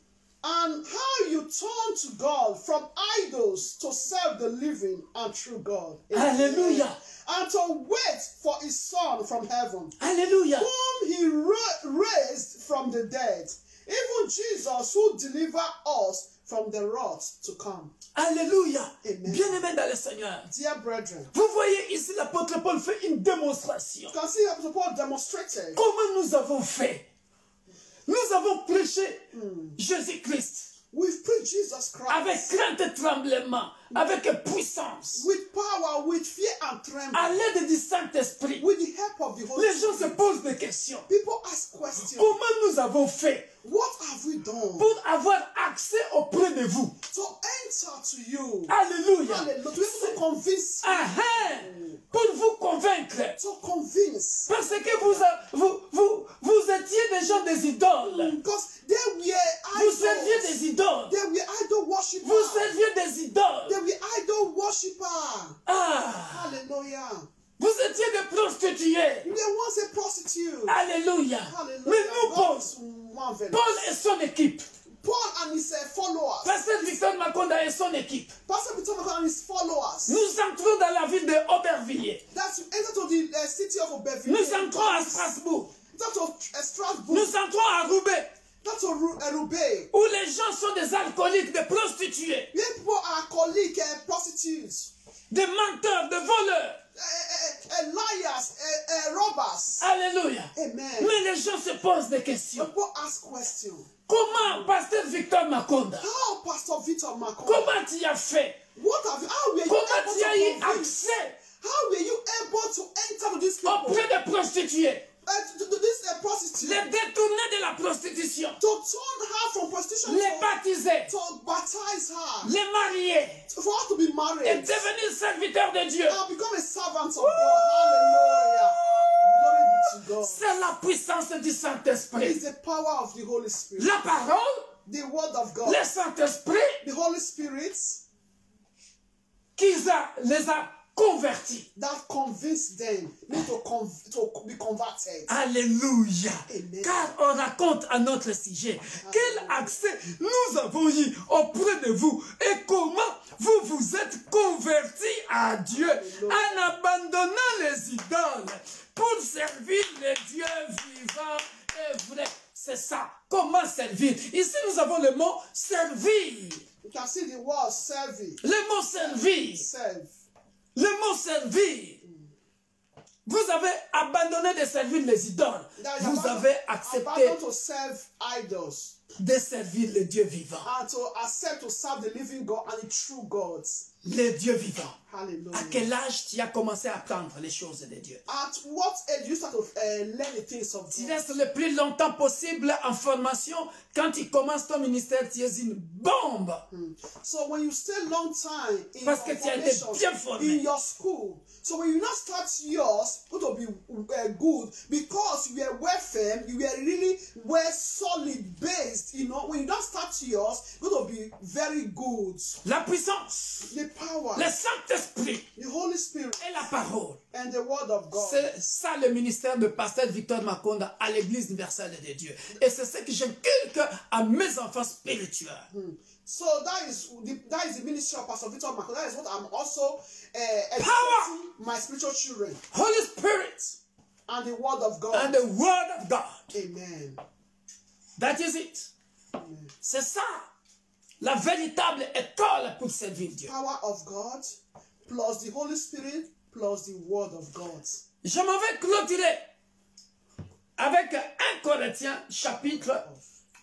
and how you turned to God from idols to serve the living and true God. Hallelujah. And to wait for his Son from heaven, Alléluia. whom he raised from the dead, even Jesus who delivered us from the wrath to come. Alléluia. Amen. Bien-aimé dans le Seigneur. Dear brethren, Vous voyez ici l'apôtre Paul fait une démonstration. you can see Apostle Paul demonstrated Comment nous avons fait? Nous avons prêché Jésus-Christ we've preached Jesus Christ avec crainte et tremblement, avec puissance, with power, with fear and trembling, à l'aide du Saint-Esprit. with the help of the Holy Les gens se Spirit. posent des questions. People ask questions. Comment nous avons fait What have we done pour avoir accès auprès de vous? to enter to you? Alléluia. Hallelujah. To be able to convince you, Pour vous convaincre. to convince. Parce que vous étiez des gens des idoles. Because they were Vous serviez idols. des idoles. They were idol worshippers. Vous serviez des idoles. They were idol worshippers. Ah, Hallelujah. vous étiez des prostituées. You were once a prostitute. Alléluia. Hallelujah. Mais nous, Paul, God is marvelous. Paul et son équipe, Paul and his followers. Pasteur Victor Makonda et son équipe, Pastor Peter and his followers. nous entrons dans la ville de Aubervilliers. That's enter to the city of Aubervilliers. Nous entrons à Strasbourg. Enter to Strasbourg. Nous entrons à Roubaix, Enter to Roubaix. où les gens sont des alcooliques, des prostituées, Where people are alcoholic, prostitutes, des menteurs, des voleurs. liars, robbers. Alléluia. Amen. Mais les gens se posent des questions. People ask questions. Comment, Pasteur Victor Makonda, How, Pastor Victor Macron? comment tu as fait? What have you? How were you Comment able tu as eu to convince? accès How were you able to enter to these people? auprès des prostituées? To this prostitute? Les détourner de la prostitution, To turn her from prostitution les baptiser, to baptize her, les marier for her to be et married, devenir serviteur de Dieu. and become a servant of God. Hallelujah. God. c'est la puissance du Saint-Esprit. It's the power of the Holy Spirit. La parole, The word of God. le Saint-Esprit The Holy Spirit les a convertis. that convinced them need to be converted. Alléluia. Amen. Car on raconte à notre sujet quel accès nous avons eu auprès de vous et comment vous vous êtes convertis à Dieu en abandonnant les idoles pour servir les dieux vivants et vrais. C'est ça. Comment servir? Ici, nous avons le mot servir. You can see the word serving. Le mot servir. Serve. Le mot servir. Vous avez abandonné de servir les idoles. Vous avez accepté Abandon to serve idols de servir le Dieu vivant. and to accept to serve the living God and the true God. Le Dieu vivant. Hallelujah. À quel âge tu as commencé à apprendre les choses de Dieu? At what age you start to learn the things of Tu God? restes le plus longtemps possible en formation. Quand tu commences ton ministère, tu es une bombe. So when you stay long time in Parce que tu as été formation, bien formé. in your school, so when you not start yours, it will be good because you were well formed, you were really well solid based. You know, when you don't start yours, it will be very good. La puissance, The power, le Saint-Esprit the Holy Spirit, et la parole. and the word of God. C'est ça le ministère de Pasteur Victor Makonda à l'Église universelle de Dieu. Et c'est ce que j'inculque à mes enfants spirituels. So that is the ministry of Pastor Victor Makonda. That is what I'm also educating my spiritual children, Holy Spirit and the word of God. and the Word of God. Amen. That is it. Amen. C'est ça la véritable école pour servir Dieu. Power of God plus the Holy Spirit plus the word of God. Je m'en vais clôturer avec 1 Corinthiens chapitre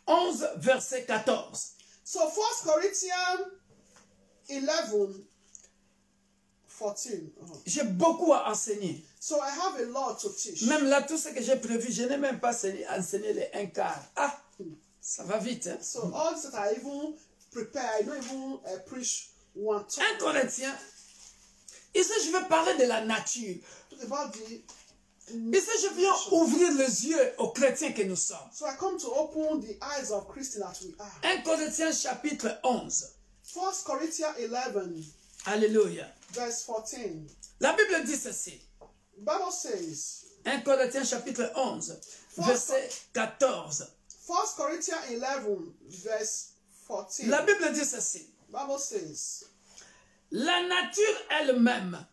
11 verset 14. So 1 Corinthians 11, 14. J'ai beaucoup à enseigner. So I have a lot to teach. Même là, tout ce que j'ai prévu, je n'ai même pas enseigné les 1 quart. Ah, ça va vite. Hein? So all that I even prepare, I don't even preach one 1 Corinthiens. Ici, je vais parler de la nature. about the. Ici, je viens ouvrir les yeux aux chrétiens que nous sommes. So I come to open the eyes of Christians that we are. 1 Corinthiens chapitre 11. 1 Corinthians 11, Alléluia. verse 14. La Bible dit ceci. The Bible says, 1 Corinthiens chapitre 11, verset 14. 1 Corinthians 11, verse 14. La Bible dit ceci. The Bible says, La nature elle-même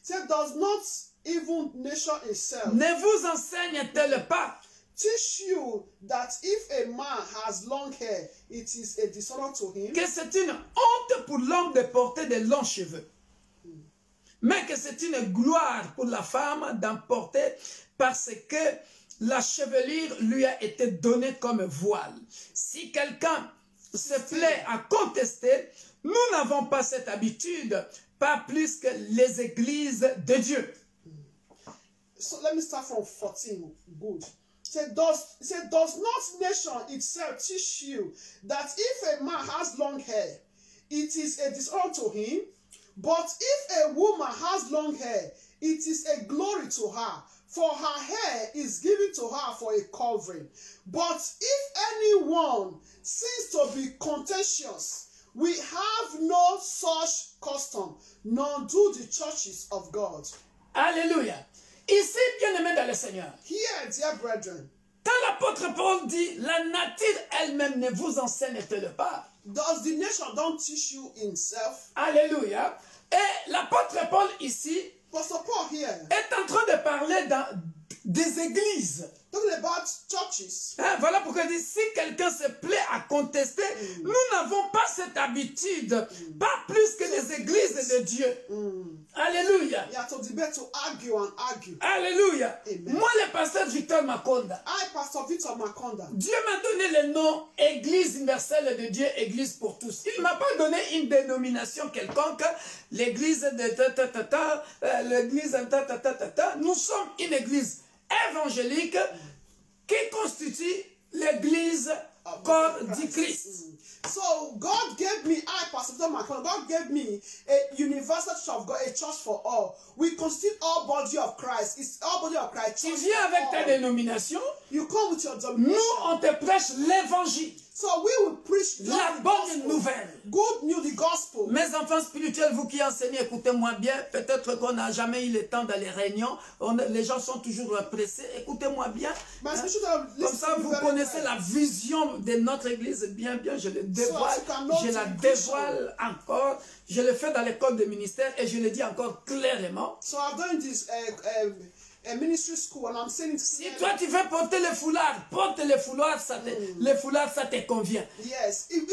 say, does not even nature itself ne vous enseigne-t-elle pas teach you that if a man has long hair, it is a dishonor to him? que c'est une honte pour l'homme de porter de longs cheveux, mais que c'est une gloire pour la femme d'en porter parce que la chevelure lui a été donnée comme voile. Si quelqu'un se plaît à contester, nous n'avons pas cette habitude, pas plus que les églises de Dieu. So let me start from 14. Good. Does not nation itself teach you that if a man has long hair, it is a dishonor to him? But if a woman has long hair, it is a glory to her, for her hair is given to her for a covering. But if anyone seems to be contentious, we have no such custom, nor do the churches of God. Alléluia. Ici, bien-aimés dans le Seigneur, Here, dear brethren, quand l'apôtre Paul dit, la nature elle-même ne vous enseigne-t-elle pas? does the nation don't teach you himself? Alléluia. Et l'apôtre Paul ici Pastor Paul here, est en train de parler des églises. talking about churches. Hein, voilà pourquoi il dit, si quelqu'un se plaît à contester, nous n'avons pas cette habitude, pas plus que les églises de Dieu. Alléluia. You have to debate, to argue and argue. Alléluia. Amen. Moi, le pasteur Victor Makonda, I, Pastor Victor Makonda, Dieu m'a donné le nom Église universelle de Dieu, Église pour tous. Il ne m'a pas donné une dénomination quelconque, l'église de l'église de Nous sommes une église évangélique qui constitue l'église corps du Christ. So God gave me, I, Pastor not my calling. God gave me a universal church of God, a church for all. We constitute all body of Christ. It's all body of Christ. Tu viens avec ta dénomination. You come with your Nous, denomination. on te prêche l'évangile. So we will preach La the bonne gospel. nouvelle. Good news, the gospel. Mes enfants spirituels, vous qui enseignez, écoutez-moi bien. Peut-être qu'on n'a jamais eu le temps dans les réunions. Les gens sont toujours pressés. Écoutez-moi bien. My Hein? spiritual Comme ça, vous connaissez la vision de notre église bien, bien. Je le dévoile. Je la dévoile encore. Je le fais dans l'école de ministère et je le dis encore clairement. So I've done this ministry school and I'm saying it. Si toi tu veux porter le foulard, porte le foulard, le foulard ça te convient. Yes. If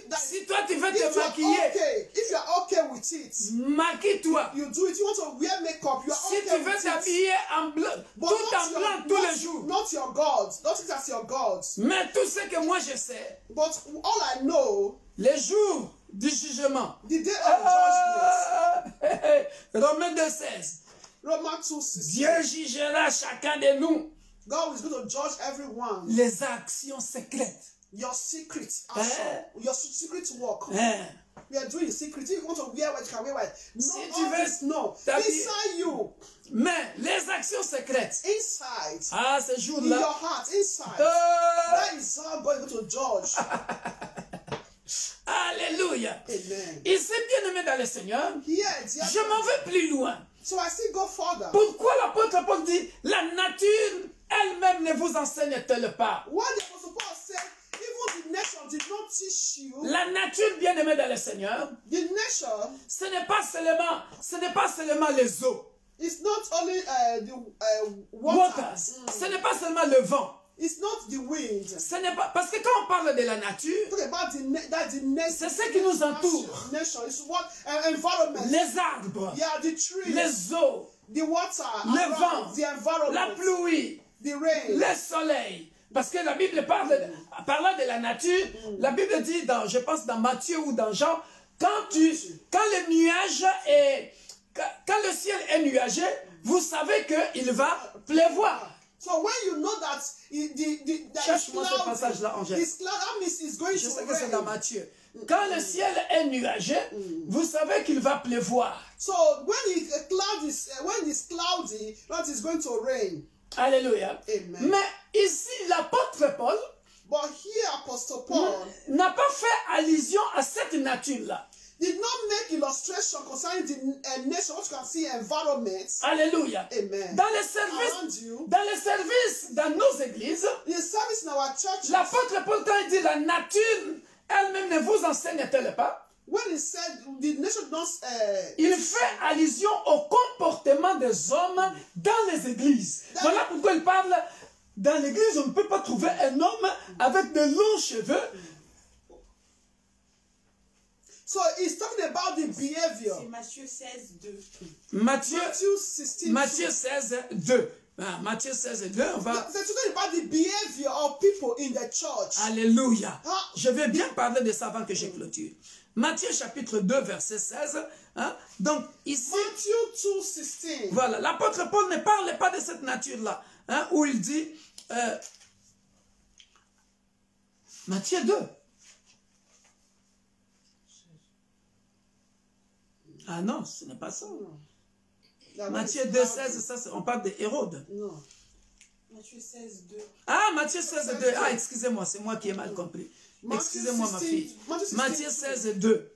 that, Si toi tu veux if te you're maquiller, okay, if you're okay with it, maquille-toi. you do it. You want to wear makeup, you're Si okay tu veux with it. t'habiller en blanc, But tout en blanc tous les jours. not your God. Don't think that's your God. Mais tout ce que moi je sais, But all I know, les jours du jugement. the day of judgment, Romains 2,16. Romans 2:16. Dieu jugera chacun de nous God is going to judge everyone. les actions secrètes. Your secret action, your secret work. Hein? We are doing secret. If you want to wear white, you can wear white. No, Si tu all veux this, no. t'habiller- Inside you, Mais les actions secrètes, inside, ah, ce in jour-là, your heart, inside. ah, That is how God is going to judge. alléluia. Amen. Il s'est bien aimé dans le Seigneur. Yes, yes. Je m'en vais plus loin. So I still go further. Pourquoi l'apôtre Paul dit, la nature elle-même ne vous enseigne-t-elle pas? What the Apostle Paul said, even the nation did not teach you. La nature bien aimée dans le Seigneur, The nation ce n'est pas seulement les eaux, is not only the water. waters, ce n'est pas seulement le vent. It's not the wind. Ce n'est pas, parce que quand on parle de la nature, Talk about the nation. c'est ce qui nous entoure. Nation is what environment. Les arbres, Yeah, the trees, les eaux, the water, le around, vent, the environment, la pluie, the rain. le soleil. Parce que la Bible parlant de la nature, la Bible dit, je pense dans Matthieu ou dans Jean, quand le nuage est, quand le ciel est nuagé, vous savez qu'il va pleuvoir. So when you know that Cherche-moi ce passage-là, Angèle. it's cloud, that means it's going Je to sais que c'est rain. dans Matthieu. Quand le ciel est nuagé, vous savez qu'il va pleuvoir. So when it's cloudy, that is going to rain. Alléluia. Amen. Mais ici, l'apôtre Paul But here, Apostle Paul n'a pas fait allusion à cette nature-là. did not make illustration concerning the nation, what you can see, environment. Alléluia. Amen. Dans Around you, les services dans nos églises, the service in our churches, l'apôtre Paul, quand il dit la nature elle-même ne vous enseigne-t-elle pas? when he said the nation don't, Il fait allusion au comportement des hommes dans les églises. Voilà pourquoi il parle, dans l'église, on ne peut pas trouver un homme avec de longs cheveux. so he's talking about the behavior. C'est Matthieu 16, 2. Matthieu 16. Matthieu 16, 2. Ah, Matthieu 16, 2, on va... They're talking about the behavior of people in the church. Alléluia. Ah. Je vais bien parler de ça avant que je clôture. Matthieu chapitre 2, verset 16. Hein? Donc, ici, Matthew 2:16. voilà, l'apôtre Paul ne parle pas de cette nature-là. Hein, où il dit... Matthieu 2. Ah non, ce n'est pas ça. Yeah, Matthieu when 2, it's 16, ça, on parle d'Hérode. No. Matthieu 16, 2. Ah, Matthieu 16, 2. Ah, excusez-moi, c'est moi qui ai mal compris. Excusez-moi, ma fille. Matthieu 16, 2.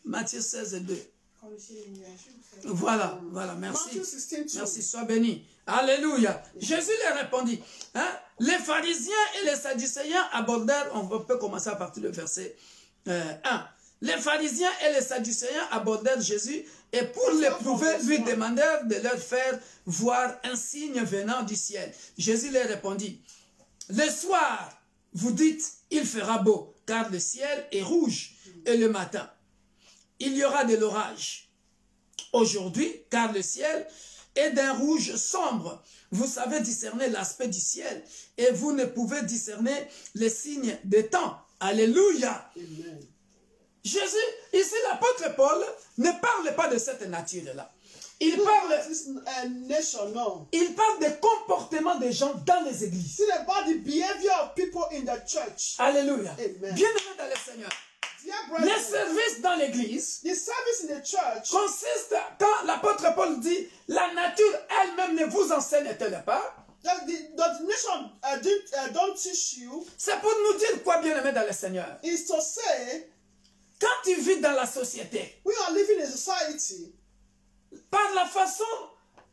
Matthieu 16, 2. Quand le ciel est nuageux, vous savez. Voilà, voilà, merci. Matthew 16, 2. Merci, sois béni. Alléluia. Jésus leur répondit. Hein, les pharisiens et les sadducéens abordèrent, on peut commencer à partir du verset 1. Les pharisiens et les sadducéens abordèrent Jésus et pour l'éprouver, lui demandèrent de leur faire voir un signe venant du ciel. Jésus leur répondit, le soir, vous dites, il fera beau, car le ciel est rouge, et le matin, il y aura de l'orage. Aujourd'hui, car le ciel est d'un rouge sombre, vous savez discerner l'aspect du ciel, et vous ne pouvez discerner les signes des temps. Alléluia. Amen. Jésus, ici l'apôtre Paul ne parle pas de cette nature-là. Il parle nation, no. des comportements des gens dans les églises. It's about the behavior of people in the church. Alléluia. Amen. Bien-aimés dans le Seigneur. Dear Les brethren, service dans l'église The service in the church consiste, quand l'apôtre Paul dit, la nature elle-même ne vous enseigne-t-elle pas? the nation don't teach you C'est pour nous dire quoi, bien-aimé dans le Seigneur. is to say Quand tu vis dans la société, we are living in a society. par la façon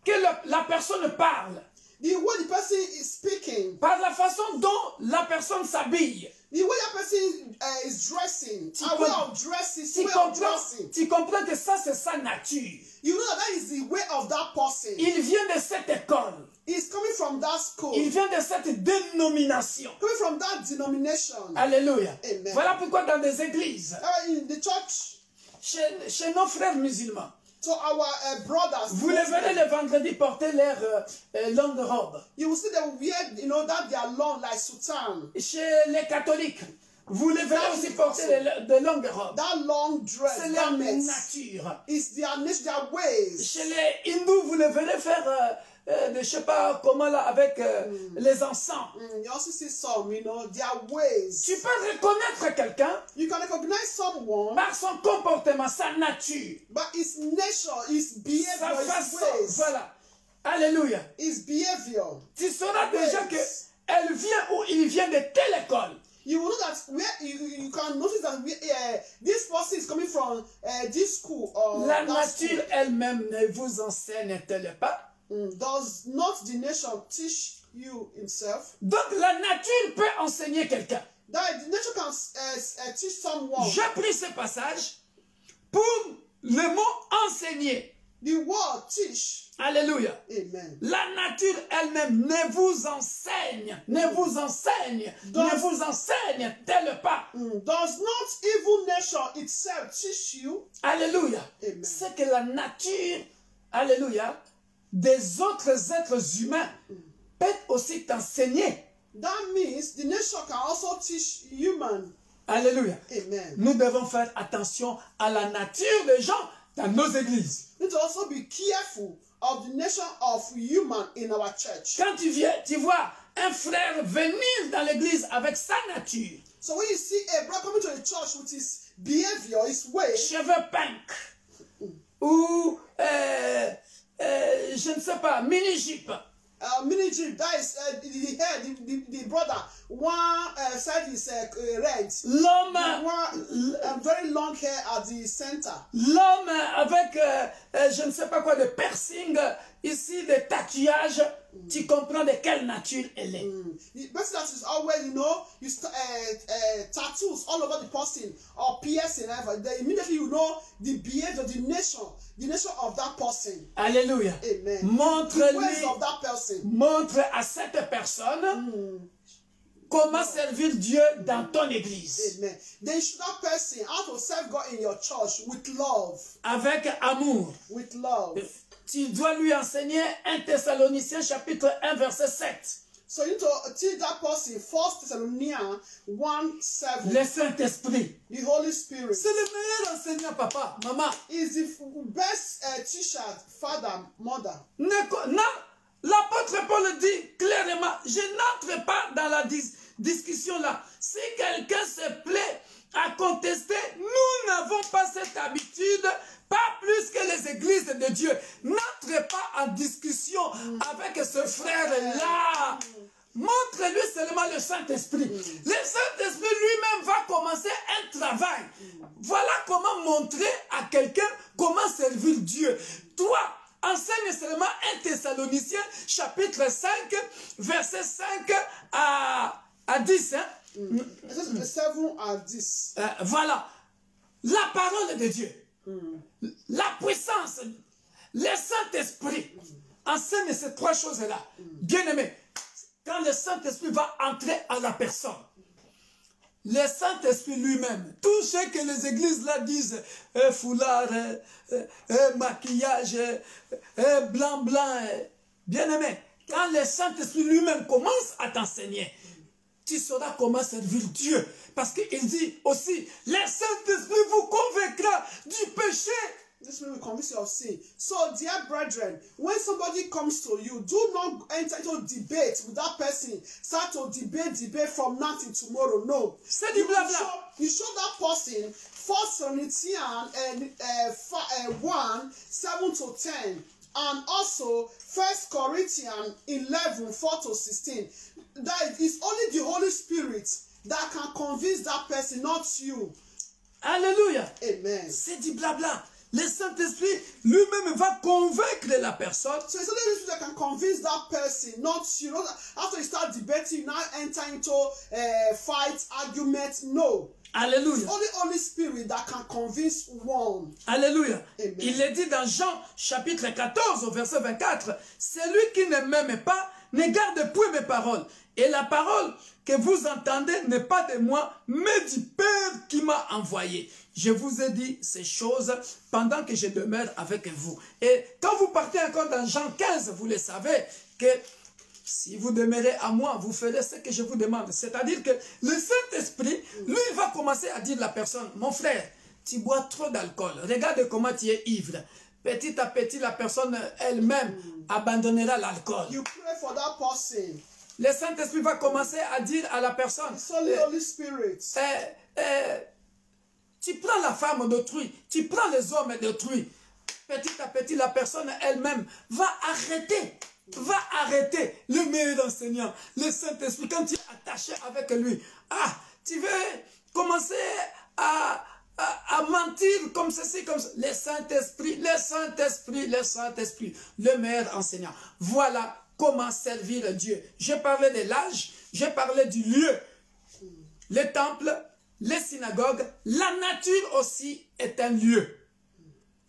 que la personne parle, The way the person is speaking, par la façon dont la personne s'habille, the way that person is dressing, Tu a way com- of dressing, tu way of comprends, dressing. tu comprends que ça c'est sa nature. You know that is the way of that person. Il vient de cette école, He's coming from that school, il vient de cette dénomination. coming from that denomination. Alléluia. Amen. Voilà pourquoi dans des églises, In the church, chez nos frères musulmans, to our brothers, vous les verrez le vendredi porter leur longue robe. you will see them wear, that they are long like sultan. Chez les catholiques, vous les verrez aussi porter de longues robes. That long dress, C'est leur garments, nature. is their nature, their ways. Chez les hindous, vous les verrez faire, je ne sais pas comment là, avec les encens. You also see some, their ways. Tu peux reconnaître quelqu'un You can recognize someone, par son comportement, sa nature, but his nature, his sa behavior, his façon. ways, Voilà. Alléluia. his behavior. Tu sauras déjà que Ways. elle vient ou il vient de telle école. You will know that where you can notice that this person is coming from this school or La that nature school. elle-même ne vous enseigne-t-elle pas? Does not the nation teach you himself? Donc la nature peut enseigner quelqu'un. That the nature can teach someone. J'ai pris ce passage pour le mot enseigner. The word teach. Alléluia. Amen. La nature elle-même ne vous enseigne, ne vous enseigne, ne vous enseigne-t-elle pas? Does not evil nature itself teach you? Alléluia. Amen. C'est que la nature, alléluia, des autres êtres humains peut aussi t'enseigner. That means the nature can also teach human. Alléluia. Amen. Nous devons faire attention à la nature des gens dans nos églises. We need to also be careful of the nature of human in our church. Quand tu vois un frère venir dans l'église avec sa nature, So when you see a brother coming to the church with his behavior, his way, cheveux pink, ou je ne sais pas, mini-jupe, mini jeep, that is the hair, the brother, one side is red, l'homme one very long hair at the center. avec je ne sais pas quoi de piercing, ici de tatouage, tu comprends de quelle nature elle est. The person that is always, tattoos all over the person or piercing, then immediately you know the behavior, the nature of that person. Alléluia. Amen. The Montre-lui, ways of that person. montre à cette personne comment servir Dieu dans ton église. Amen. Then show that person how to serve God in your church with love. Avec amour. With love. Tu dois lui enseigner 1 Thessaloniciens chapitre 1 verset 7. So you need to teach that person 1 Thessalonians 1:7. Le Saint-Esprit. The Holy Spirit C'est le meilleur enseignant, papa, maman. is the best teacher, father, mother. Non, l'apôtre Paul dit clairement, je n'entre pas dans la discussion là. Si quelqu'un se plaît à contester, nous n'avons pas cette habitude, pas plus que les églises de Dieu. N'entrez pas en discussion avec ce frère-là. Montre-lui seulement le Saint-Esprit. Le Saint-Esprit lui-même va commencer un travail. Voilà comment montrer à quelqu'un comment servir Dieu. Toi, enseigne seulement 1 Thessaloniciens chapitre 5, verset 5 à 10. Hein? 7 à 10. Voilà. La parole de Dieu. La puissance. Le Saint-Esprit. Enseigne ces trois choses-là. Bien-aimé, quand le Saint-Esprit va entrer à la personne, le Saint-Esprit lui-même, tout ce que les églises là disent, foulard, maquillage, blanc, bien-aimé, quand le Saint-Esprit lui-même commence à t'enseigner, tu sauras comment servir Dieu. Parce qu'il dit aussi, le Saint-Esprit vous convaincra du péché. This will convince you of sin. So, dear brethren, when somebody comes to you, do not enter into debate with that person. Start to debate from now till tomorrow. No. C'est du blabla. You show that person 1 Corinthians 1, 7 to 10. And also 1 Corinthians 11, 4 to 16. That is only the Holy Spirit that can convince that person, not you. Alléluia. Amen. C'est du blabla. Le Saint-Esprit lui-même va convaincre la personne. So it's only the Holy Spirit that can convince that person, not you. Not after you start debating, you now enter into fight, argument. No. Alléluia. It's only Holy Spirit that can convince one. Alléluia. Amen. Il est dit dans Jean chapitre 14 au verset 24, celui qui ne m'aime pas ne garde point mes paroles. Et la parole que vous entendez n'est pas de moi, mais du Père qui m'a envoyé. Je vous ai dit ces choses pendant que je demeure avec vous. Et quand vous partez encore dans Jean 15, vous le savez que si vous demeurez à moi, vous ferez ce que je vous demande. C'est-à-dire que le Saint-Esprit, lui, il va commencer à dire à la personne, mon frère, tu bois trop d'alcool. Regarde comment tu es ivre. Petit à petit, la personne elle-même abandonnera l'alcool. You pray for that person. Le Saint-Esprit va commencer à dire à la personne, It's only Holy Spirit. tu prends la femme d'autrui, tu prends les hommes d'autrui. Petit à petit, la personne elle-même va arrêter le meilleur enseignant, le Saint-Esprit. Quand tu es attaché avec lui, tu veux commencer à mentir comme ceci, comme ça. Le Saint-Esprit, le meilleur enseignant. Voilà comment servir Dieu. J'ai parlé de l'âge, j'ai parlé du lieu. Le temple, les synagogues, la nature aussi est un lieu.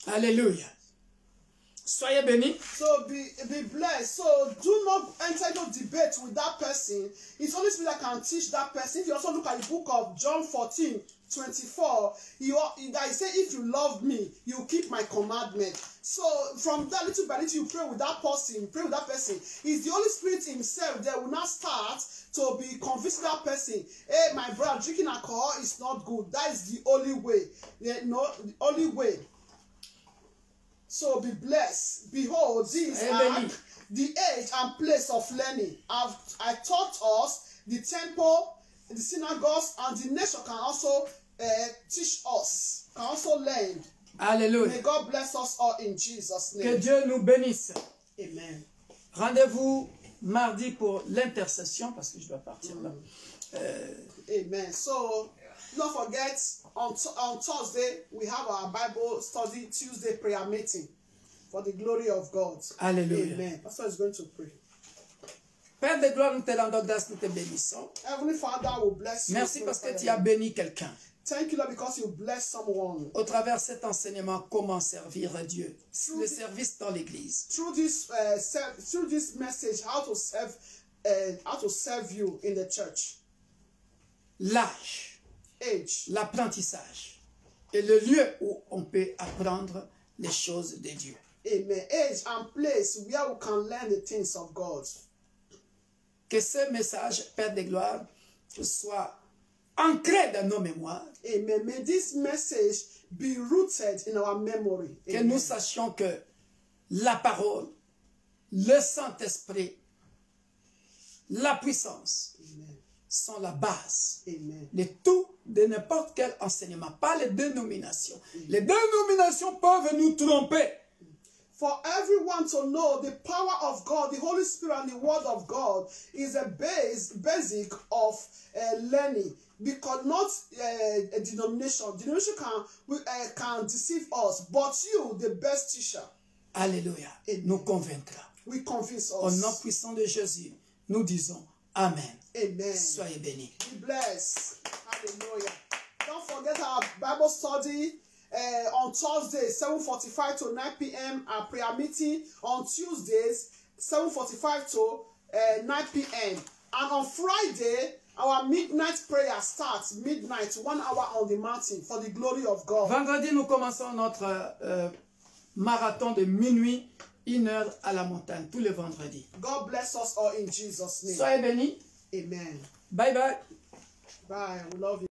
Alléluia. Soyez bénis. So be blessed. So do not enter into debate with that person. It's Holy Spirit that can teach that person. If you also look at the book of John 14, 24, that say, if you love me, you keep my commandment. So from that, little by little, you pray with that person, It's the Holy Spirit himself that will not start to be convincing that person. Hey, my brother, drinking alcohol is not good. That is the only way. The only way. So be blessed. Behold, these are the age and place of learning. I taught us the temple, the synagogues, and the nation can also teach us, can also learn. Alléluia. May God bless us all in Jesus' name. Que Dieu nous bénisse. Amen. Rendez-vous mardi pour l'intercession, parce que je dois partir là. Amen. So, don't forget, on Thursday, we have our Bible study, Tuesday prayer meeting for the glory of God. Alléluia. Amen. Pastor is going to pray. Père de gloire, nous te rendons grâce, nous te bénissons. Heavenly Father will bless you. Merci parce que tu as béni quelqu'un. Thank you, Lord, because you bless someone. Au travers de cet enseignement, comment servir Dieu. Le service dans l'église. Through this message, how to serve you in the church. L'âge, Age, l'apprentissage et le lieu où on peut apprendre les choses de Dieu. Amen. Age and place where we can learn the things of God. Que ce message, Père de gloire, soit ancré dans nos mémoires. Amen. May this message be rooted in our memory. Que Amen. nous sachions que la parole, le Saint-Esprit, la puissance Amen. sont la base Amen. de tout, de n'importe quel enseignement, pas les dénominations. Les dénominations peuvent nous tromper. For everyone to know the power of God, the Holy Spirit and the Word of God is a basic of learning. Because not a denomination. Denomination can deceive us, but you, the best teacher. Alléluia. Amen. Nous convaincra. We convince Au nom us. puissant de Jésus, nous disons Amen. Amen. Soyez bénis. Be blessed. Hallelujah. Don't forget our Bible study on Thursday, 7:45 to 9 p.m. Our prayer meeting on Tuesdays, 7:45 to 9 p.m. And on Friday, our midnight prayer starts midnight, 1 hour on the mountain for the glory of God. Vendredi, nous commençons notre marathon de minuit, 1 heure à la montagne, tous les vendredis. God bless us all in Jesus' name. Soyez bénis. Amen. Bye bye. Bye. We love you.